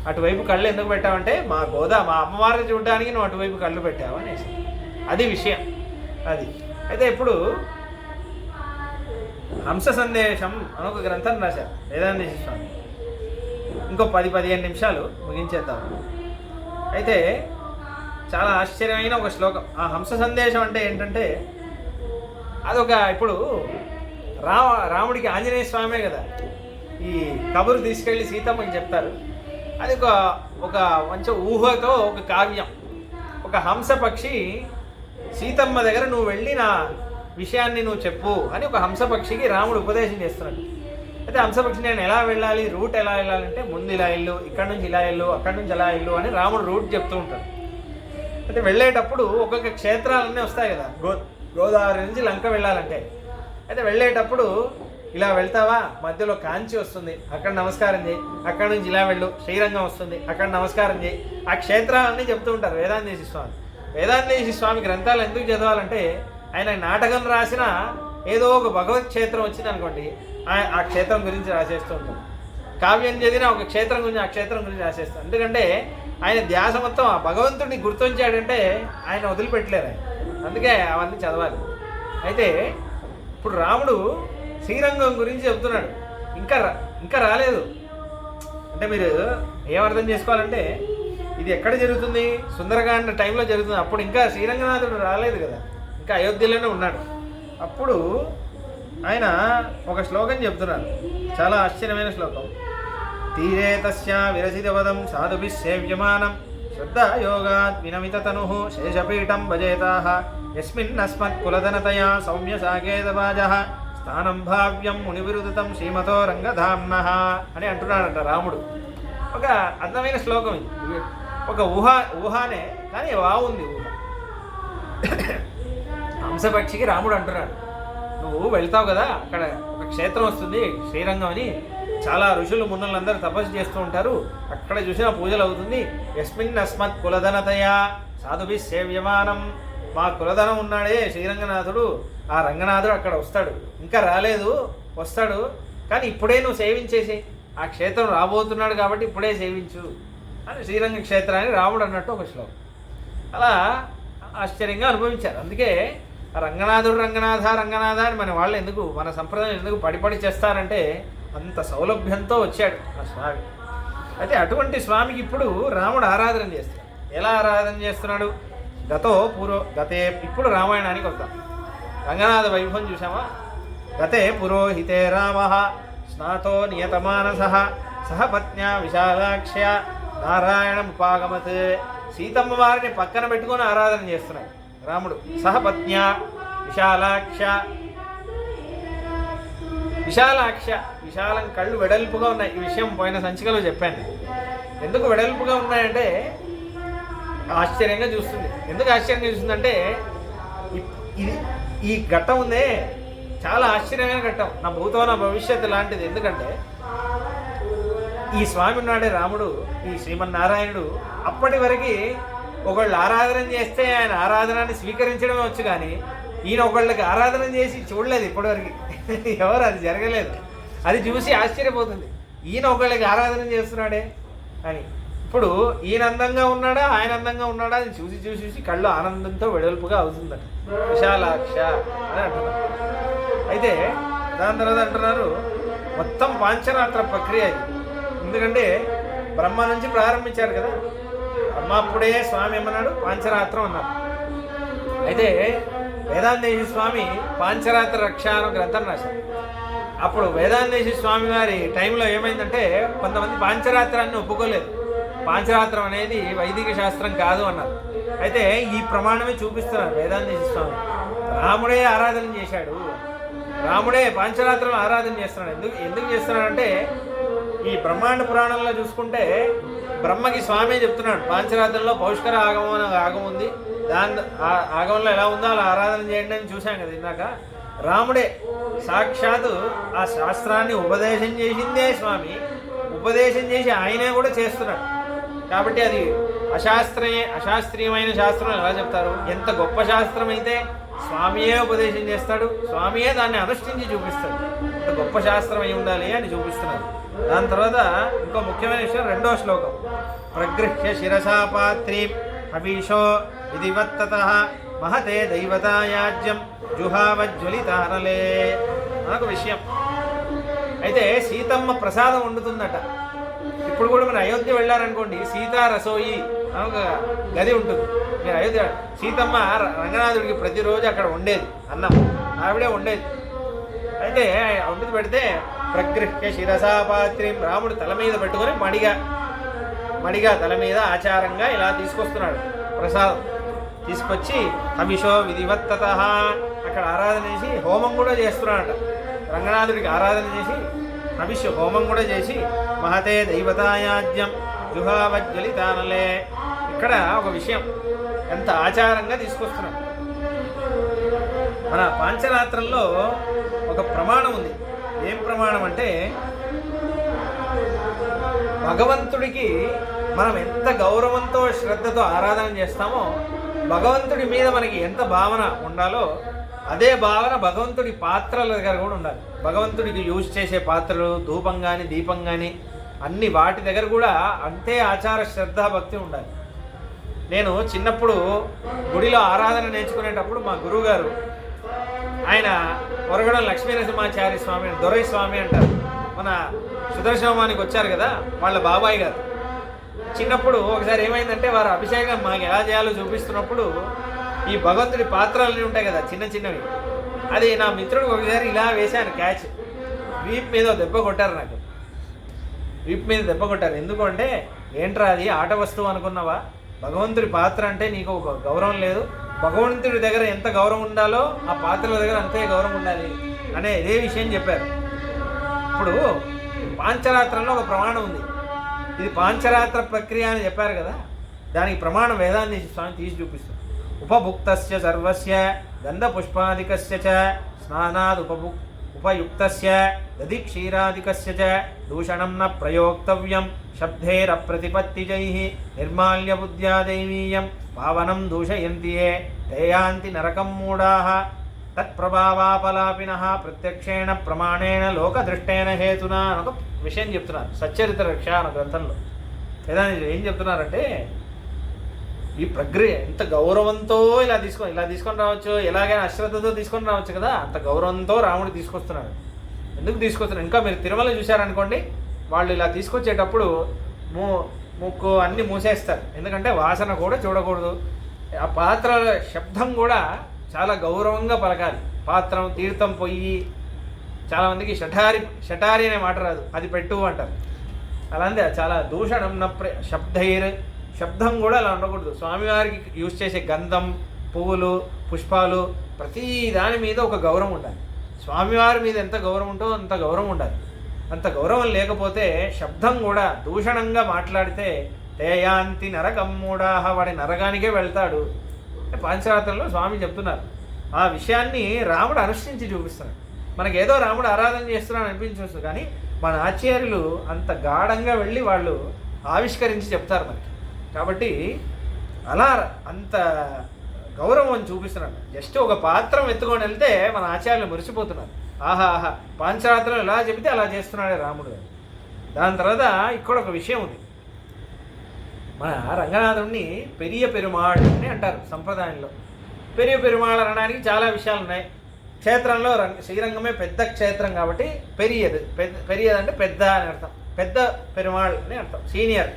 అటువైపు కళ్ళు ఎందుకు పెట్టావంటే మా అమ్మవారిని చూడడానికి నువ్వు అటువైపు కళ్ళు పెట్టావు అనేసి, అది విషయం అది. అయితే ఇప్పుడు హంస సందేశం అని ఒక గ్రంథం రాశారు వేదాంతేజీ స్వామి, ఇంకో 10-15 నిమిషాలు ముగించేద్దాం. అయితే చాలా ఆశ్చర్యమైన ఒక శ్లోకం. ఆ హంస సందేశం అంటే ఏంటంటే అదొక, ఇప్పుడు రాముడికి ఆంజనేయ స్వామే కదా ఈ కబురు తీసుకెళ్ళి సీతమ్మకి చెప్తారు. అది ఒక మంచి ఊహతో ఒక కావ్యం. ఒక హంస పక్షి సీతమ్మ దగ్గర నువ్వు వెళ్ళి నా విషయాన్ని నువ్వు చెప్పు అని ఒక హంసపక్షికి రాముడు ఉపదేశం చేస్తున్నాడు. అయితే హంసపక్షి నేను ఎలా వెళ్ళాలి, రూట్ ఎలా వెళ్ళాలంటే ముందు ఇలా ఇల్లు, ఇక్కడ నుంచి ఇలా ఇల్లు, అక్కడి నుంచి ఎలా ఇల్లు అని రాముడు రూట్ చెప్తూ ఉంటాడు. అయితే వెళ్ళేటప్పుడు ఒక్కొక్క క్షేత్రాలన్నీ వస్తాయి కదా, గోదావరి నుంచి లంక వెళ్ళాలంటే. అయితే వెళ్ళేటప్పుడు ఇలా వెళ్తావా, మధ్యలో కాంచి వస్తుంది, అక్కడ నమస్కారం చేయి, అక్కడ నుంచి ఇలా వెళ్ళు, శ్రీరంగం వస్తుంది, అక్కడ నమస్కారం చేయి, ఆ క్షేత్రాలన్నీ చెప్తూ ఉంటారు వేదాంతేజీ స్వామి. వేదాంతేజీ స్వామి గ్రంథాలు ఎందుకు చదవాలంటే ఆయన నాటకం రాసిన ఏదో ఒక భగవత్ క్షేత్రం వచ్చింది అనుకోండి, ఆ క్షేత్రం గురించి రాసేస్తూ ఉంటాడు. కావ్యం చదివిన ఒక క్షేత్రం గురించి ఆ క్షేత్రం గురించి రాసేస్తాడు. ఎందుకంటే ఆయన ధ్యాస మొత్తం ఆ భగవంతుడిని గుర్తించాడంటే ఆయన వదిలిపెట్టలేరు ఆయన, అందుకే అవన్నీ చదవాలి. అయితే ఇప్పుడు రాముడు శ్రీరంగం గురించి చెబుతున్నాడు, ఇంకా రాలేదు. అంటే మీరు ఏమర్థం చేసుకోవాలంటే ఇది ఎక్కడ జరుగుతుంది, సుందరకాండ టైంలో జరుగుతుంది, అప్పుడు ఇంకా శ్రీరంగనాథుడు రాలేదు కదా, ఇంకా అయోధ్యలోనే ఉన్నాడు. అప్పుడు ఆయన ఒక శ్లోకం చెప్తున్నారు, చాలా ఆశ్చర్యమైన శ్లోకం. తీరే తస్యా విరసితవదం సాధుభిః సేవ్యమానం శ్రద్ధాయోగాత్ వినమితతను శేషపీఠం భజేతాః యస్మిన్నస్మత్ కులధనతయా సౌమ్య సాకేతవాజః స్థానం భావ్యం మునివిరుదితం శ్రీమతో రంగధామ్నః అని అంటున్నాడట రాముడు. ఒక అందమైన శ్లోకం ఇది, ఒక ఊహానే కానీ బాగుంది ఊహ. హంసపక్షికి రాముడు అంటున్నాడు, నువ్వు వెళ్తావు కదా, అక్కడ ఒక క్షేత్రం వస్తుంది శ్రీరంగం అని, చాలా ఋషులు మునులందరూ తపస్సు చేస్తూ ఉంటారు, అక్కడ చూసిన పూజలు అవుతుంది. యస్మిన్ అస్మత్ కులధనతయా సాధుభిః సేవ్యమానం, మా కులధనం ఉన్నాడే శ్రీరంగనాథుడు, ఆ రంగనాథుడు అక్కడ వస్తాడు, ఇంకా రాలేదు వస్తాడు, కానీ ఇప్పుడే నువ్వు సేవించేసి, ఆ క్షేత్రం రాబోతున్నాడు కాబట్టి ఇప్పుడే సేవించు అని శ్రీరంగ క్షేత్రాన్ని రాముడు అన్నట్టు ఒక శ్లోకం. అలా ఆశ్చర్యంగా అనుభవించారు. అందుకే రంగనాథుడు రంగనాథ అని మన వాళ్ళు ఎందుకు, మన సంప్రదాయం ఎందుకు పడి చేస్తారంటే అంత సౌలభ్యంతో వచ్చాడు ఆ స్వామి. అయితే అటువంటి స్వామికి ఇప్పుడు రాముడు ఆరాధన చేస్తాడు. ఎలా ఆరాధన చేస్తున్నాడు, గతే ఇప్పుడు రామాయణానికి వద్దాం. రంగనాథ వైభవం చూసామా. గతే పురోహితే రామః స్నాతో నియతమానసః సహ పత్న్యా విశాలాక్ష్య నారాయణముపాగమత్. సీతమ్మ వారిని పక్కన పెట్టుకొని ఆరాధన చేస్తున్నాడు రాముడు. సహపత్న్యా విశాలాక్ష, విశాలం కళ్ళు వెడల్పుగా ఉన్నాయి. ఈ విషయం పోయిన సంచికలో చెప్పాను. ఎందుకు వెడల్పుగా ఉన్నాయంటే ఆశ్చర్యంగా చూస్తుంది. ఎందుకు ఆశ్చర్యంగా చూస్తుందంటే ఈ ఘట్టం ఉందే చాలా ఆశ్చర్యమైన ఘట్టం, నా భూతో నా భవిష్యత్తు లాంటిది. ఎందుకంటే ఈ స్వామి ఉన్నాడే రాముడు, ఈ శ్రీమన్నారాయణుడు అప్పటి వరకు ఒకళ్ళు ఆరాధన చేస్తే ఆయన ఆరాధనని స్వీకరించడమే వచ్చు, కానీ ఈయన ఒకళ్ళకి ఆరాధన చేసి చూడలేదు ఇప్పటివరకు, ఎవరు అది జరగలేదు. అది చూసి ఆశ్చర్యపోతుంది, ఈయన ఒకళ్ళకి ఆరాధన చేస్తున్నాడే అని. ఇప్పుడు ఈయన అందంగా ఉన్నాడా ఆయన అందంగా ఉన్నాడా అని చూసి కళ్ళు ఆనందంతో వెడల్పుగా అవుతుందట. విశాలాక్ష అని అంటున్నారు. అయితే దాని తర్వాత అంటున్నారు మొత్తం పాంచరాత్ర ప్రక్రియ ఇది. ఎందుకంటే బ్రహ్మ నుంచి ప్రారంభించారు కదా, బ్రహ్మ అప్పుడే స్వామి ఏమన్నాడు, పాంచరాత్రం అన్నారు. అయితే వేదాంతేజీ స్వామి పాంచరాత్ర రక్ష అనే గ్రంథం రాశారు. అప్పుడు వేదాంతేశ్వర స్వామి వారి టైంలో ఏమైందంటే కొంతమంది పాంచరాత్రాన్ని ఒప్పుకోలేదు. పాంచరాత్రం అనేది వైదిక శాస్త్రం కాదు అన్నారు. అయితే ఈ ప్రమాణమే చూపిస్తున్నారు వేదాంతేశ్వర స్వామి. రాముడే ఆరాధన చేశాడు, రాముడే పాంచరాత్రం ఆరాధన చేస్తున్నాడు. ఎందుకు చేస్తున్నాడంటే ఈ బ్రహ్మాండ పురాణంలో చూసుకుంటే బ్రహ్మకి స్వామి చెప్తున్నాడు, పాంచరాత్రంలో పౌష్కర ఆగమం అనే ఆగమం ఉంది, దాని ఆగమంలో ఎలా ఉందో అలా ఆరాధన చేయండి అని చూశాం కదా ఇందాక. రాముడే సాక్షాత్తు ఆ శాస్త్రాన్ని ఉపదేశం చేసిందే స్వామి, ఉపదేశం చేసి ఆయనే కూడా చేస్తున్నాడు. కాబట్టి అది అశాస్త్రీయమైన శాస్త్రం ఎలా చెప్తారు? ఎంత గొప్ప శాస్త్రం అయితే స్వామియే ఉపదేశం చేస్తాడు, స్వామియే దాన్ని అనుష్ఠించి చూపిస్తాడు. ఎంత గొప్ప శాస్త్రం అయి ఉండాలి అని చూపిస్తున్నారు. దాని తర్వాత ఇంకో ముఖ్యమైన విషయం, 2వ శ్లోకం. ప్రగృహ్య శిరసా పాత్రీ అభిషో విధివత్తతః మహతే దైవతాయాజ్యం జుహావజ్వలితానలే మనకు విషయం. అయితే సీతమ్మ ప్రసాదం వండుతుందట. ఇప్పుడు కూడా మీరు అయోధ్య వెళ్ళారనుకోండి, సీతా రసోయి ఒక గది ఉంటుంది. మీరు అయోధ్య సీతమ్మ రంగనాథుడికి ప్రతిరోజు అక్కడ ఉండేది అన్నం, ఆవిడే ఉండేది. అయితే వండుతూ పెడితే ప్రగృహ్య శిరసా పాత్రీం, రాముడు తల మీద పెట్టుకొని మడిగా తల మీద ఆచారంగా ఇలా తీసుకొస్తున్నాడు ప్రసాదం. తీసుకొచ్చి అభిషో విధివత్తతః అక్కడ ఆరాధన చేసి హోమం కూడా చేస్తున్నాడట. రంగనాథుడికి ఆరాధన చేసి అభిష హోమం కూడా చేసి మహతే దైవతాయాజ్యం జుహావజ్వలితానలే. ఇక్కడ ఒక విషయం, ఎంత ఆచారంగా తీసుకొస్తున్నాడు. మన పాంచరాత్రంలో ఒక ప్రమాణం ఉంది. ఏం ప్రమాణం అంటే భగవంతుడికి మనం ఎంత గౌరవంతో శ్రద్ధతో ఆరాధన చేస్తామో భగవంతుడి మీద మనకి ఎంత భావన ఉండాలో అదే భావన భగవంతుడి పాత్రల దగ్గర కూడా ఉండాలి. భగవంతుడికి యూజ్ చేసే పాత్రలు, ధూపం కానీ దీపం కానీ అన్ని వాటి దగ్గర కూడా అంతే ఆచార శ్రద్ధ భక్తి ఉండాలి. నేను చిన్నప్పుడు గుడిలో ఆరాధన నేర్చుకునేటప్పుడు మా గురువుగారు ఆయన ఒరగడం లక్ష్మీనరసింహాచార్య స్వామి, దొరై స్వామి అంటారు, మన సుదర్శనమానికి వచ్చారు కదా వాళ్ళ బాబాయ్ గారు. చిన్నప్పుడు ఒకసారి ఏమైందంటే వారు అభిషేకం మాకు ఎలా చేయాలో చూపిస్తున్నప్పుడు ఈ భగవంతుడి పాత్రలన్నీ ఉంటాయి కదా చిన్న చిన్నవి, అది నా మిత్రుడికి ఒకసారి ఇలా వేశాను క్యాచ్, వీప్ మీద దెబ్బ కొట్టారు. నాకు వీప్ మీద దెబ్బ కొట్టారు. ఎందుకంటే ఏంట్రా అది ఆట వస్తువు అనుకున్నావా? భగవంతుడి పాత్ర అంటే నీకు ఒక గౌరవం లేదు, భగవంతుడి దగ్గర ఎంత గౌరవం ఉండాలో ఆ పాత్రల దగ్గర అంతే గౌరవం ఉండాలి అనే ఇదే విషయం చెప్పారు. ఇప్పుడు పాంచరాత్రంలో ఒక ప్రమాణం ఉంది. ఇది పాంచరాత్ర ప్రక్రియ అని చెప్పారు కదా, దానికి ప్రమాణం వేదాంతేశ్వర స్వామి తీసి చూపిస్తుంది. ఉపభుక్తస్య సర్వస్య గంధపుష్పాదికస్య చ స్నానాద్ ఉపయుక్తస్య దధి క్షీరాదికస్య చ దూషణం న ప్రయోక్తవ్యం శబ్దేరప్రతిపత్తిజైః నిర్మాల్య బుద్ధ్యా దైవీయం పావనం దూషయంతి ఏ తేయాంతి నరకం మూఢాః తత్ప్రభావాపలాపినః ప్రత్యక్షేణ ప్రమాణేన లోకదృష్టేన హేతునా అని ఒక విషయం చెప్తున్నారు. సచ్చరిత్ర రక్ష అన్న గ్రంథంలో ఏం చెప్తున్నారంటే ఈ ప్రక్రియ ఎంత గౌరవంతో ఇలా తీసుకొని రావచ్చు, ఎలాగైనా అశ్రద్ధతో తీసుకొని రావచ్చు కదా, అంత గౌరవంతో రాముడు తీసుకొస్తున్నాడు. ఎందుకు తీసుకొస్తున్నాడు? ఇంకా మీరు తిరుమల చూశారనుకోండి, వాళ్ళు ఇలా తీసుకొచ్చేటప్పుడు ముక్కు అన్నీ మూసేస్తారు, ఎందుకంటే వాసన కూడా చూడకూడదు. ఆ పాత్రల శబ్దం కూడా చాలా గౌరవంగా పలకాలి. పాత్రం తీర్థం పొయ్యి, చాలామందికి షటారి అనే మాట రాదు, అది పెట్టు అంటారు. అలాంటి చాలా దూషణం శబ్దం కూడా అలా ఉండకూడదు. స్వామివారికి యూజ్ చేసే గంధం, పువ్వులు, పుష్పాలు ప్రతి దాని మీద ఒక గౌరవం ఉండాలి. స్వామివారి మీద ఎంత గౌరవం ఉంటో అంత గౌరవం ఉండాలి. అంత గౌరవం లేకపోతే శబ్దం కూడా దూషణంగా మాట్లాడితే తేయాంతి నరకం మూఢాః, వాడి నరకానికే వెళ్తాడు. పాంచరాత్రంలో స్వామి చెప్తున్నారు. ఆ విషయాన్ని రాముడు అనుష్ఠించి చూపిస్తున్నాడు. మనకేదో రాముడు ఆరాధన చేస్తున్నాడు అనిపించవచ్చు, కానీ మన ఆచార్యులు అంత గాఢంగా వెళ్ళి వాళ్ళు ఆవిష్కరించి చెప్తారు మనకి. కాబట్టి అలా అంత గౌరవం చూపిస్తున్నాడు. జస్ట్ ఒక పాత్రం ఎత్తుకొని వెళ్తే మన ఆచార్యులు మురిసిపోతున్నారు. ఆహా పాంచరాత్రం ఎలా చెబితే అలా చేస్తున్నాడే రాముడు. దాని తర్వాత ఇక్కడ ఒక విషయం ఉంది. మన రంగనాథుడిని పెరియ పెరుమాళ్ అని అంటారు సంప్రదాయంలో. పెరియ పెరుమాళ్ అనడానికి చాలా విషయాలు ఉన్నాయి. క్షేత్రంలో శ్రీరంగమే పెద్ద క్షేత్రం కాబట్టి పెరియది అంటే పెద్ద అని అర్థం, పెద్ద పెరుమాళ్ అని అర్థం, సీనియర్.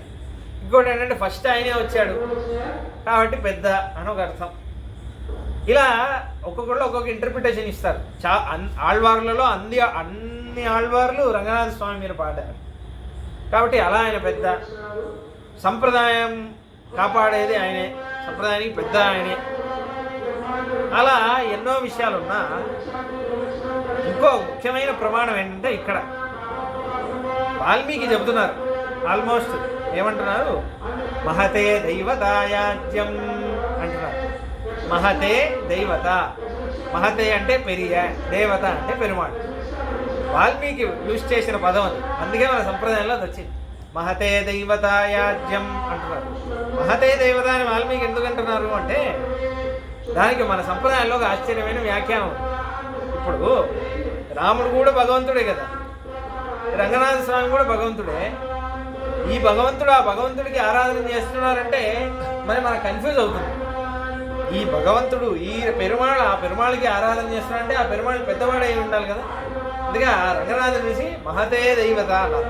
ఇంకోటి ఏంటంటే ఫస్ట్ ఆయనే వచ్చాడు కాబట్టి పెద్ద అని ఒక అర్థం. ఇలా ఒక్కొక్కళ్ళు ఒక్కొక్క ఇంటర్ప్రిటేషన్ ఇస్తారు. ఆళ్వార్లలో అన్ని అన్ని ఆళ్వార్లు రంగనాథ స్వామి మీద పాడారు. కాబట్టి అలా ఆయన పెద్ద, సంప్రదాయం కాపాడేది ఆయనే, సంప్రదాయానికి పెద్ద ఆయనే. అలా ఎన్నో విషయాలున్నా ఇంకో ముఖ్యమైన ప్రమాణం ఏంటంటే ఇక్కడ వాల్మీకి చెబుతున్నారు, ఆల్మోస్ట్ ఏమంటున్నారు, మహతే దైవతాయాజ్యం అంటున్నారు. మహతే దైవత, మహతే అంటే పెరియ, దేవత అంటే పెరుమాళ్. వాల్మీకి యూజ్ చేసిన పదం అది, అందుకే మన సంప్రదాయంలో అది వచ్చింది. మహతే దైవతాయాజ్యం అంటున్నారు. మహతే దేవత అని వాల్మీకి ఎందుకు అంటున్నారు అంటే దానికి మన సంప్రదాయంలో ఒక ఆశ్చర్యమైన వ్యాఖ్యానం. ఇప్పుడు రాముడు కూడా భగవంతుడే కదా, రంగనాథ స్వామి కూడా భగవంతుడే. ఈ భగవంతుడు ఆ భగవంతుడికి ఆరాధన చేస్తున్నారంటే మరి మనకు కన్ఫ్యూజ్ అవుతుంది. ఈ భగవంతుడు ఈ పెరుమాళ్ ఆ పెరుమాళికి ఆరాధన చేస్తున్నారంటే ఆ పెరుమాళ్ పెద్దవాడై ఉండాలి కదా. అందుకే ఆ రంగనాథుని చూసి మహతే దైవత అన్నారు.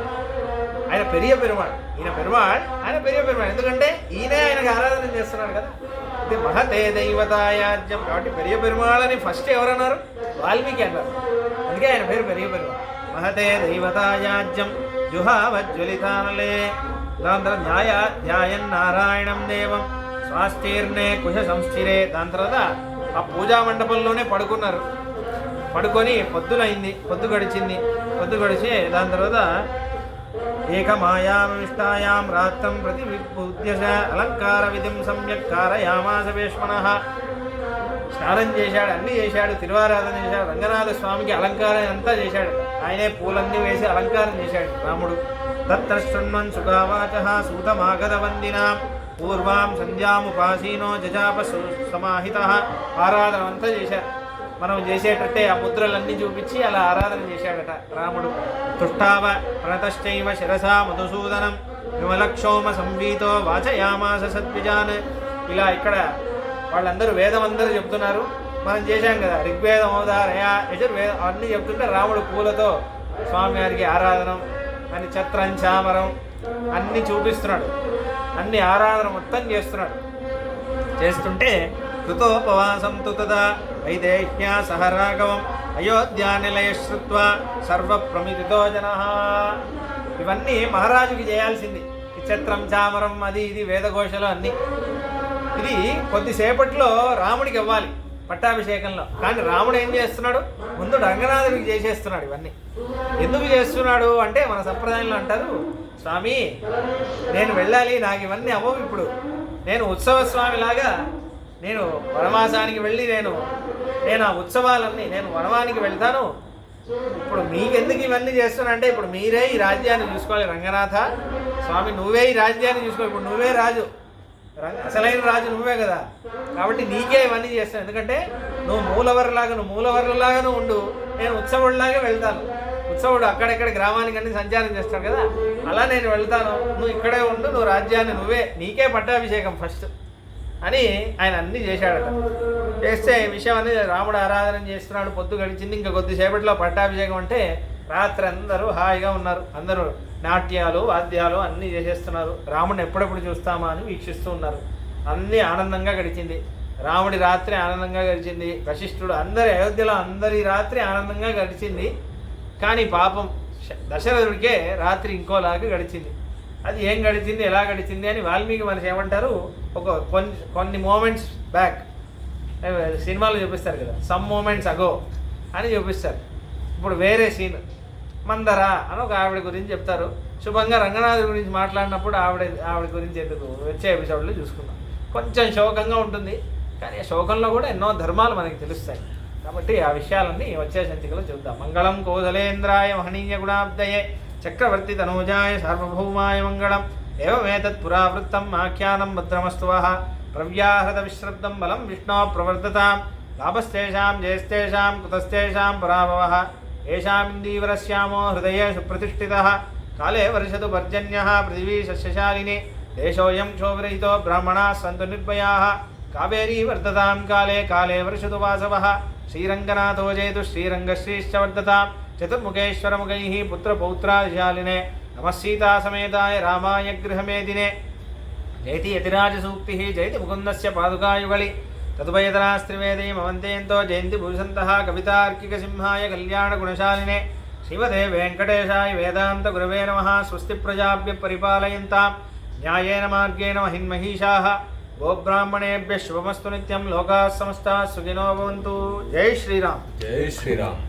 ఆయన పెరియ పెరుమాళ్, ఈయన పెరుమాళ్, ఆయన పెరియ పెరుమాళ్. ఎందుకంటే ఈయనే ఆయనకు ఆరాధన చేస్తున్నాడు కదా. ఇది మహతే దైవతాయాజ్యం కాబట్టి పెరియ పెరుమాళ్ అని ఫస్ట్ ఎవరన్నారు, వాల్మీకి అన్నారు. అందుకే ఆయన పేరు పెరియ పెరుమాళ్. మహతే దైవతాయాజ్యం జుహావజ్వలితానలే దాని తర్వాత ధ్యాయన్నారాయణం దేవం స్వాస్థీర్ణే కుశ సంస్థిరే. దాని తర్వాత ఆ పూజా మండపంలోనే పడుకున్నారు. పడుకొని పొద్దునైంది, పొద్దు గడిచి దాని తర్వాత ఏకమాయామిష్టాయాం రాత్రం ప్రతి విద్యస అలంకార విధిం సమ్యక్ కారయామాస వేష్మణః. స్నానం చేశాడు, అన్నీ చేశాడు, తిరువారాధన చేశాడు, రంగనాథ స్వామికి అలంకారం అంతా చేశాడు. ఆయనే పూలన్నీ వేసి అలంకారం చేశాడు రాముడు. తత్ర శృణ్వన్ సుఖావాచః సూతమాగత వందినా పూర్వాం సంధ్యాముపాసీనో జజాప సమాహితః. ఆరాధన అంతా చేశారు. మనం చేసేటట్టే ఆ ముద్రలన్నీ చూపించి అలా ఆరాధన చేశాడట రాముడు. తుష్టావ ప్రణతశ్చైవ శిరసా మధుసూదనం విమలక్షోమ సంవీతో వాచయామాస సద్విజాన్. ఇలా ఇక్కడ వాళ్ళందరూ వేదం అందరూ చెప్తున్నారు, మనం చేశాం కదా ఋగ్వేదం అవధారయ యజుర్వేదం అన్నీ చెప్తుంటే రాముడు పూలతో స్వామివారికి ఆరాధన అని ఛత్రం చామరం అన్నీ చూపిస్తున్నాడు. అన్ని ఆరాధన మొత్తం చేస్తున్నాడు. చేస్తుంటే కృతోపవాసం తు తదా వైదేహ్యా సహ రాఘవం అయోధ్యానిలయ శ్రుత్వా సర్వప్రమిదితో జనః. ఇవన్నీ మహారాజుకి చేయాల్సింది. ఈ ఛత్రం చామరం అది ఇది వేదఘోషలు అన్నీ. ఇది కొద్దిసేపట్లో రాముడికి ఇవ్వాలి పట్టాభిషేకంలో. కానీ రాముడు ఏం చేస్తున్నాడు, ముందు రంగనాథుడికి చేసేస్తున్నాడు. ఇవన్నీ ఎందుకు చేస్తున్నాడు అంటే మన సంప్రదాయంలో అంటారు, స్వామి నేను వెళ్ళాలి, నాకు ఇవన్నీ అవ్వవు. ఇప్పుడు నేను ఉత్సవ స్వామిలాగా నేను వనవాసానికి వెళ్ళి నేను ఆ ఉత్సవాలన్నీ నేను వనవానికి వెళ్తాను. ఇప్పుడు మీకెందుకు ఇవన్నీ చేస్తున్నా అంటే ఇప్పుడు మీరే ఈ రాజ్యాన్ని చూసుకోవాలి రంగనాథ స్వామి, నువ్వే ఈ రాజ్యాన్ని చూసుకోవాలి. ఇప్పుడు నువ్వే రాజు, అసలైన రాజు నువ్వే కదా. కాబట్టి నీకే ఇవన్నీ చేస్తాను. ఎందుకంటే నువ్వు మూలవర్లాగా నువ్వు ఉండు, నేను ఉత్సవుడిలాగే వెళ్తాను. ఉత్సవుడు అక్కడెక్కడ గ్రామానికన్నీ సంచారం చేస్తాడు కదా, అలా నేను వెళ్తాను. నువ్వు ఇక్కడే ఉండు, నువ్వు రాజ్యాన్ని నీకే పట్టాభిషేకం ఫస్ట్ అని ఆయన అన్నీ చేశాడట. చేస్తే ఈ విషయం అనేది రాముడు ఆరాధన చేస్తున్నాడు. పొద్దు గడిచింది, ఇంకా కొద్దిసేపట్లో పట్టాభిషేకం అంటే రాత్రి అందరూ హాయిగా ఉన్నారు. అందరూ నాట్యాలు వాద్యాలు అన్నీ చేసేస్తున్నారు. రాముడిని ఎప్పుడెప్పుడు చూస్తామా అని వీక్షిస్తూ ఉన్నారు. అన్నీ ఆనందంగా గడిచింది. రాముడి రాత్రి ఆనందంగా గడిచింది. వశిష్ఠుడు అందరి అయోధ్యలో అందరి రాత్రి ఆనందంగా గడిచింది. కానీ పాపం దశరథుడికే రాత్రి ఇంకోలాగా గడిచింది. అది ఏం గడిచింది, ఎలా గడిచింది అని వాల్మీకి మనకి ఏమంటారు, కొన్ని మూమెంట్స్ బ్యాక్ సినిమాలో చూపిస్తారు కదా, సమ్ మూమెంట్స్ అగో అని చూపిస్తారు. ఇప్పుడు వేరే సీన్ మందర అని ఒక ఆవిడ గురించి చెప్తారు. శుభంగా రంగనాథుడి గురించి మాట్లాడినప్పుడు ఆవిడ గురించి ఎందుకు వచ్చే ఎపిసోడ్లో చూసుకుందాం. కొంచెం శోకంగా ఉంటుంది, కానీ ఆ శోకంలో కూడా ఎన్నో ధర్మాలు మనకి తెలుస్తాయి. కాబట్టి ఆ విషయాలన్నీ వచ్చే సంచికలో చూద్దాం. మంగళం కోసలేంద్రాయ మహనీయ గుణాబ్దయే చక్రవర్తి తనూజాయ సార్వభౌమాయ మంగళం. ఏమేతత్ పురావృత్తం ఆఖ్యానం భద్రమస్తువః ప్రవ్యాహృత విశ్రబ్దం బలం విష్ణో ప్రవర్ధతాం. లాభస్తేషాం జయస్తేషాం కుతస్తేషాం పరాభవః. ఏషామిందీవరశ్యామో హృదయే సుప్రతిష్ఠితః. కాలే వర్షతు పర్జన్యః పృథివీ సస్యశాలిని. దేశోऽयं క్షోభరహితో బ్రాహ్మణాः సन्तు నిర్భయాः. కావేరీ వర్ధతాం కాలే కాలే వర్షతు వాసవః. శ్రీరంగనాథో జయతు శ్రీరంగశ్రీశ్చ వర్ధతాం. చతుర్ముఖేశ్వరముఖైః పుత్రపౌత్రాదిశాలినే. నమః సీతాసమేతాయ రామాయ గృహమేదినే. జయతి యతిరాజసూక్తిः జయతి ముకుందస్య పాదుకాయుగళి. తదుపయతనాస్త్రివేదయమవంతేంతో జయంతి భూషంతః కవితార్కిక సింహాయ కళ్యాణ గుణశాలినే. శ్రీమతే వెంకటేశాయ వేదాంత గురవే నమః. స్వస్తి ప్రజాభ్య పరిపాలయంతాం న్యాయేన మార్గేణ మహిన్మహీషాః. గోబ్రాహ్మణేభ్యः శుభమస్తు నిత్యం. లోకాः సమస్తాः సుఖినో భవంతు. జై శ్రీరామ్. జై శ్రీరామ్.